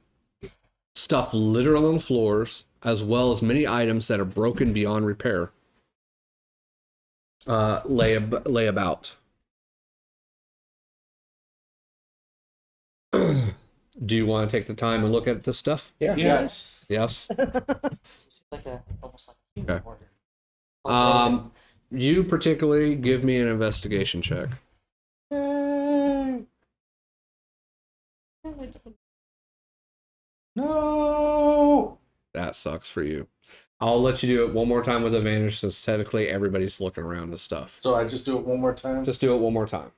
stuff littered on the floors, as well as many items that are broken beyond repair, lay about. Do you want to take the time and look at this stuff? Yeah. Yes. Yes. It's like almost like a human Okay. order. You particularly give me an investigation check. No. That sucks for you. I'll let you do it one more time with advantage, since technically everybody's looking around and stuff. So I just do it one more time. Just do it one more time.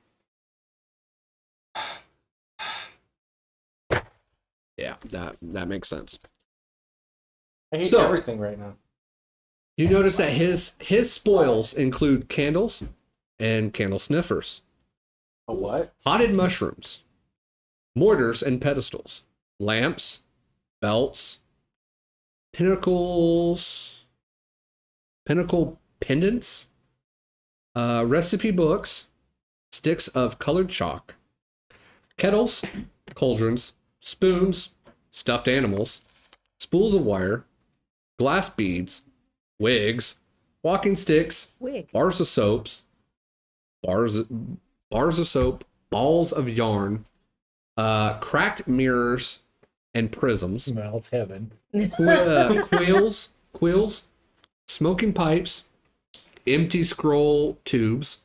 Yeah, that makes sense. I hate So- everything right now. You notice that his spoils include candles and candle sniffers, A what? potted mushrooms, mortars and pedestals, lamps, belts, pinnacle pendants, recipe books, sticks of colored chalk, kettles, cauldrons, spoons, stuffed animals, spools of wire, glass beads, wigs, walking sticks, Wig. bars of soaps, bars of soap, balls of yarn, cracked mirrors and prisms, Well, it's heaven. quills, smoking pipes, empty scroll tubes,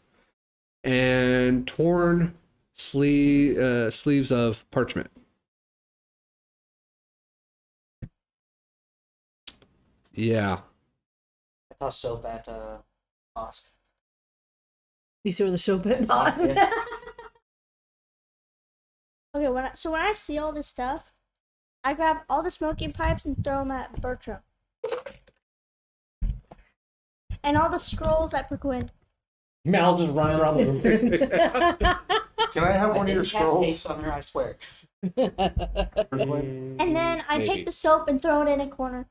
and torn sleeves of parchment. Yeah. I thought soap at Mosque. You throw the soap at Bahst. Yeah. Okay, when I see all this stuff, I grab all the smoking pipes and throw them at Bertram. And all the scrolls at Priqrin. Mal's just running around the room. Can I have I one of your didn't cast haste scrolls? on her, I swear. And then I Maybe. take the soap and throw it in a corner.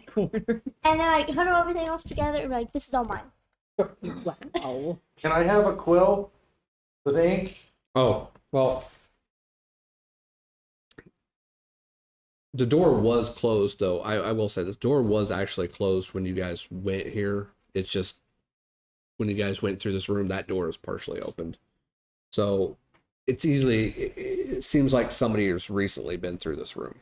Corner. And then I huddle everything else together and be like, this is all mine. Wow. Can I have a quill with ink? Oh, well. The door was closed, though. I will say the door was actually closed when you guys went here. It's just when you guys went through this room, that door is partially opened. So it's it seems like somebody has recently been through this room.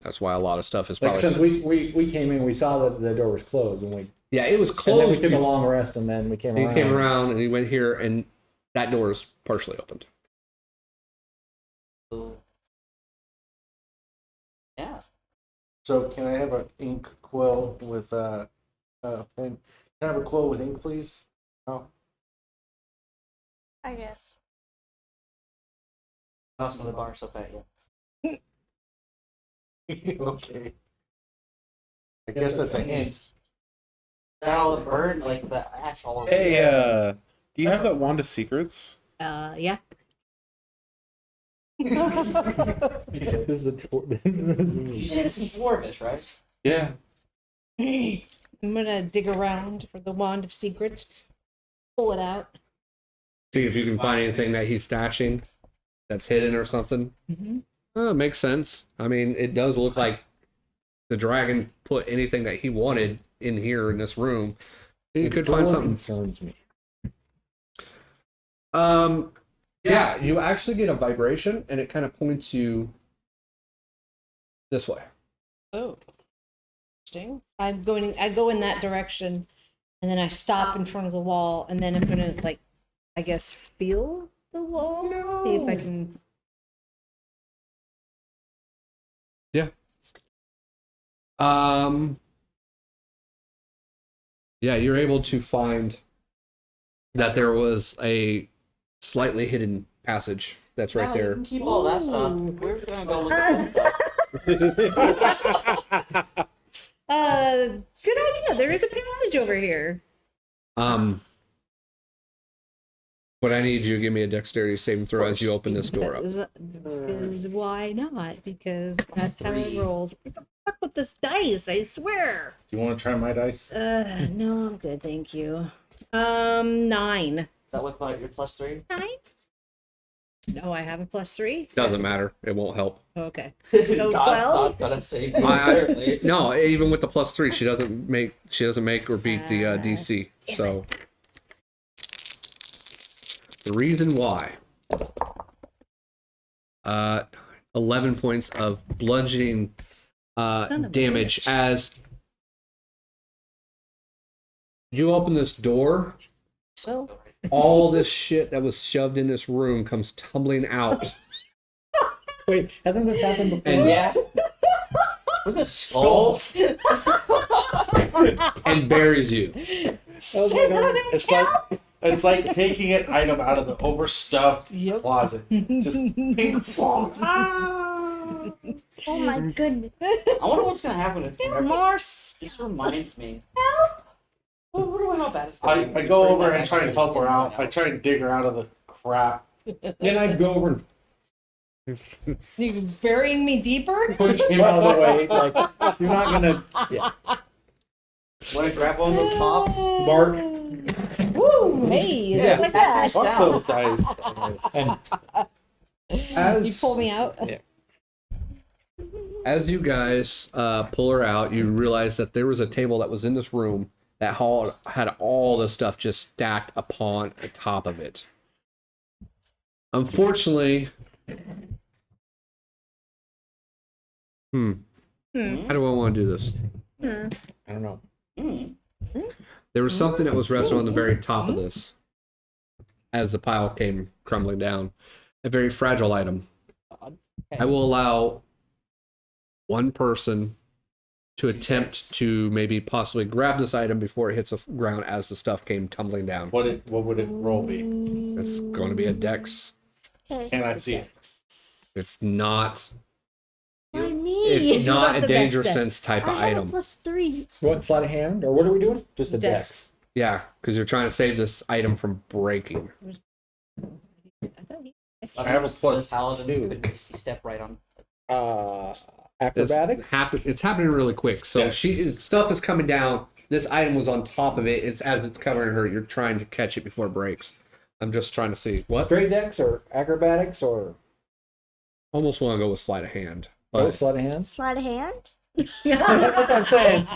That's why a lot of stuff is Like, probably. since we came in, we saw that the door was closed, and Yeah, it was and then we closed. took a long rest, and then we came He around. came around and he went here, and that door is partially opened. So, yeah. So can I have an ink quill with pen? Can I have a quill with ink, please? Oh. I guess. Toss another bar soap at you. Okay. I guess that's a hint. Got all the bird, like the ash all over. Hey, do you have that wand of secrets? Yeah. He said, "This is a You say this is dwarvish, right? Yeah. I'm gonna dig around for the wand of secrets. Pull it out. See if you can find anything that he's stashing that's hidden or something. Mm-hmm. Oh, makes sense. I mean, it does look like the dragon put anything that he wanted in here in this room. You could find something. Concerns me. Yeah, you actually get a vibration, and it kind of points you this way. Oh, interesting. I go in that direction, and then I stop in front of the wall, and then I'm gonna I guess feel the wall. No. See if I can. Yeah. Yeah, you're able to find that there was a slightly hidden passage that's right No, you there. can keep all that stuff. Ooh. We're gonna go look at that stuff. Good idea. There is a passage over here. What I need you to give me a dexterity saving throw as you open this door up. Because why not? Because that's how it rolls. What the fuck with this dice? I swear. Do you want to try my dice? No, I'm good, thank you. 9. Is that with your +3? 9? No, I have a +3. Doesn't matter. It won't help. Okay. God's So 12? not gonna save you, I- apparently. No, even with the +3, she doesn't make or beat the DC. So the reason why, 11 points of bludgeoning Son of a damage bitch. as you open this door. So, All this shit that was shoved in this room comes tumbling out Wait, hasn't this happened before? and Yeah. Was this skulls? and buries you. Oh my God. It's like taking an item out of the overstuffed Yep. closet. Just pink fall. Oh my goodness. I wonder what's gonna happen if More this reminds me. help. I wonder how bad it's gonna be. I go Turn over that and try back and help her inside out. I try and dig her out of the crap. Then I'd go over and you're burying me deeper? push him out of the way. Like, you're not gonna. Yeah. Want to grab one of those pops? Bark. Woo! Hey, Yeah, just like that. Fuck those dice. And You pull me out. As you guys pull her out, you realize that there was a table that was in this room that had all the stuff just stacked upon the top of it. Unfortunately, how do I want to do this? I don't know. There was something that was resting on the very top of this as the pile came crumbling down. A very fragile item. I will allow one person to attempt to maybe possibly grab this item before it hits the ground as the stuff came tumbling down. What would it roll be? It's going to be a dex. Okay. Can I see it? It's not. Why me? It's You not got a the danger best sense type of I have a item. +3. What, sleight of hand? Or what are we doing? Just a Dex. dex. Yeah, because you're trying to save this item from breaking. I thought he- I have a Those +2. paladins could misty step right on. Acrobatics? It's happening really quick. So Yes. stuff is coming down. This item was on top of it. It's as it's covering her. You're trying to catch it before it breaks. I'm just trying to see what. Straight dex or acrobatics or Almost want to go with sleight of hand. oh, But sleight of hand? Sleight of hand. That's what I'm saying.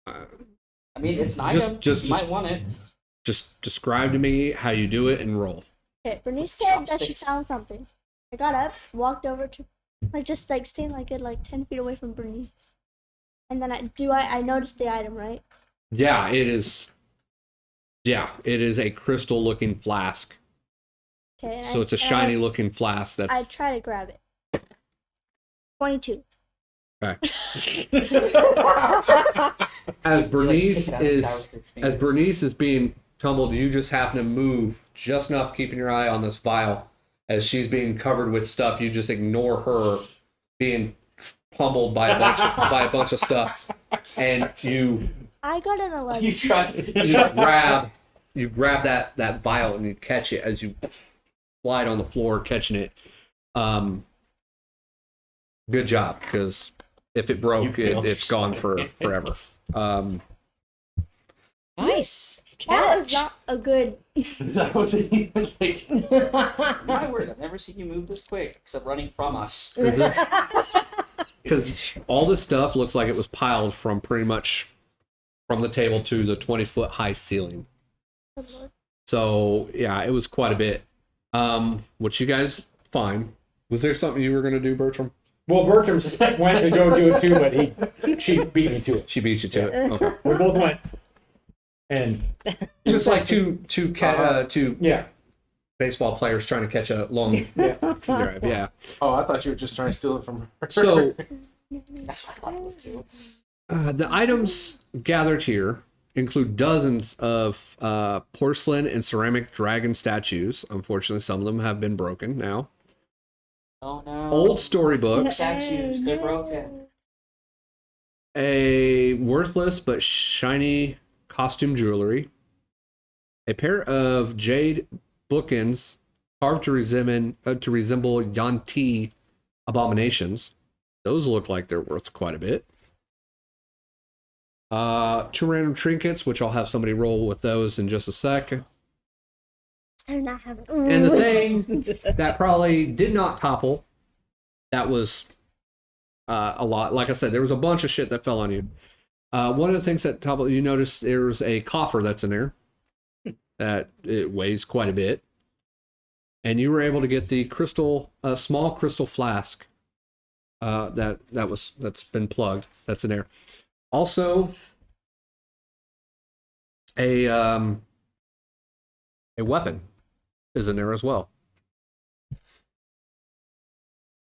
I mean, it's an Just- item. just- You might want it. just describe to me how you do it and roll. Okay, Bernnice said that she Chopsticks. found something. I got up, walked over to, just staying like good 10 feet away from Bernnice. And then I noticed the item, right? Yeah, it is. Yeah, it is a crystal looking flask. Okay. So it's a shiny looking flask I that's try to grab it. 22. okay. As Bernice kick it out of the is sky with your as fingers. Bernice is being tumbled, you just happen to move just enough, keeping your eye on this vial. As she's being covered with stuff, you just ignore her being pummeled by a bunch of stuff, and you I got an 11. You tried. you grab that vial and you catch it as you slide on the floor, catching it. Good job, because if it broke, it's gone forever. Nice. That was not a good. That wasn't even like. My word, I've never seen you move this quick, except running from us. Because all this stuff looks like it was piled from pretty much from the table to the 20-foot high ceiling. So yeah, it was quite a bit. Which you guys find. Was there something you were gonna do, Bertram? Well, Bertram went to go do it too, but she beat me to it. She beat you to it. Okay. We both went. And Just like two yeah. baseball players trying to catch a long drive. Yeah. Oh, I thought you were just trying to steal it from her. So That's what I thought it was too. the items gathered here include dozens of porcelain and ceramic dragon statues. Unfortunately, some of them have been broken now. Oh no. Old storybooks, statues, they're broken. a worthless but shiny costume jewelry, a pair of jade bookends carved to resemble Yanti abominations. Those look like they're worth quite a bit. 2 random trinkets, which I'll have somebody roll with those in just a sec. They're not having. And the thing that probably did not topple, that was a lot. Like I said, there was a bunch of shit that fell on you. One of the things that toppled, you noticed there's a coffer that's in there that it weighs quite a bit. And you were able to get the small crystal flask that's been plugged. That's in there. Also, a weapon is in there as well.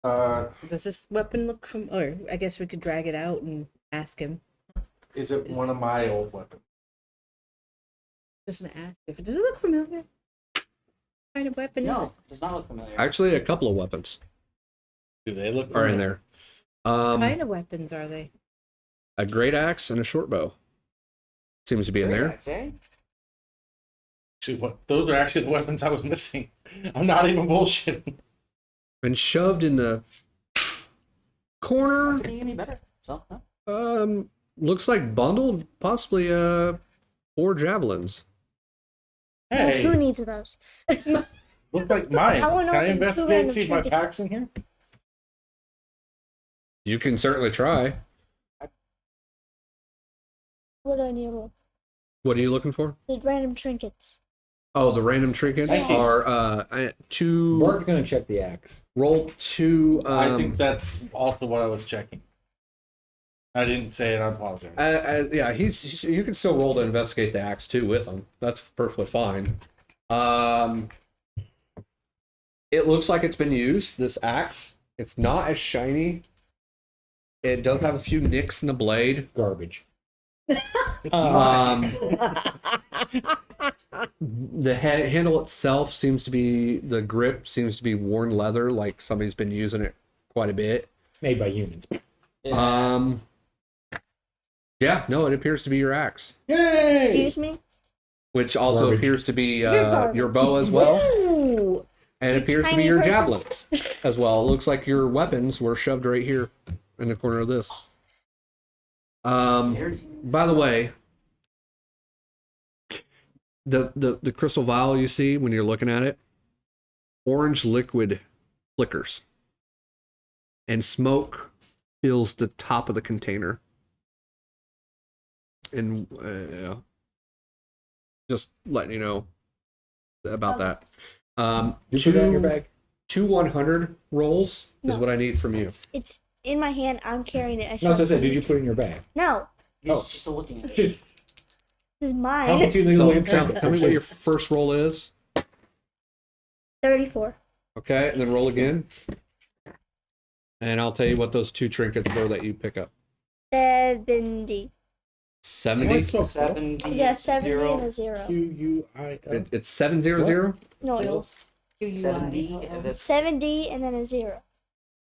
Does this weapon look from? Or I guess we could drag it out and ask him. Is it one of my old weapons? Just gonna ask if does it look familiar? What kind of weapon No, does not look familiar. Actually, a couple of weapons Do they look are in there. is it? What kind of weapons are they? A great axe and a short bow seems to be in there. Relax, eh? Actually, those are actually the weapons I was missing. I'm not even bullshitting. And shoved in the corner. Didn't get any better. So, no. Looks like bundled, possibly 4 javelins. Hey, Who needs those? look like mine. I wanna Can I open 2 investigate random and see if my trinkets. pack's in here? You can certainly try. What do I need to roll? What are you looking for? The random trinkets. Oh, the random trinkets Thank you. are 2. Bert's gonna check the axe. Roll 2. I think that's also what I was checking. I didn't say it. I apologize. Yeah, you can still roll to investigate the axe too with him. That's perfectly fine. It looks like it's been used. This axe. It's not as shiny It does have a few nicks in the blade. Garbage. Um, the handle itself seems to be, the grip seems to be worn leather, like somebody's been using it quite a bit. Made by humans. Yeah, no, it appears to be your axe, Yay! Excuse me. which also Garbage. appears to be garbage. your bow as well, Ooh. and it appears to be tiny your person. javelins as well. It looks like your weapons were shoved right here in the corner of this. By the way, the crystal vial you see when you're looking at it, orange liquid flickers, and smoke fills the top of the container. And just letting you know about that. You put that in your bag? Two 100 rolls is No. what I need from you. It's in my hand. I'm carrying it. No, that's what I said. Did you put it in your bag? No, She's still looking at it. Just this is how mine. much you think So, look at tell me what your first roll is. 34. Okay, and then roll again. And I'll tell you what those two trinkets were that you pick up. 70. 70? 70. Yeah, 70 0. and a 0. QUIL. It's 700? No, it's 70. And that's 70 and then a 0.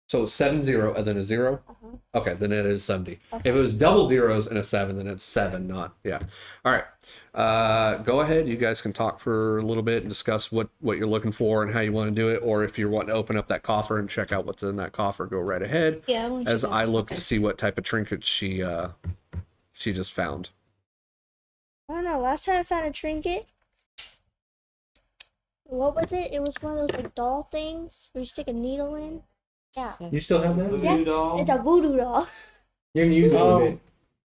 So 70 and then a 0? Uh-huh. Okay, then it is 70. Okay. If it was double zeros and a 7, then it's 7, not, yeah. All right. Go ahead. You guys can talk for a little bit and discuss what you're looking for and how you want to do it. Or if you're wanting to open up that coffer and check out what's in that coffer, go right ahead. Yeah, I want to As I look to see what type of trinkets she just found. I don't know. Last time I found a trinket. What was it? It was one of those like doll things where you stick a needle in. Yeah. You still have that? Voodoo Yeah, doll. It's a voodoo doll. You haven't used it Oh. yet.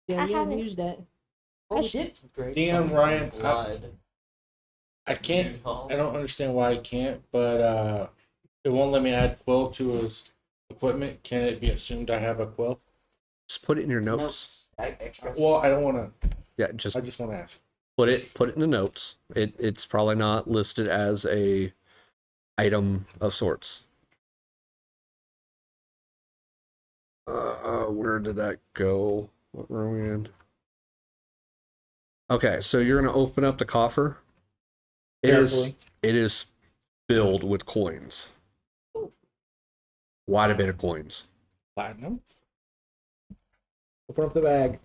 Yeah, I you haven't. haven't used that. Oh, we did. Great. DM Something Ryan, Blood. I can't. I don't understand why I can't, but it won't let me add quill to his equipment. Can it be assumed I have a quill? Just put it in your notes. Notes. Extra. Well, I don't want to. Yeah, just I just want to ask. put it in the notes. It's probably not listed as a item of sorts. Where did that go? What were we in? Okay, so you're gonna open up the coffer. It is filled with coins. Quite a bit of coins. Platinum. Open up the bag.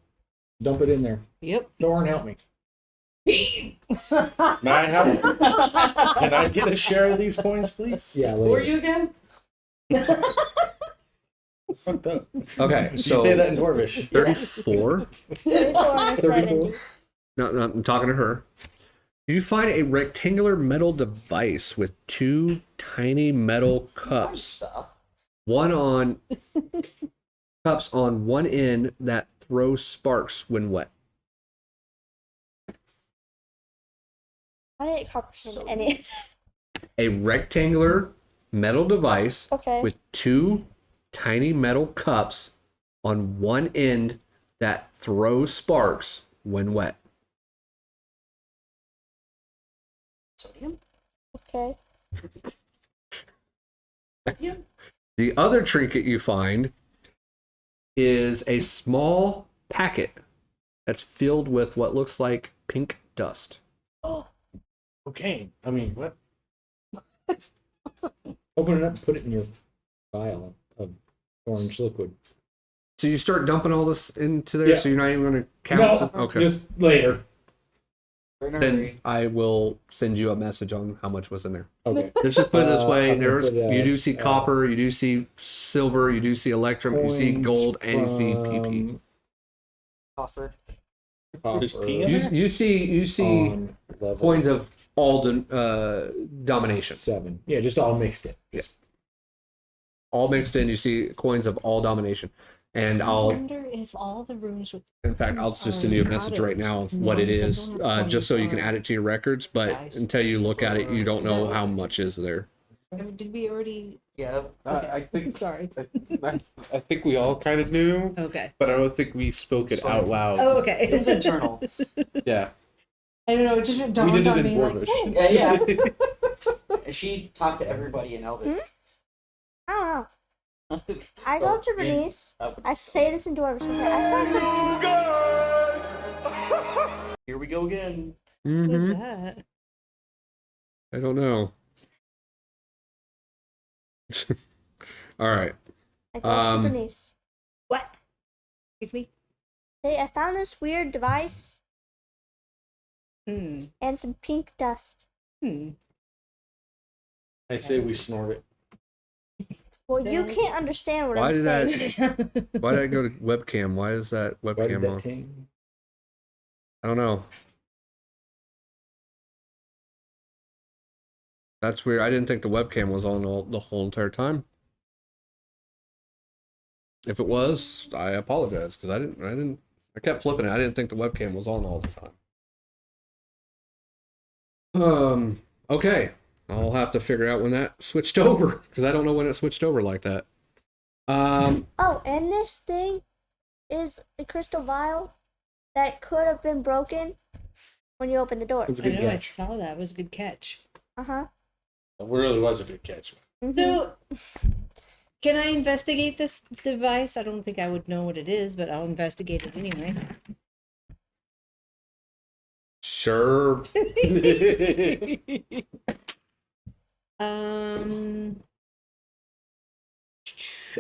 Dump it in there. Yep. Thoron, help me. May I have? Can I get a share of these coins, please? Yeah, Who are later. you again? It's fucked up. Okay, You so say that in Dwarvish. 34. 34 and a 70. No, I'm talking to her. You find a rectangular metal device with two tiny metal cups. Stuff. Cups on one end that throw sparks when wet. I didn't comprehend any. A rectangular metal device Okay. with two tiny metal cups on one end that throw sparks when wet. Sodium? Okay. Lithium? The other trinket you find is a small packet that's filled with what looks like pink dust. Oh, Cocaine. I mean, what? Open it up and put it in your vial of orange liquid. So you start dumping all this into there, Yeah. so you're not even going to count? No, Okay. just later. Then I will send you a message on how much was in there. Okay. Let's just put it this way. I'm gonna There's put, you do see copper, you do see silver, you do see electrum, you see Coins gold, and you see PP. from Coffer. There's copper pee in You, there? you see on level coins of all domination. 7. Yeah, just all mixed in. All mixed in, you see coins of all domination. And I I'll, wonder if all the rooms with in fact, I'll just send you a message right now of what it is, just so you can add it to your records. But until you look at it, you don't know how much is there. Did we already? Yeah. I think Sorry. I think we all kind of knew, Okay. but I don't think we spoke it out loud. Oh, okay. It was internal. Yeah. I don't know. It just We dawned did it on in me like, Dwarvish. oh, Yeah. And she talked to everybody in Elvish. I don't know. I go up to Bernnice. I say this in Dwarf. I found some. Here we go again. What's Mhm. that? I don't know. All right. I go up to Um, Bernnice. What? Excuse me? Hey, I found this weird device Hmm. and some pink dust. I say we snort it. Well, you can't understand what Why I'm did I- saying. Why did I go to webcam? Why is that Why did webcam that on? ting? I don't know. That's weird. I didn't think the webcam was on the whole entire time. If it was, I apologize because I kept flipping it. I didn't think the webcam was on all the time. Okay. I'll have to figure out when that switched over because I don't know when it switched over like that. Oh, and this thing is a crystal vial that could have been broken when you open the door. It was a I good know, I catch. saw that. It was a good catch. Uh-huh. It really was a good catch. So, can I investigate this device? I don't think I would know what it is, but I'll investigate it anyway. Sure.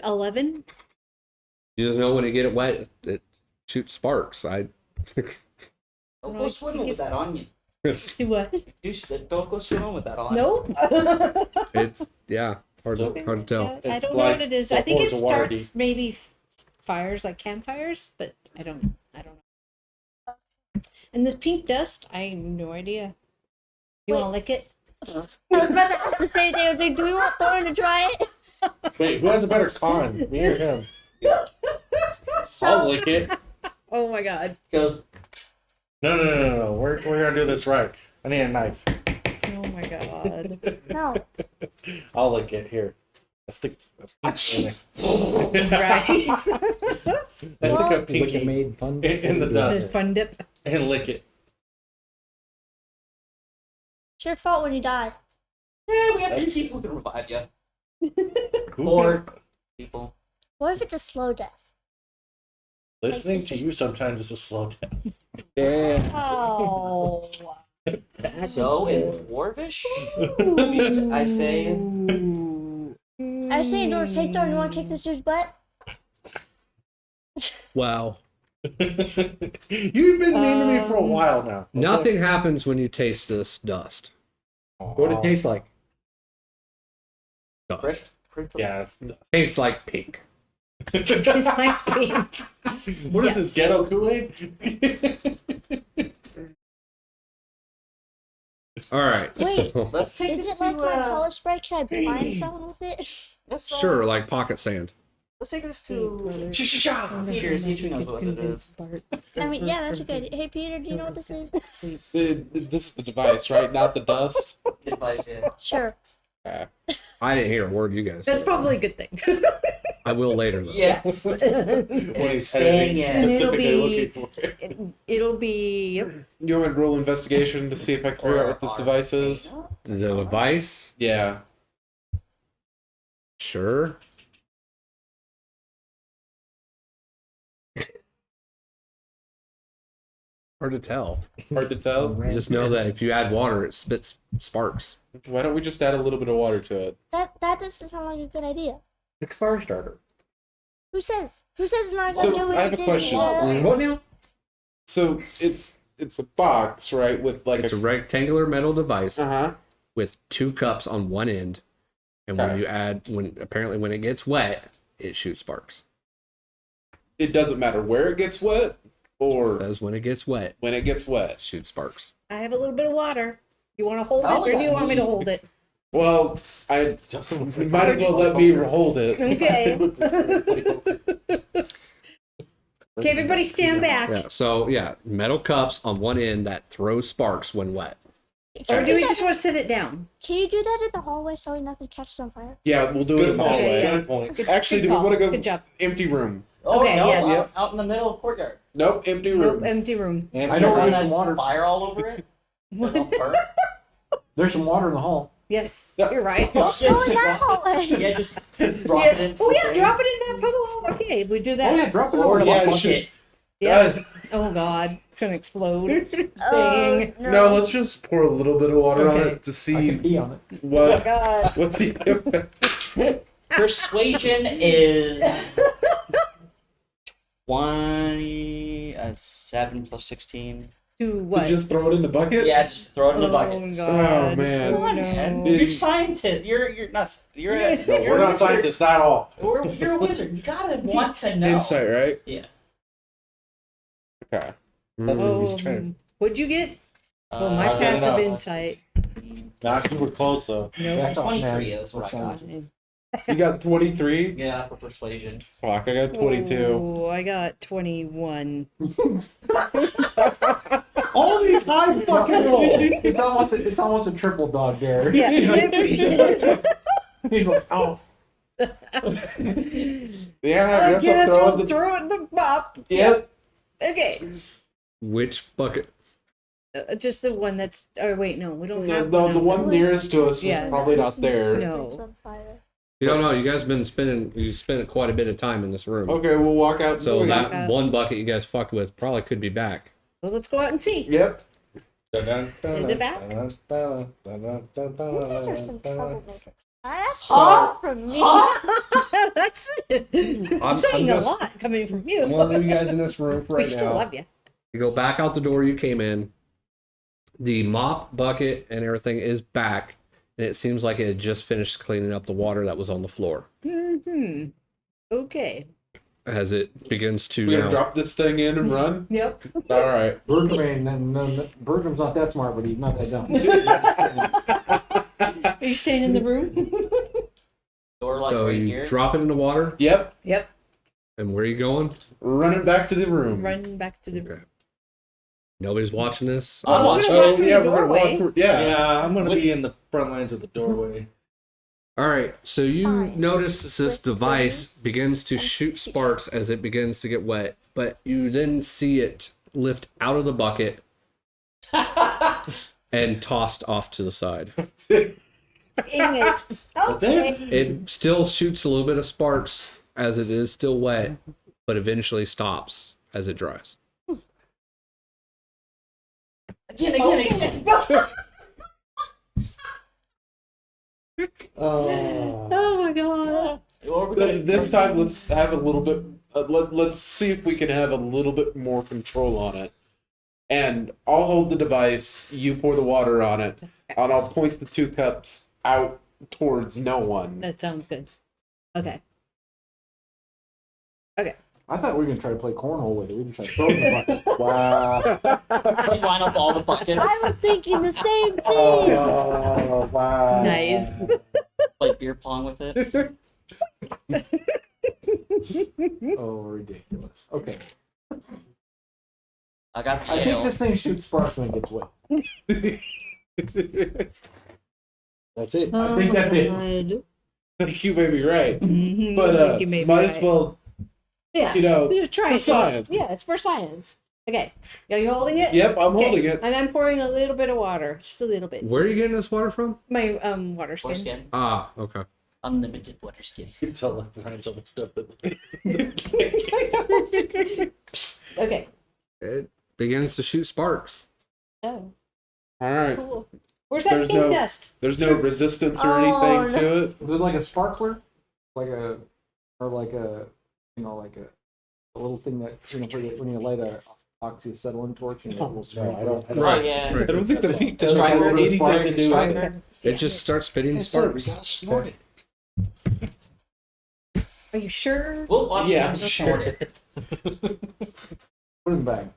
11. You just know when you get it wet, it shoots sparks. Don't go swimming with that on you. Do what? Don't go swimming with that on. Nope. It's yeah, hard to tell. I It's don't know like what it is. the I think it Forge of Waterdeep. starts maybe fires like campfires, but I don't know. And this pink dust, I have no idea. You want to lick it? I was about to ask the same thing. I was like, do we want Thoron to try it? Wait, who has a better con? Me or him? I'll So, lick it. Oh my god. Goes. No. We're gonna do this right. I need a knife. Oh my god. no. I'll lick it here. I stick. Right. I stick a Like pinky it made fun. in the This dust fun dip. and lick it. It's your fault when you die. Yeah, we have 3 people who can revive you. Who 4 people. What if it's a slow death? Listening to you sometimes is a slow death. Yeah. Oh. So in Dwarvish, I say. I say indoors, hey Thoron, you want to kick this dude's butt? Wow. You've been mean to me for a while now. Nothing happens when you taste this dust. What would it taste like? Dust. Yeah. Tastes like pink. It's like pink. What is Yes. this, ghetto Kool-Aid? All right. Wait. So, Let's take Is this it like to. my color spray? Can I blind someone with it? Let's, sure, like pocket sand. Let's take this to Peter, Peter. See if he knows what it is. I mean, yeah, that's a good idea. Hey Peter, do you know what this is? This is the device, right? Not the dust. Advice, yeah. Sure. I didn't hear a word you guys That's said. probably a good thing. I will later though. Yes. When It's he's staying editing, in. specifically It'll looking be- for it. It'll be. You want me to roll investigation to see if I can figure out what this device is? The device? Yeah. Sure. Hard to tell. Hard to tell. You just know that if you add water, it spits sparks. Why don't we just add a little bit of water to it? That doesn't sound like a good idea. It's fire starter. Who says? Who says it's not So, gonna do what I have it a did? question. What now? So it's a box, right? With like It's a rectangular metal device huh. with 2 cups on one end, and when Okay. you add, when it gets wet, it shoots sparks. It doesn't matter where it gets wet It or says when it gets wet, when it gets wet. it shoots sparks. I have a little bit of water. You want to hold Oh, it, or do you yeah. want me to hold it? Well, I you might as well let me hold it. Okay. Okay, everybody stand back. Yeah. So yeah, metal cups on one end that throw sparks when wet. Or do we just want to sit it down? Can you do that in the hallway so nothing catches on fire? Yeah, we'll do it in the point. hallway. yeah. Good point. Good- Actually, good do we call. want to go Good job. empty room? Oh Okay, no! yes. Out in the middle of the courtyard. Nope, empty Nope, room. empty room. And I know Run where that there's some water. fire all over it. What? It'll burn. There's some water in the hall. Yes, you're right. Drop Going it. that way. Yeah, just drop Yeah. it into Oh the yeah, thing. drop it in that puddle. Okay, we do that. Oh yeah, drop it Or over in the a Yeah, bucket. Yeah. Oh god, it's gonna explode. Dang. No, let's just pour a little bit of water on Okay. it to I see can pee on it. what God. what the Persuasion is 7 plus 16. To what? just throw it in the bucket? Yeah, just throw it in the bucket. Oh god. Oh, man. Come on, man. no. You're scientist. You're not. You're a. No, you're we're a not wizard. scientists at all. You're a wizard. You gotta want to know. Insight, right? Yeah. Okay. That's Oh, what he's trying. what'd you get? Oh, my Uh, passive no. insight. Nah, you were close though. Nope. Back off, 23 man. is what I got. You got 23. Yeah, for persuasion. Fuck, I got 22. Oh, I got 21. All these high fucking rolls. It's almost a triple dog dare. Yeah. He's like, oh. Yeah, I I guess guess I'll we'll throw it. throw it in the mop. Yep. Okay. Which bucket? Just the one that's. Oh wait, no, we don't The, have the, one. the out one there. nearest to us Yeah. is probably not there. No. On fire. You don't know. You guys been spending. You spent quite a bit of time in this room. Okay, we'll walk out. and So see. that out. one bucket you guys fucked with probably could be back. Well, let's go out and see. Yep. Is it back? You guys are some troublemakers. That's Huh? hard from me. That's saying I'm a just- lot coming from you. I'm gonna leave you guys in this room for We right still now. love you. You go back out the door you came in. The mop bucket and everything is back, and it seems like it had just finished cleaning up the water that was on the floor. Hmm. Okay. As it begins to We're gonna now. drop this thing in and run. Yep. All right. Bertram's not that smart, but he's not that dumb. Are you staying in the room? Door like So right you here. drop it in the water, Yep. Yep. and where are you going? Running back to the room. Run back to the Okay. room. Nobody's watching this. I'm we're watching. gonna watch Oh through yeah, the we're gonna walk doorway. through. Yeah. Yeah, I'm gonna What- be in the front lines of the doorway. All right, so you Science notice this with device things begins to and shoot teachers. sparks as it begins to get wet, but you then see it lift out of the bucket and tossed off to the side. Dang it. That's it. It still shoots a little bit of sparks as it is still wet, but eventually stops as it dries. Again. Oh my god. What are we gonna- This time, let's have a little bit. Let's see if we can have a little bit more control on it. And I'll hold the device. You pour the water on it, and I'll point the 2 cups out towards no one. That sounds good. Okay. I thought we were gonna try to play cornhole with it. We can try to throw it in the bucket. Wow. Just line up all the buckets. I was thinking the same thing. Oh wow! Nice. Like beer pong with it. Oh, ridiculous. Okay. I got the I think ale. this thing shoots sparks when it gets wet. That's it. I think that's it. it. You may be right, Mhm, but you may be might as right. well, Yeah. you know, Try for it. science. Yeah, it's for science. Okay. Are you holding it? Yep, I'm Okay. holding it. And I'm pouring a little bit of water. Just a little bit. Where are you getting this water from? My water skin. Foreskin. Ah, okay. Unlimited water skin. You can tell that Brian's almost up at Okay. It begins to shoot sparks. Oh, All right. cool. Where's that There's pink no- dust? There's no resistance or Oh, anything no. to it. Is it like a sparkler? Like a little thing that when you light a oxyacetylene torch and it will sparkle. I don't. Oh yeah. I don't think the heat The does have striker. anything Sparks, to do with it. Striker. It just starts spitting sparks. snort it. Are you sure? We'll watch Yeah, him I'm snort sure. it. Put it in the bag.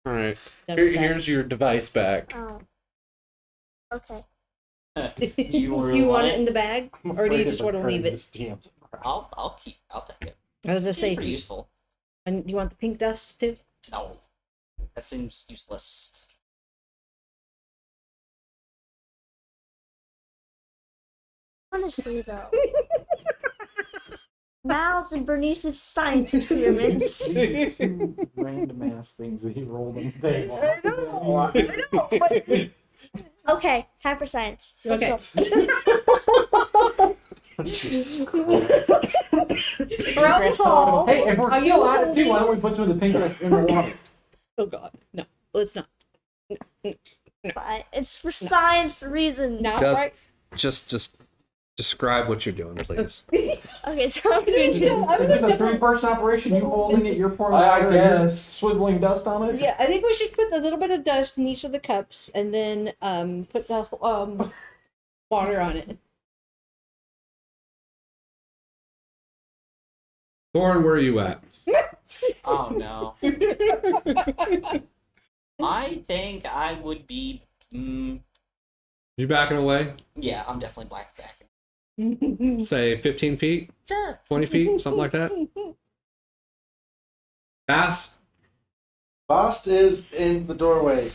All right. Done with that. Here's your device back. Oh. Okay. Do you really You want want it in the bag, or do you just want to leave it? I'll take it. I was just It's saying. pretty useful. And you want the pink dust too? No. That seems useless. Honestly, though. Mal's and Bernnice's science experiments. Random ass things that he rolled on the table. I know, but Okay, time for science. Let's Okay. go. Jesus Christ. Around the hall. Hey, if we're Are still you at it too, why holding- don't we put some of the pink dust in the water? Oh God, no, let's not. Fine. It's for science reasons. Not Just- right. Just describe what you're doing, please. Okay, so I'm gonna do. Is this a three-person operation? You holding it, you're pouring I water, and you're guess. swiveling dust on it? Yeah, I think we should put a little bit of dust in each of the cups, and then put the water on it. Thoron, where are you at? Oh no. I think I would be. You backing away? Yeah, I'm definitely black back. Say 15 feet, Sure. 20 feet, something like that. Bahst, Bahst is in the doorway.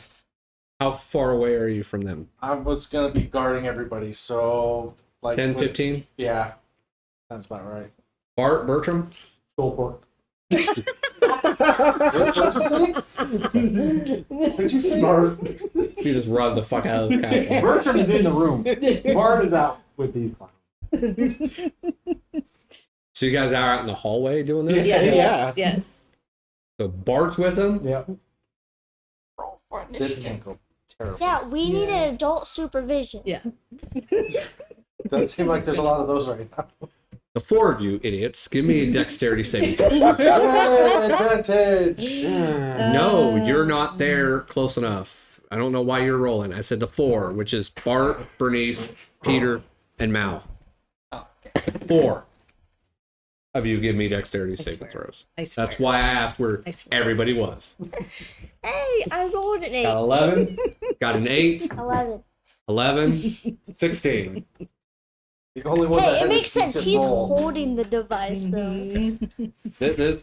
how far away are you from them? I was gonna be guarding everybody, so like 10, with- 15? Yeah, sounds about right. Bertram? Skull pork. What did you say? Did you say? You just run the fuck out of this castle. Bertram is in the room. Bart is out with these clowns. So you guys are out in the hallway doing this? Yes, yes. So Bart's with him? Yeah. Roll for This initiative. can't go terrible. Yeah, we need an adult supervision. Yeah. Doesn't seem like there's a lot of those right now. The four of you idiots, give me a dexterity saving throw. Yay, advantage. No, you're not there close enough. I don't know why you're rolling. I said the four, which is Bart, Bernnice, Peter, and Mal. Oh, okay. Four of you give me dexterity saving throws. I swear. That's why I asked where I swear. everybody was. Hey, I rolled an 8. Got 11, got an 8, 11. 11, 16. The only one that Hey, had it a makes sense. decent He's roll. holding the device, though.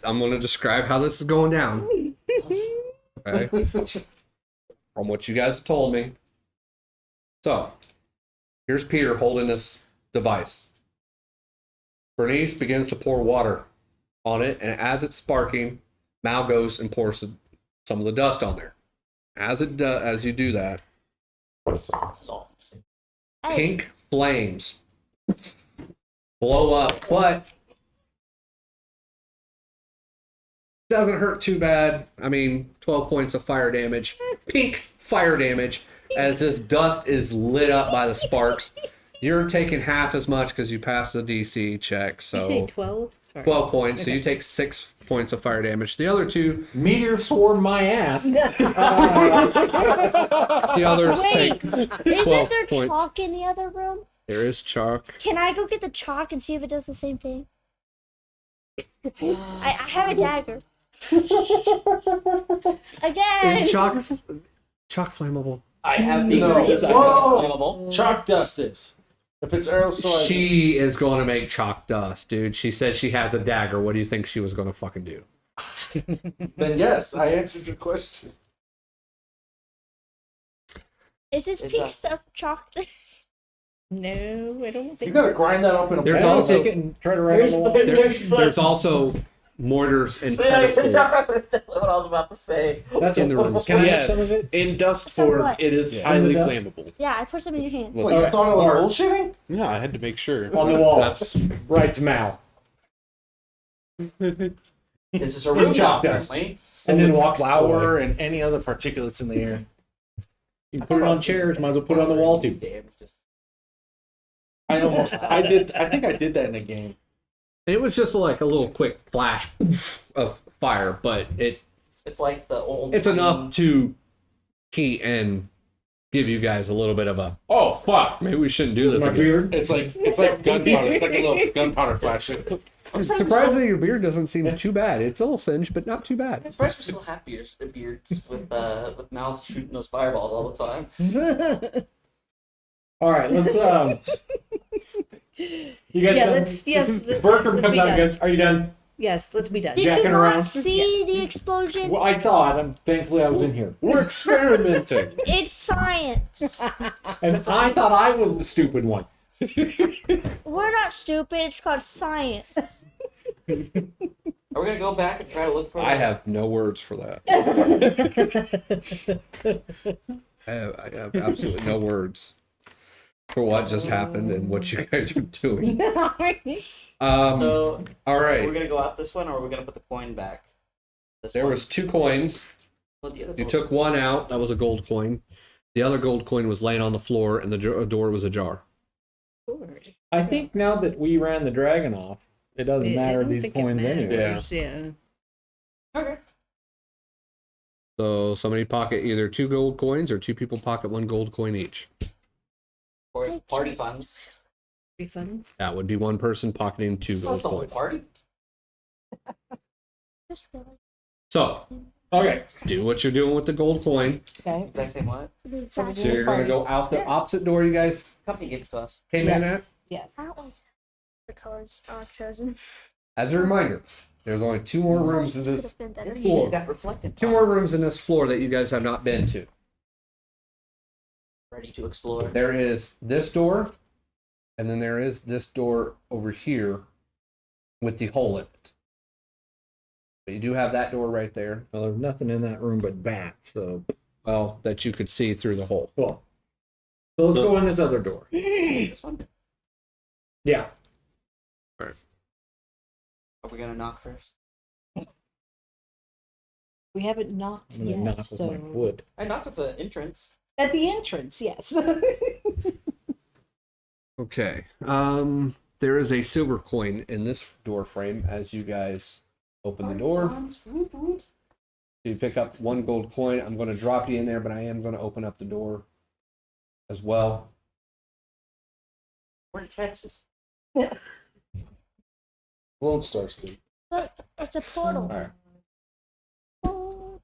I'm going to describe how this is going down. Okay? From what you guys told me. So, here's Peter holding this device. Bernnice begins to pour water on it, and as it's sparking, Mal goes and pours some of the dust on there. As you do that, Hey, pink flames blow up, but doesn't hurt too bad. I mean, 12 points of fire damage. Pink fire damage as this dust is lit up by the sparks. You're taking half as much because you passed the DC check. You say So 12? Sorry. 12 points. So Okay. you take 6 points of fire damage. The other two, Meteor swarm my ass. the others Wait, take isn't 12 there points. chalk in the other room? There is chalk. Can I go get the chalk and see if it does the same thing? I have a dagger. Again! Is chalk flammable? I have the No. ingredients. I Whoa. make it flammable. Chalk dust is. If it's aerosol, She is going to make chalk dust, dude. She said she has a dagger. What do you think she was going to fucking do? then yes, I answered your question. Is this Is pink that- stuff chocolate? No, I don't You think gotta grind that up in a There's bowl. also- Take it and try to write on the wall. There's also mortars and Yeah, that's pedestals what I was about to say. That's in the room. Can I yes, have some of it? in dust Some form, what? it is Yeah. highly In the dust? flammable. Yeah, I put some in your hand. What, you thought I was bullshitting? Yeah, I had to make sure. On the wall. That's Writes Mal. This is a In room chalk now, dust. apparently. And then walks flour away. and any other particulates in the air. You can put it on chairs, might as well put it on the wall too. I think I did that in a game. it was just like a little quick flash of fire, but It's like the old. it's enough to heat and give you guys a little bit of a fuck, maybe we shouldn't do this My again. beard. It's like gunpowder. It's like a little gunpowder flash. Surprisingly, your beard doesn't seem too bad. It's a little singed, but not too bad. I'm surprised we still have beards with mouths shooting those fireballs all the time. All right, let's you guys Yeah, done? let's yes. Bertram let's comes be out and done. goes, "Are you done?" Yes, let's be done. Did Jacking you not around. see the explosion? Well, I saw it. Thankfully I was in here. We're experimenting. It's science. And I thought I was the stupid one. We're not stupid. It's called science. Are we gonna go back and try to look for? I have no words for that. I have absolutely no words for what just happened and what you guys are doing. So, all right. We're gonna go out this one, or we're gonna put the coin back. There was 2 coins. Well, the other You one- took one out. That was a gold coin. The other gold coin was laying on the floor, and the door was ajar. I think now that we ran the dragon off, it doesn't matter these coins anyway. Yeah. Okay. So somebody pocket either 2 gold coins, or 2 people pocket 1 gold coin each. Or party funds. Refunds. That would be 1 person pocketing 2 Well, gold it's a whole coins. party. Just realized. So Okay. do what you're doing with the gold coin. Okay. Exact same what? So you're going to go out the opposite door you guys Company gave it to us. came in at. Yes. I don't like the colors chosen. As a reminder, there's only 2 more rooms in Could this. have been better. Yeah, you just got reflected. 2 more rooms in this floor that you guys have not been to. Ready to explore. There is this door, and then there is this door over here with the hole in it. But you do have that door right there. Well, there's nothing in that room but bats, so Well, that you could see through the hole. cool. So let's go in this other door. This one. Yeah. Are we gonna knock first? We haven't knocked I'm gonna yet. knock with So my foot. I knocked at the entrance. at the entrance, yes. Okay. There is a silver coin in this door frame as you guys open the door. Funds, woot, woot. So you pick up 1 gold coin. I'm going to drop you in there, but I am going to open up the door as well. We're in Texas. Lone Star State. Look, it's a portal. All right.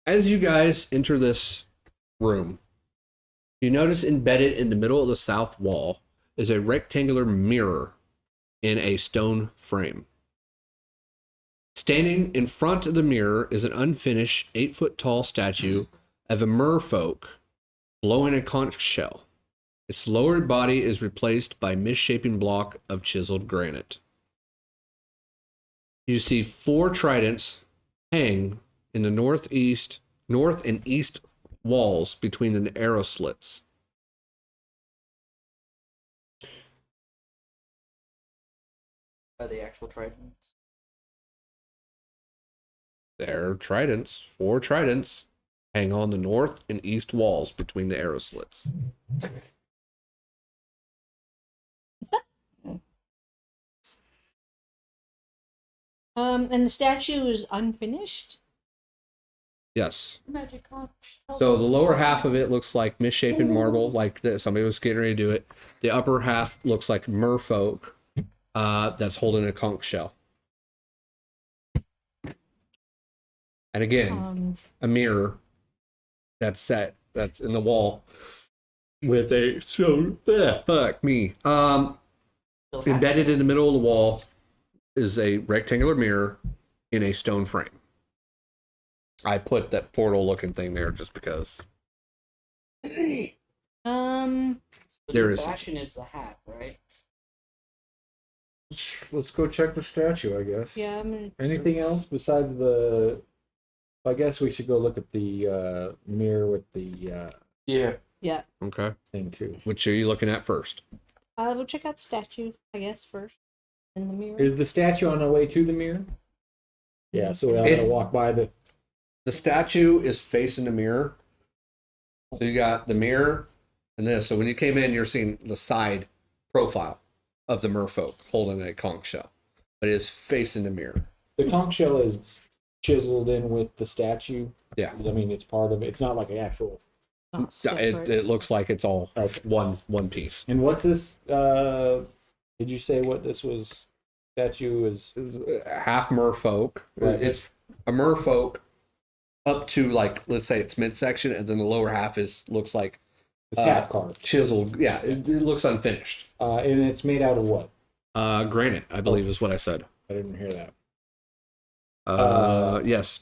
As you guys enter this room, you notice embedded in the middle of the south wall is a rectangular mirror in a stone frame. Standing in front of the mirror is an unfinished 8-foot tall statue of a merfolk blowing a conch shell. Its lower body is replaced by a misshapen block of chiseled granite. You see 4 tridents hang in the north and east walls between the arrow slits. Are the actual tridents? There are tridents, 4 tridents, hang on the north and east walls between the arrow slits. And the statue is unfinished. Yes. Magic conch. tells So us the lower half of it looks like misshapen marble, like somebody was getting ready to do it. The upper half looks like merfolk that's holding a conch shell. And again, a mirror that's in the wall with a fuck me. still Embedded in the middle of the wall is a rectangular mirror in a stone frame. I put that portal looking thing there just because. The There new is- fashion is the hat, right? Let's go check the statue, I guess. Yeah, I'm gonna. Anything else besides the? I guess we should go look at the mirror with the Yeah. Yeah. Okay. thing too. Which are you looking at first? We'll check out the statue, I guess, first. In the mirror. Is the statue on the way to the mirror? Yeah, so we all It's- gotta walk by the. The statue is facing the mirror. So you got the mirror and this. So when you came in, you're seeing the side profile of the merfolk holding a conch shell. But it is facing the mirror. The conch shell is chiseled in with the statue. Yeah. I mean, it's part of it. It's not like an actual. Not Yeah, separate. it looks like it's all Okay. one piece. And what's this? Did you say what this was? Statue is. It's half merfolk. Right. It's a merfolk up to, like, let's say it's midsection, and then the lower half looks like It's half carved. chiseled. Yeah, it looks unfinished. And it's made out of what? Granite, I believe, is what I said. I didn't hear that. Yes,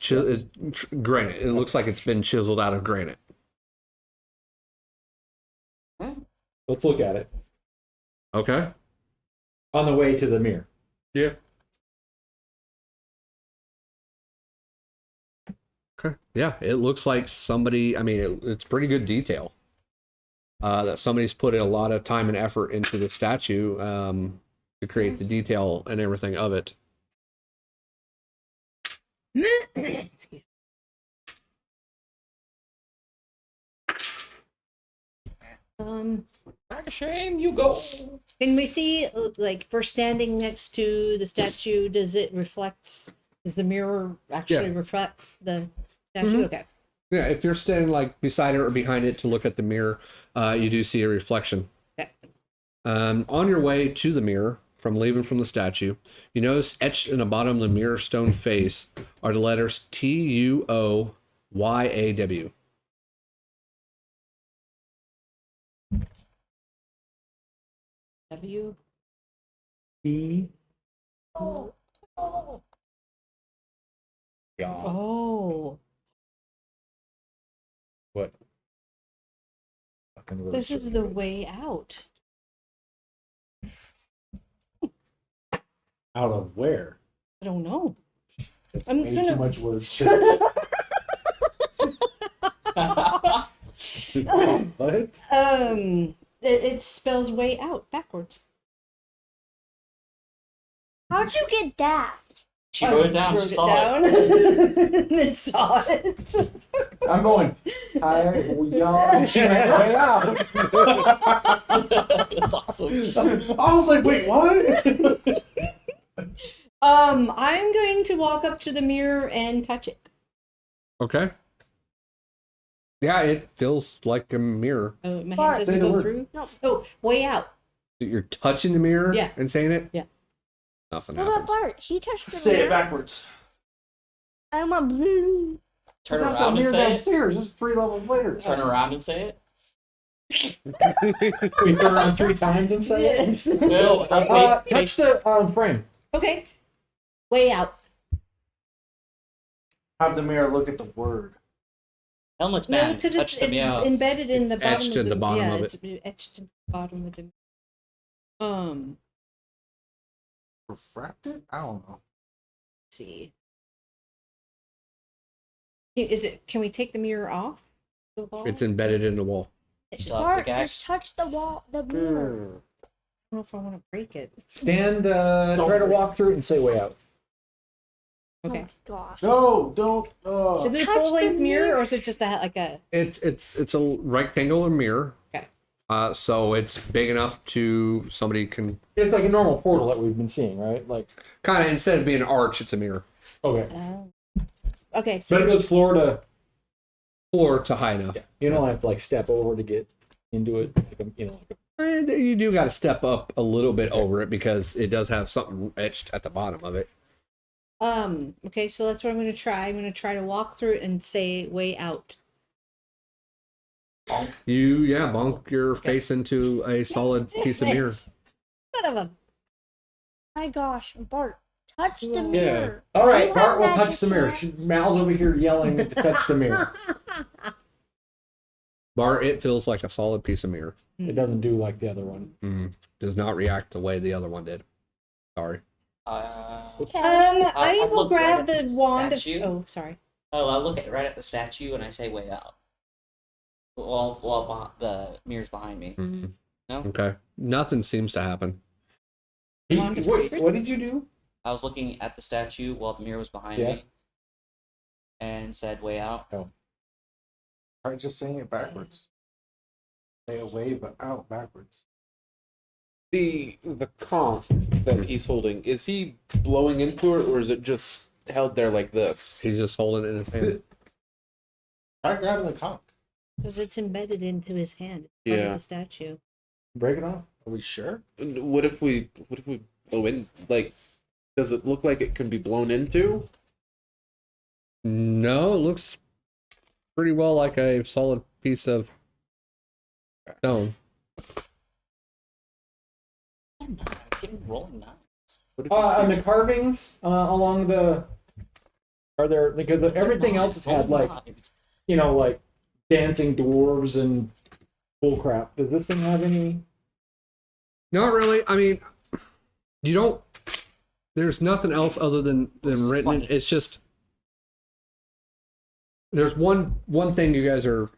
granite. It looks like it's been chiseled out of granite. Let's look at it Okay. on the way to the mirror. Yeah. Okay. Yeah, it looks like somebody. I mean, it's pretty good detail. That somebody's put a lot of time and effort into the statue to create the detail and everything of it. Excuse me. Back of shame, you go. Can we see, like, if we're standing next to the statue, does it reflect? Does the mirror actually reflect the statue? Okay. Yeah, if you're standing like beside it or behind it to look at the mirror, you do see a reflection. Okay. On your way to the mirror, from leaving from the statue, you notice etched in the bottom of the mirror stone face are the letters TUOYAW. W. E. Yeah. Oh. What? Fucking This is the way out. Out of where? I don't know. I'm I'm too gonna. much words. What? It spells way out backwards. How'd you get that? She wrote it down. Wrote She it saw down. And then saw it. I'm going. Yeah. She went way out. it. That's awesome. I was like, wait, what? I'm going to walk up to the mirror and touch it. Okay. Yeah, it feels like a mirror. Oh, my Bart, hand say doesn't the go word. through. No. Oh, way out. You're touching the mirror Yeah. and saying it? Yeah. Nothing What about happens. Bart? He touched the Say it mirror. backwards. I'm a blue. Turn That's around the and mirror say it. downstairs. This is 3 levels later. Turn around and say it. We turn around 3 times and say it. Yes. No, Touch the frame. Okay. Way out. Have the mirror look at the word. Helmet No, man. because touch it's the meow. embedded in It's the bottom etched of in the bottom yeah, of it's etched in the bottom of the Refracted? I don't know. let's see. Is it can we take the mirror off the wall? It's embedded in the wall. You saw Bart, the just touch the wall, the mirror. I don't know if I want to break it. Stand, try to walk through it and say way out. Okay. Oh, gosh. No, don't. Is it a Touch full length the mirror mirror. or is it just like a It's a rectangular mirror. Okay. So it's big enough to somebody can It's like a normal portal that we've been seeing, right? Like, kind of, instead of being an arch, it's a mirror. okay. okay, But it so goes floor to. Or to high enough. You don't have to like step over to get into it. Like a, like a, You do got to step up a little bit over it because it does have something etched at the bottom of it. okay, so that's what I'm gonna try. I'm gonna try to walk through it and say way out. Bonk your face into a solid piece of mirror. Son of a My gosh, Bart, touch the Yeah. mirror. All right, You Bart will have touch the mirror. magic Mal's over here yelling to touch the mirror. Bar, it feels like a solid piece of mirror. It doesn't do like the other one. Does not react the way the other one did. Sorry. Okay. I I'll will look right grab at the the wand of statue. oh sorry. Oh, I look right at the statue and I say way out. While the mirror's behind me. No? Okay. Nothing seems to happen. Wand of secrets? What did you do? I was looking at the statue while the mirror was behind Yeah. me. And said way out. Try just saying it backwards. Say away, but out backwards. The conch that he's holding, is he blowing into it or is it just held there like this? He's just holding it in his hand. Try grabbing the conch. Because it's embedded into his hand. It's part of Yeah. the statue. Break it off? Are we sure? What if we blow in? Like, does it look like it can be blown into? No, it looks pretty well like a solid piece of stone. Give me rolling nines. What if And the carvings along the. Are there. Because everything else has had like, like dancing dwarves and bullcrap. Does this thing have any? Not really. I mean, you don't. There's nothing else other than written. It's just. There's one thing you guys are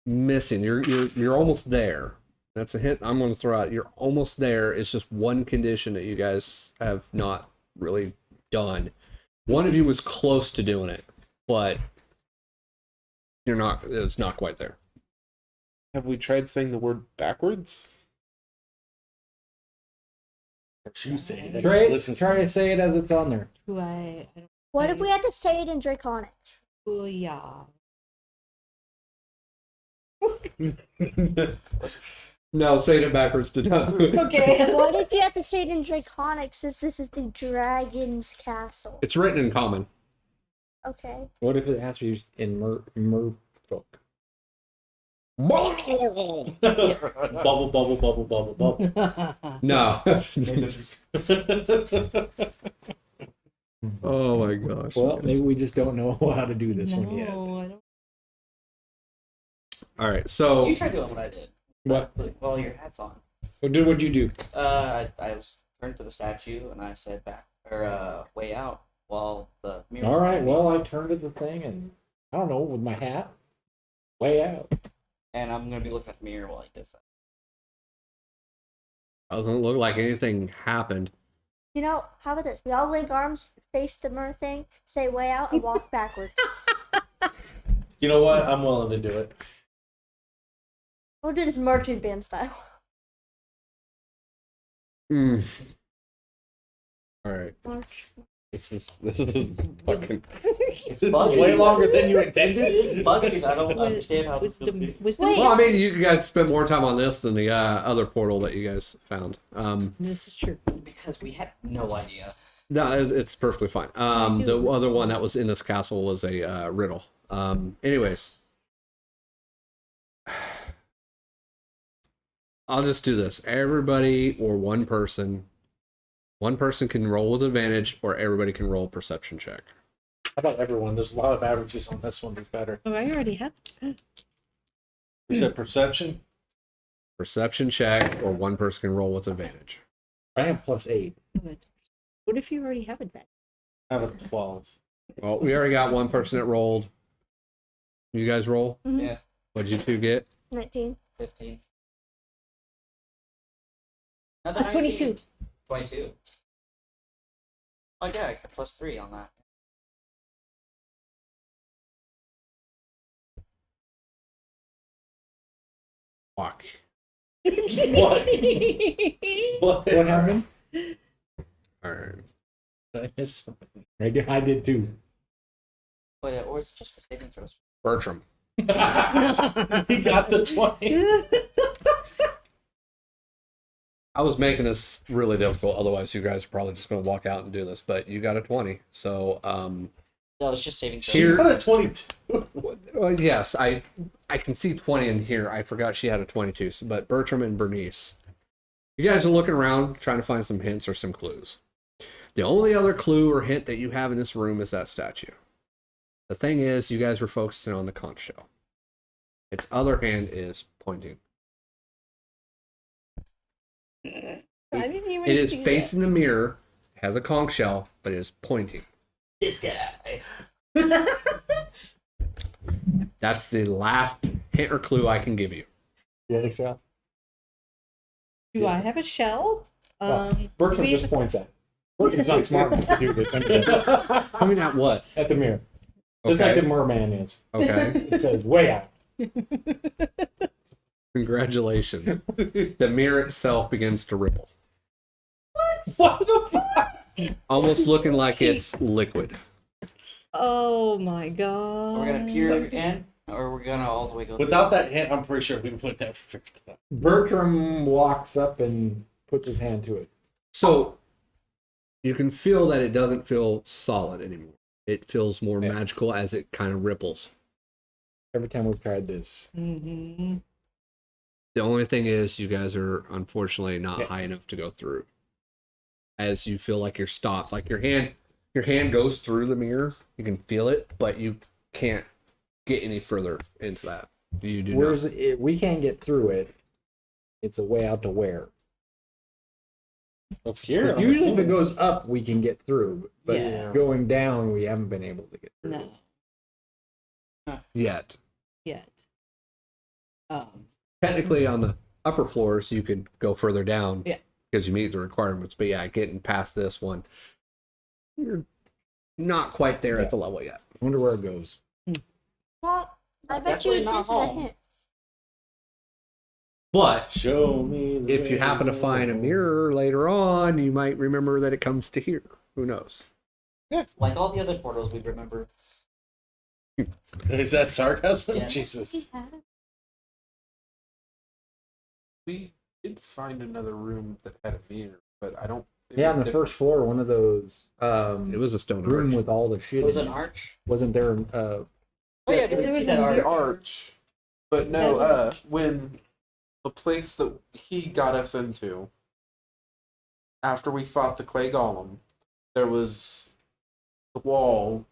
missing. You're almost there. That's a hint I'm going to throw out. You're almost there. It's just one condition that you guys have not really done. One of you was close to doing it, but you're not. It's not quite there. Have we tried saying the word backwards? You say it. Try Listen. to say it as it's on there. I don't What if we had to say it in Draconic? know. Yeah. No, saying it backwards did not do it. Okay. What if you had to say it in Draconic since this is the dragon's castle? It's written in common. Okay. What if it has to be used in merfolk? Bubble, bubble, bubble, bubble, bubble. No. Oh my gosh. Well, maybe we just don't know how to do this one yet. No, I don't. All right. So You try doing what I did. What? Well, your hat's on. What'd you do? I was turned to the statue and I said back or way out while the mirror. All right. Well, I turned to the thing and I don't know, with my hat way out. And I'm gonna be looking at the mirror while he does that. doesn't look like anything happened. You know, how about this? We all link arms, face the mirror thing, say way out, and walk backwards. You know what? I'm willing to do it. We'll do this merchant band style. Mm. All right. March. This is fucking. It's bugging. Way longer than you It intended. is bugging. I don't understand how this Wisdom. Wait. Well, I mean, you guys spent more time on this than the other portal that you guys found. This is true. because we had no idea. No, it's perfectly fine. The other one that was in this castle was a riddle. Anyways, I'll just do this. Everybody or one person can roll with advantage, or everybody can roll a perception check. How about everyone? There's a lot of averages on this one. That's better. Oh, I already have. You said perception? Perception check, or one person can roll with advantage. I have +8. What if you already have advantage? I have a 12. Well, we already got one person that rolled. You guys roll? Mhm. Yeah, What'd you two get? 19. 15. Another 22. 22. Oh yeah, I got +3 on that. Fuck. What? What? What happened? All right. Did I miss something? I did too. Wait, or it's just for saving throws. Bertram. He got the 20. I was making this really difficult. Otherwise, you guys are probably just going to walk out and do this. But you got a 20. So, No, it's just saving throws. She Here- got a 22. well, yes, I can see 20 in here. I forgot she had a 22. But Bertram and Bernnice, you guys are looking around trying to find some hints or some clues. The only other clue or hint that you have in this room is that statue. The thing is, you guys were focusing on the conch shell. Its other hand is pointing. I didn't even It is see facing the mirror, has a conch shell, but it is pointing. This guy. That's the last hint or clue I can give you. The other shell? Do I have a shell? Bertram we- just points at it. Bertram's not smart enough to do this. I mean, at what? At the mirror. Just like the merman is. Okay. It says way out. Congratulations. The mirror itself begins to ripple, What the fuck? almost looking like it's liquid. Oh my god. Are we gonna peer in, or we're gonna all the way go? Without that hint, I'm pretty sure we would never figured it out. Bertram walks up and puts his hand to it. So you can feel that it doesn't feel solid anymore. It feels more magical as it kind of ripples. Every time we've tried this. Mm-hmm. The only thing is, you guys are unfortunately not Yeah. high enough to go through. As you feel like you're stopped, like your hand goes through the mirror. You can feel it, but you can't get any further into that. You do Whereas not. we can't get through it, it's a way out to where. Of here? Usually if it goes up, we can get through. But Yeah. going down, we haven't been able to get through. No. yet. Technically, On the upper floors, you could go further down. Yeah. Because you meet the requirements. But yeah, getting past this one, you're not quite there at the level yet. Wonder where it goes. Well, I bet you Definitely not this is a home. hint. But Show me. The if you happen to find a mirror later on, you might remember that it comes to here. Who knows? Like all the other portals, we remember. Is that sarcasm? Yes. Jesus. We did find another room that had a mirror, but I don't. Yeah, on the first floor, one of those It was a stone room arch. with all the shit. It was in an it. arch. Wasn't there? Oh yeah, we there did see was that a arch. mirror. arch. But no, when the place that he got us into, after we fought the clay golem, there was the wall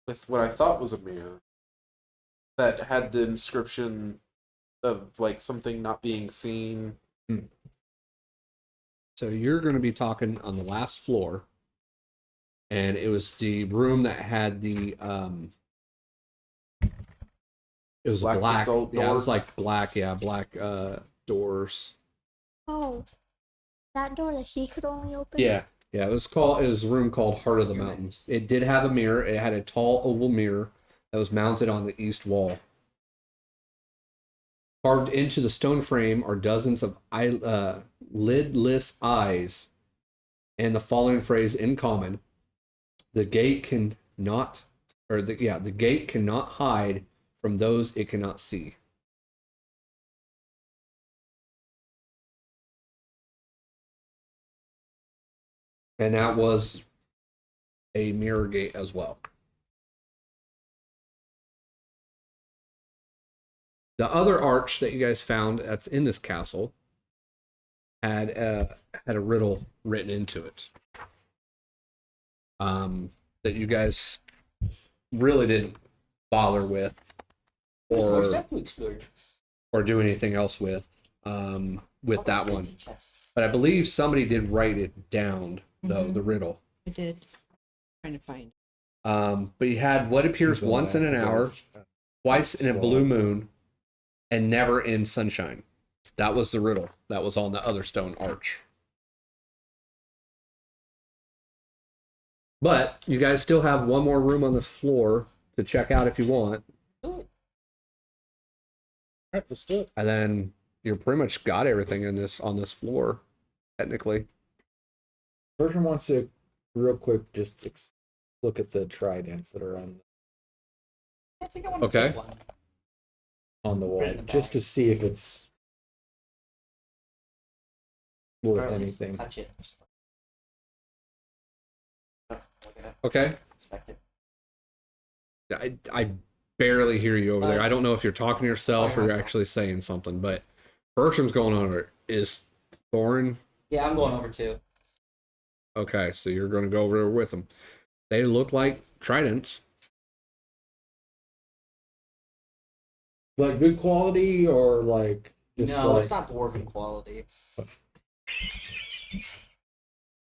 with what I thought was a mirror that had the inscription of like something not being seen. So you're going to be talking on the last floor, and it was the room that had the it was Black black. basalt Yeah, it was door. like black. Yeah, black doors. Oh, that door that he could only open. Yeah, it was a room called Heart of the Mountains. It did have a mirror. It had a tall oval mirror that was mounted on the east wall. Carved into the stone frame are dozens of lidless eyes, and the following phrase in common: "The gate cannot, the gate cannot hide from those it cannot see." And that was a mirror gate as well. The other arch that you guys found that's in this castle had a riddle written into it. That you guys really didn't bother with There's more or stuff to explore. do anything else with that one. Chests. But I believe somebody did write it down though, Mhm. the riddle. I did. Trying to find. But you had what appears once in an hour, twice in a blue moon, and never in sunshine. That was the riddle that was on the other stone arch. But you guys still have one more room on this floor to check out if you want, All right, let's do it. and then you pretty much got everything on this floor, technically. Bertram wants to real quick just look at the tridents that are I think I want to Okay. take one. on the wall, Right in the just to back. see if it's worth Or at least anything. touch it. Look at it. Okay. Inspect it. I barely hear you over there. Oh. I don't know if you're talking to yourself or you're myself. actually saying something, but Bertram's going over. Is Thoron? Yeah, I'm going over too. Okay, so you're going to go over there with them. They look like tridents. Like good quality or like just No, like it's not dwarven quality.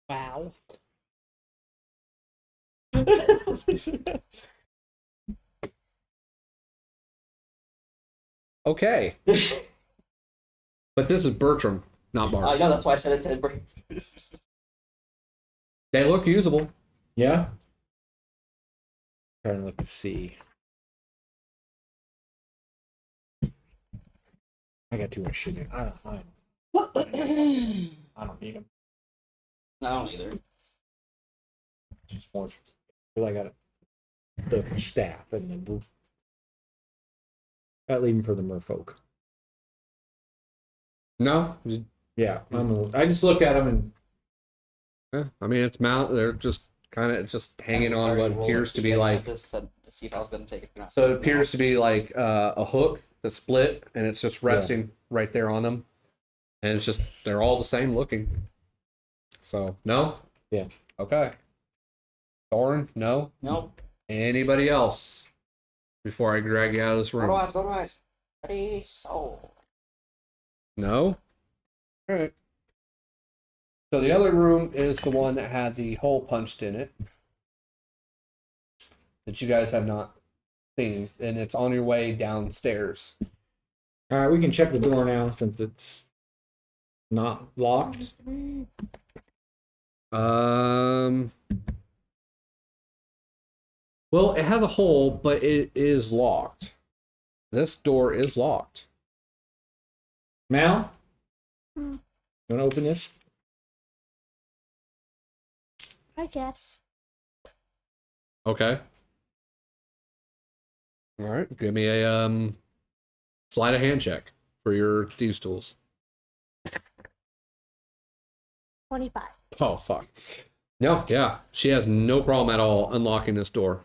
Wow. Okay. But this is Bertram, not I Bart. know, that's why I said it to Bert. They look usable. yeah. Trying to look to see. I got too much shit in. I don't need them. I don't either. Just more. Because I got the staff and the boot. Got leave them for the merfolk. No? Yeah, I just look at them and I mean, it's they're just kind of just hanging I on already what rolled appears it to be again like. at this to see if I was going to take it or not. So it appears to be like a hook that's split, and it's just resting right there on them, and it's just they're all the same looking. So no. Yeah. Okay. Thoron, no. Nope. Anybody else? Before I drag you out of this Go to room. eyes, go to eyes. Ready, soul. No. All right. So the other room is the one that had the hole punched in it that you guys have not seen, and it's on your way downstairs. All right, we can check the door now since it's not locked. Well, it has a hole, but it is locked. This door is locked. Mal, you want to open this? I guess. Okay. All right. Give me a sleight of hand check for your thieves tools. 25. Oh fuck. No, yeah. She has no problem at all unlocking this door.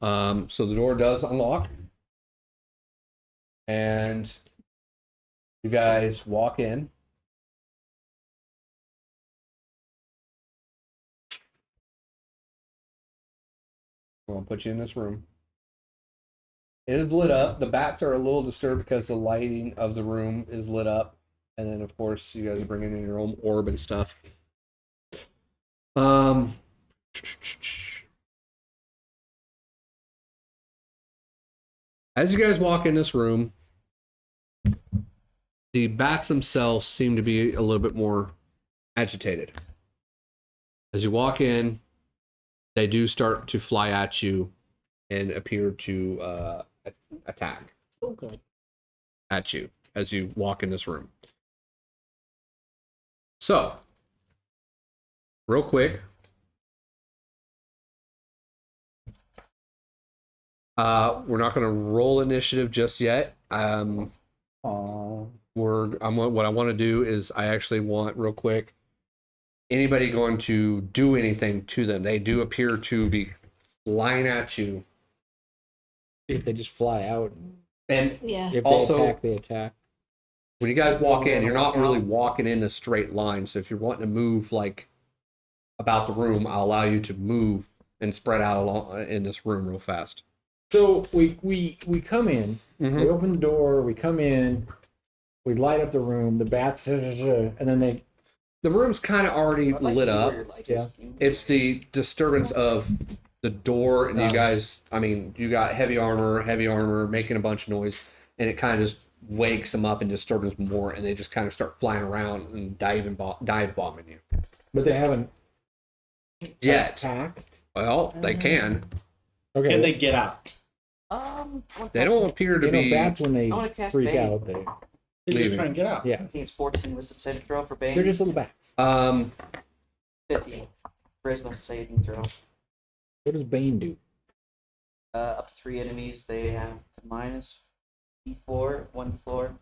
So the door does unlock. And you guys walk in. I'm gonna put you in this room. It is lit up. The bats are a little disturbed because the lighting of the room is lit up. And then, of course, you guys are bringing in your own orb and stuff. As you guys walk in this room, the bats themselves seem to be a little bit more agitated. As you walk in, they do start to fly at you and appear to attack at you as you walk in this room. So, real quick, we're not going to roll initiative just yet. What I want to do is I actually want real quick anybody going to do anything to them. They do appear to be flying at you. If they just fly out. And Yeah. If Also- they attack, they attack. when you guys walk in, you're not really walking in a straight line. So if you're wanting to move like about the room, I'll allow you to move and spread out along in this room real fast. So we come in, Mhm. we open the door, we come in, we light up the room, the bats, and then they. The room's kind of already I'd like lit to know up. where your light Yeah. is. It's the disturbance of the door, and you guys, I mean, you got heavy armor making a bunch of noise, and it kind of just wakes them up and disturbs them more, and they just kind of start flying around and dive bombing you. But they haven't Yet. attacked. Well, they can. Okay. Can they get out? I wanna They cast don't appear to You know, be. bats when they I wanna cast freak Bane. out, they They Leaving. just try and get out. yeah, I think it's 14 wisdom saving throw for Bane. they're just little bats. 15 charisma saving throw. What does Bane do? Up to 3 enemies, they have to minus D4, 1d4.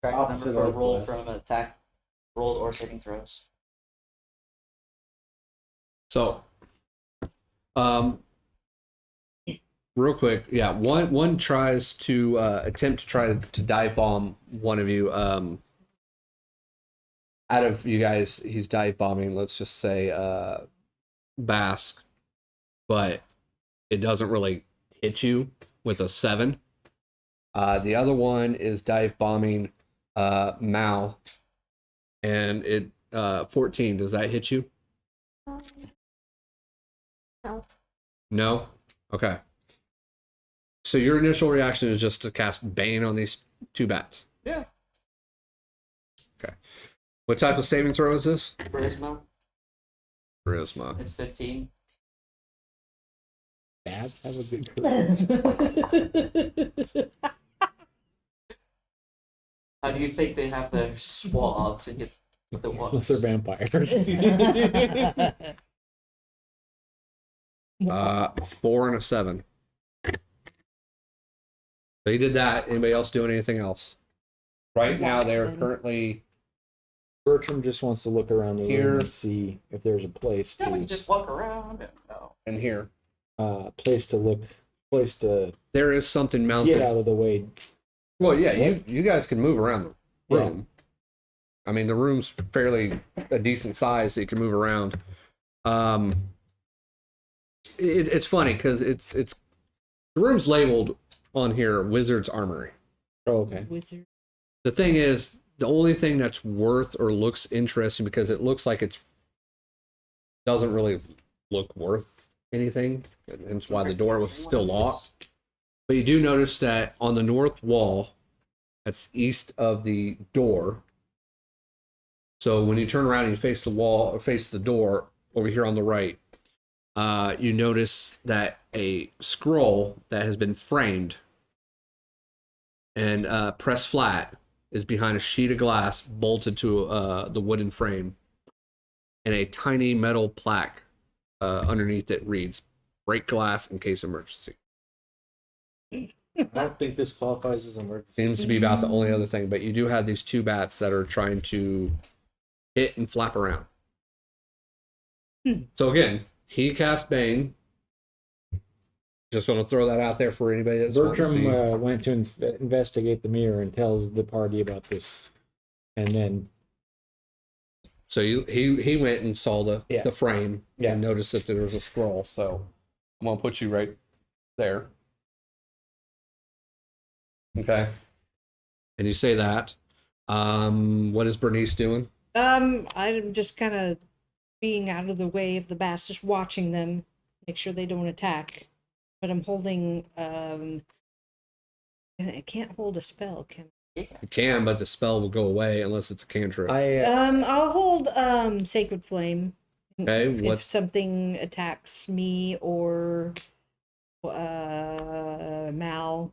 Track Opposite number for a of roll this. from attack rolls or saving throws. So, real quick, yeah. One tries to attempt to try to dive bomb one of you. Out of you guys, he's dive bombing. Let's just say Bahst, but it doesn't really hit you with a 7. The other one is dive bombing Mal, and it 14. Does that hit you? No. No? Okay. So your initial reaction is just to cast Bane on these two bats. Yeah. Okay. What type of saving throw is this? Charisma, Charisma. it's 15. Bats have a good charisma. How do you think they have their suave to get the Unless ones? they're vampires. 4 and a 7. So you did that. Anybody else doing anything else? Right now they're currently Bertram just wants to look around the Here. room and see if there's a place Yeah, we to can just walk around. in here. place to There is something get mounted. out of the way. Well, yeah, you guys can move around the room. I mean, the room's fairly a decent size, so you can move around. It's funny because it's the room's labeled on here Wizard's Armory. Oh, okay. Wizard. The thing is, the only thing that's worth or looks interesting because it looks like it's doesn't really look worth anything, and that's why the door was still locked. But you do notice that on the north wall, that's east of the door. So when you turn around and you face the wall or face the door over here on the right, you notice that a scroll that has been framed and pressed flat is behind a sheet of glass bolted to the wooden frame, and a tiny metal plaque underneath it reads, "Break glass in case of emergency." I don't think this qualifies as an emergency. Seems to be about the only other thing, but you do have these two bats that are trying to hit and flap around. So again, he cast Bane. Just going to throw that out there for anybody that's Bertram went to investigate the mirror and tells the party about this, and then So he went and saw the frame and noticed that there was a scroll. So I'm gonna put you right there. Okay. And you say that. What is Bernnice doing? I'm just kind of being out of the way of the Bahst, just watching them, make sure they don't attack. But I'm holding. I can't hold a spell, can You can, but the spell will go away unless it's a cantrip. I'll hold Sacred Flame. Okay, If something attacks me or Mal.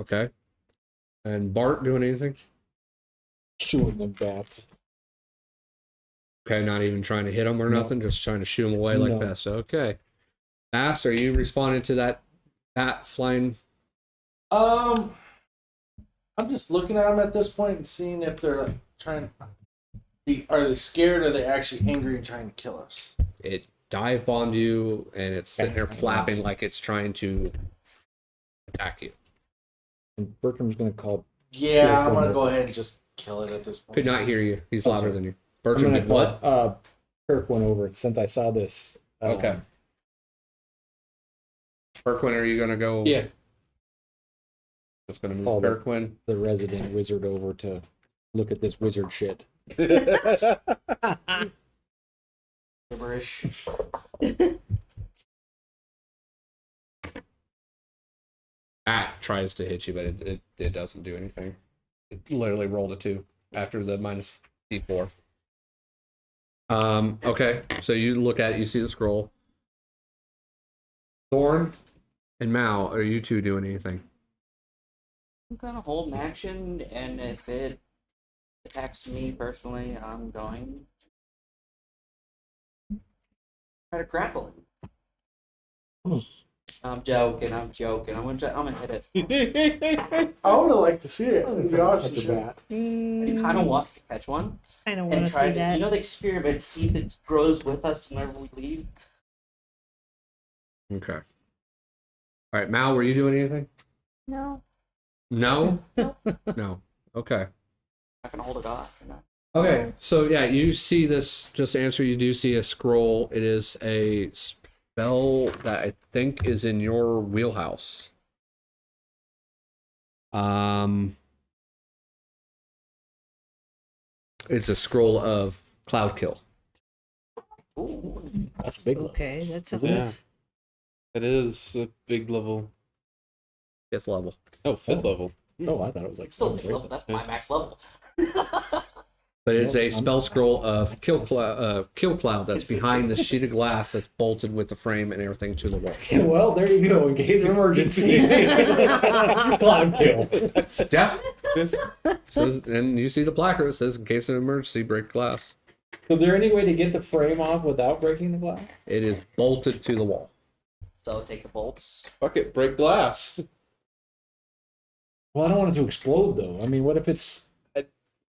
Okay. And Bart doing anything? shooting them bats. Okay, not even trying to hit them or No. nothing, just trying to shoot them away like No. pests. Okay. Bahst, are you responding to that bat flying? I'm just looking at them at this point and seeing if they're like trying. Are they scared? Or are they actually angry and trying to kill us? It dive bombed you, and it's sitting there flapping like it's trying to attack you. And Bertram's going to call. Yeah, I'm gonna go ahead and just kill it at this point. Could not hear you. He's Oh, louder sorry. than you. I'm Bertram gonna did what? call, Kirk went over since I saw this. Okay. Berquin, are you gonna go? Yeah. Just gonna move Call the- Berquin. The resident wizard over to look at this wizard shit. Gibberish. Bat tries to hit you, but it doesn't do anything. It literally rolled a 2 after the minus D4. Okay, so you look at it, you see the scroll. Thorn and Mal, are you two doing anything? I'm gonna hold an action, and if it attacks me personally, I'm going to try to grapple it. I'm joking. I'm gonna hit it. I would have liked to see it. It'd be awesome. At the bat. I kind of want to catch one I don't want and to try see to, that. you know, the experiment, see if it grows with us whenever we leave. Okay. All right, Mal, were you doing anything? No. No? No. Okay. Not gonna hold it off. Or not. Okay, so yeah, you see this, just to answer, you do see a scroll. It is a spell that I think is in your wheelhouse. It's a scroll of Cloud Kill. Ooh. That's a big one. Okay, that's Is something. it? That is a big level. 5th level. Oh, fifth level. Oh, I thought it was like It's still three. level. That's my max level. But it's Well, a I'm- spell scroll of Kill Cloud that's behind the sheet of glass that's bolted with the frame and everything to the wall. Well, there you go. In case of emergency, cloud kill. Yeah. So, and you see the placard that says, in case of emergency, break glass. So, is there any way to get the frame off without breaking the glass? It is bolted to the wall. So take the bolts. Fuck it, break glass. Well, I don't want it to explode, though. I mean, what if it's?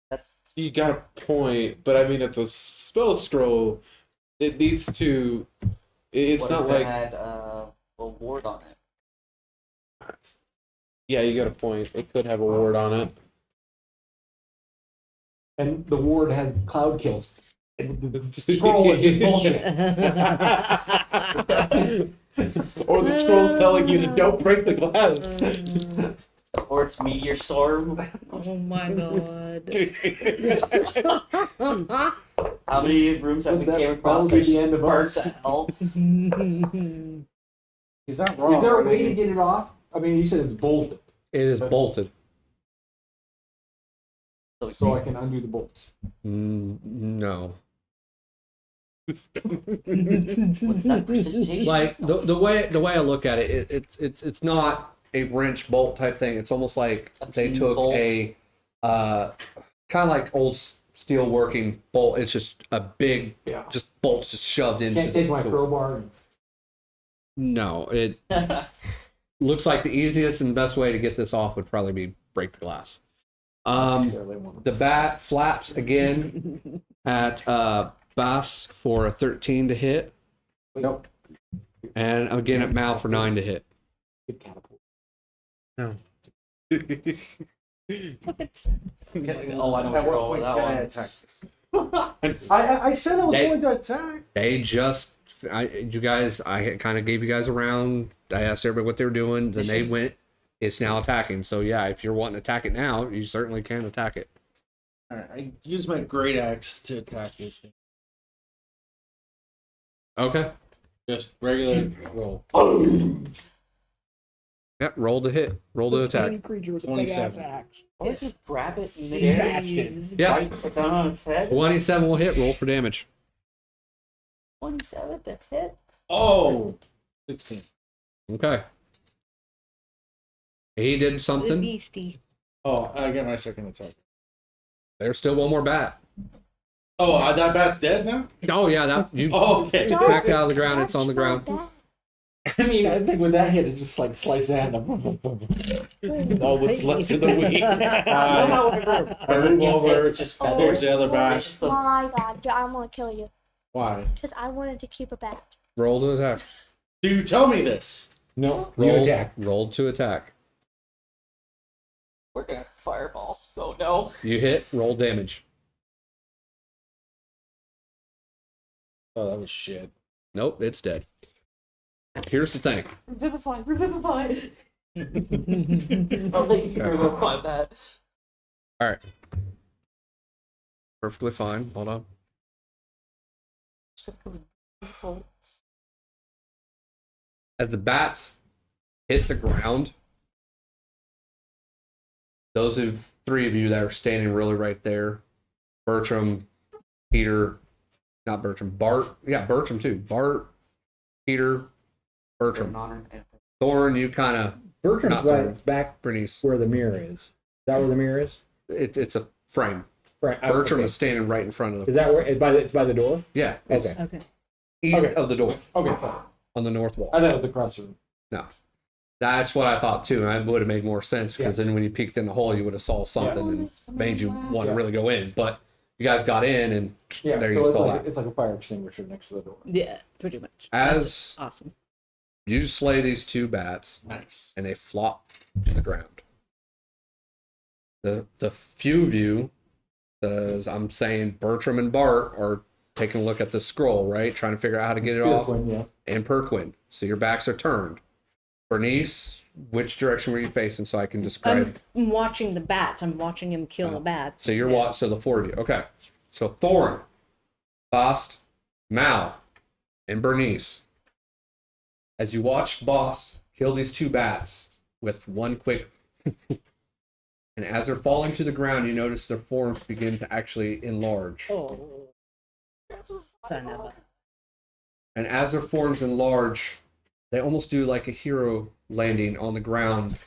That's You got a point, but I mean, it's a spell scroll. It needs to. It's what not if like. it had a ward on it. Yeah, you got a point. It could have a ward on it. And the ward has cloud kills. And the scroll is just bullshit. Or the scroll's telling you to don't break the glass. Or it's meteor storm. Oh my god. How many rooms have we Would that came across probably that be the just end of burnt us? to hell? He's not wrong. Is there a I way to mean, get it off? I mean, you said it's bolted, It is bolted. so I can undo the bolts. No. What's that precipitation? Like the way I look at it, it's not a wrench bolt type thing. It's almost like A they pin took bolt. a kind of like old steel working bolt. It's just a big Yeah. just bolts just shoved into. Can't take my to- crowbar. And... No, it looks like the easiest and best way to get this off would probably be break the glass. The bat flaps again at Bahst for a 13 to hit, Nope. and again at Mal for 9 to hit. Good catapult. No. Oh, I know At what what point that can I one. attack this? I said I was They- going to attack. They just, you guys, I kind of gave you guys a round. I asked everybody what they were doing. Then they went. It's now attacking. So yeah, if you're wanting to attack it now, you certainly can attack it. All right, I use my great axe to attack this thing. Okay. Just regular roll. Yep. Roll to hit. Roll to attack. Creature with a 27. big-ass axe. Or if you grab it in midair, Smashed it. Yeah. right down on its head. 27 will hit. Roll for damage. 27 to hit. Oh, 16. Okay. He did The something. beastie. Oh, I get my second attack. There's still one more bat. Oh, that bat's dead now? Oh yeah, that you Oh, okay. Don't backed out of the ground. It's on the touch ground. my I mean, I think with that hit, it just like slice the hand up. All what's left of the week. You know how whenever I move gets hit, over it just back. towards the other It's bat. just the My God, dude, I want to kill you Why? because I wanted to keep a bat. Roll to attack. Do you tell me this? No, you Roll, attack. roll to attack. we're gonna fireball. Oh no. You hit. Roll damage. Oh, that was shit. Nope, it's dead. Here's the thing. Revivify, revivify. I'll let you revivify that. All right. Perfectly fine. Hold on. It's gonna come beautiful. As the bats hit the ground, those three of you that are standing really right there, Bertram, Peter, not Bertram, Bart, yeah, Bertram too. Bart, Peter, Bertram. Thoron, you kind of, Bertram's Not right thrown. back Bernnice. where the mirror is. Is that where the mirror is? It's a frame. Right. Bertram okay. is standing right in front of Is the. that where it's by the door? Yeah, it's Okay. Okay. east Okay. of the door Okay, fine. on the north wall. I thought it was across the room. No, that's what I thought too. And it would have made more sense because then when you peeked in the hole, you would have saw something and made you want to really go in. But you guys got in, and Yeah, there so you it's go. like, it's like a fire extinguisher next to the door. Yeah, pretty much. As That's awesome. you slay these two bats, Nice. and they flop to the ground. The few of you, as I'm saying, Bertram and Bart are taking a look at the scroll, right? Trying to figure out how to get it off. Quinn, yeah. And Priqrin. So your backs are turned. Bernice, which direction were you facing so I can describe? I'm watching the bats. I'm watching him kill the bats. So you're Yeah. so the four of you. Okay. So Thoron, Bahst, Mal, and Bernnice. As you watch Boss kill these two bats with one quick and as they're falling to the ground, you notice their forms begin to actually enlarge. Oh, son of a. And as their forms enlarge, they almost do like a hero landing on the ground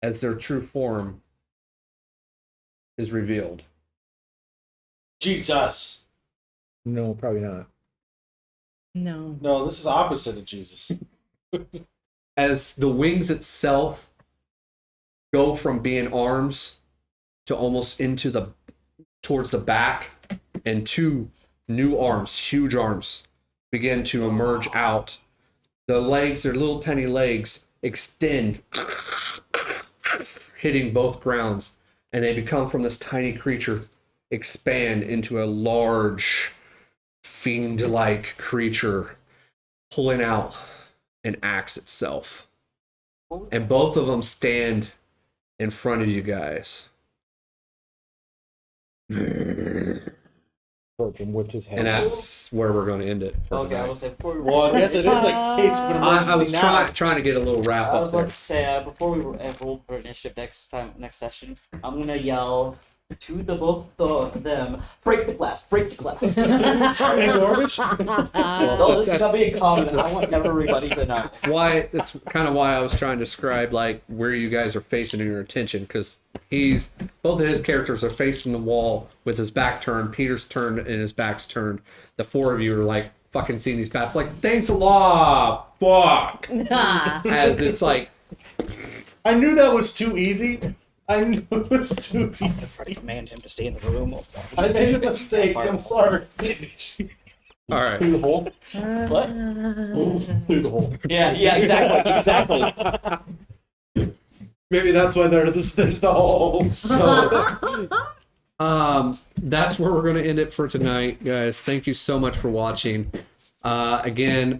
as their true form is revealed. Jesus. No, probably not. No. No, this is opposite of Jesus. As the wings itself go from being arms to almost into the towards the back, and two new arms, huge arms, begin to emerge out. The legs, their little tiny legs, extend, hitting both grounds, and they become from this tiny creature expand into a large fiend-like creature pulling out an axe itself. And both of them stand in front of you guys. Bertram whipped his head. And that's where we're going to end it. For Okay, I tonight. was like, before we Well, I guess it is a case of an emergency I was now. trying to get a little wrap I was up about there. to say before we roll for initiative next session, I'm gonna yell to the both of them, break the glass, break the glass. And Gorbish? No, this is gonna be a comment. I want everybody to know. That's kind of why I was trying to describe like where you guys are facing your attention, because both of his characters are facing the wall with his back turned. Peter's turned and his back's turned. The four of you are like fucking seeing these bats like, thanks a lot, fuck. As it's like, I knew that was too easy. I knew it was too easy. I command him to stay in the room. I made a mistake. I'm sorry. all right. Through the hole. What? Through the hole. Yeah, exactly. Maybe that's why there's the hole. So, that's where we're going to end it for tonight, guys. Thank you so much for watching. Again,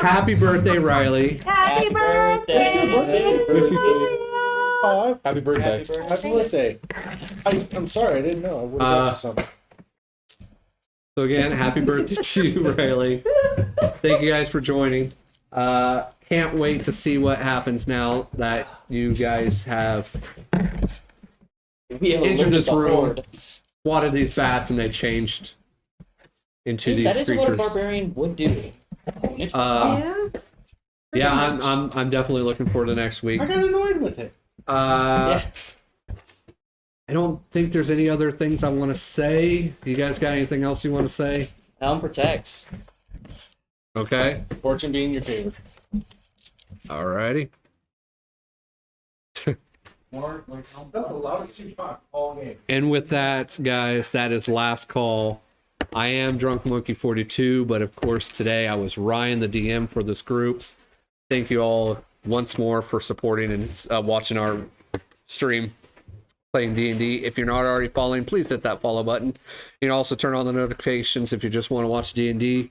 happy birthday, Riley. Happy birthday! Oh, Happy birthday. happy birthday. I'm sorry, I didn't know. I would have got you something. So again, happy birthday to you, Riley. Thank you guys for joining. Can't wait to see what happens now that you guys have We have entered this room, horde. swatted these bats, and they changed into See, these that is creatures. what a barbarian would do. Yeah. Yeah, I'm definitely looking forward to next week. I got annoyed with it. I don't think there's any other things I want to say. You guys got anything else you want to say? Helm protects. Okay. Fortune being your favorite. Alrighty. That's the loudest you talk all game. And with that, guys, that is last call. I am Drunk Monkey 42, but of course today I was Ryan, the DM for this group. Thank you all once more for supporting and watching our stream playing D&D. If you're not already following, please hit that follow button. You can also turn on the notifications if you just want to watch D&D.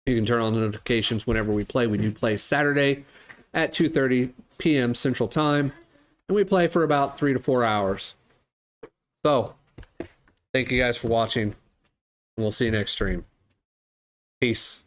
You can turn on the notifications whenever we play. We do play Saturday at 2:30 p.m. Central Time, and we play for about 3 to 4 hours. So, thank you guys for watching, and we'll see you next stream. Peace.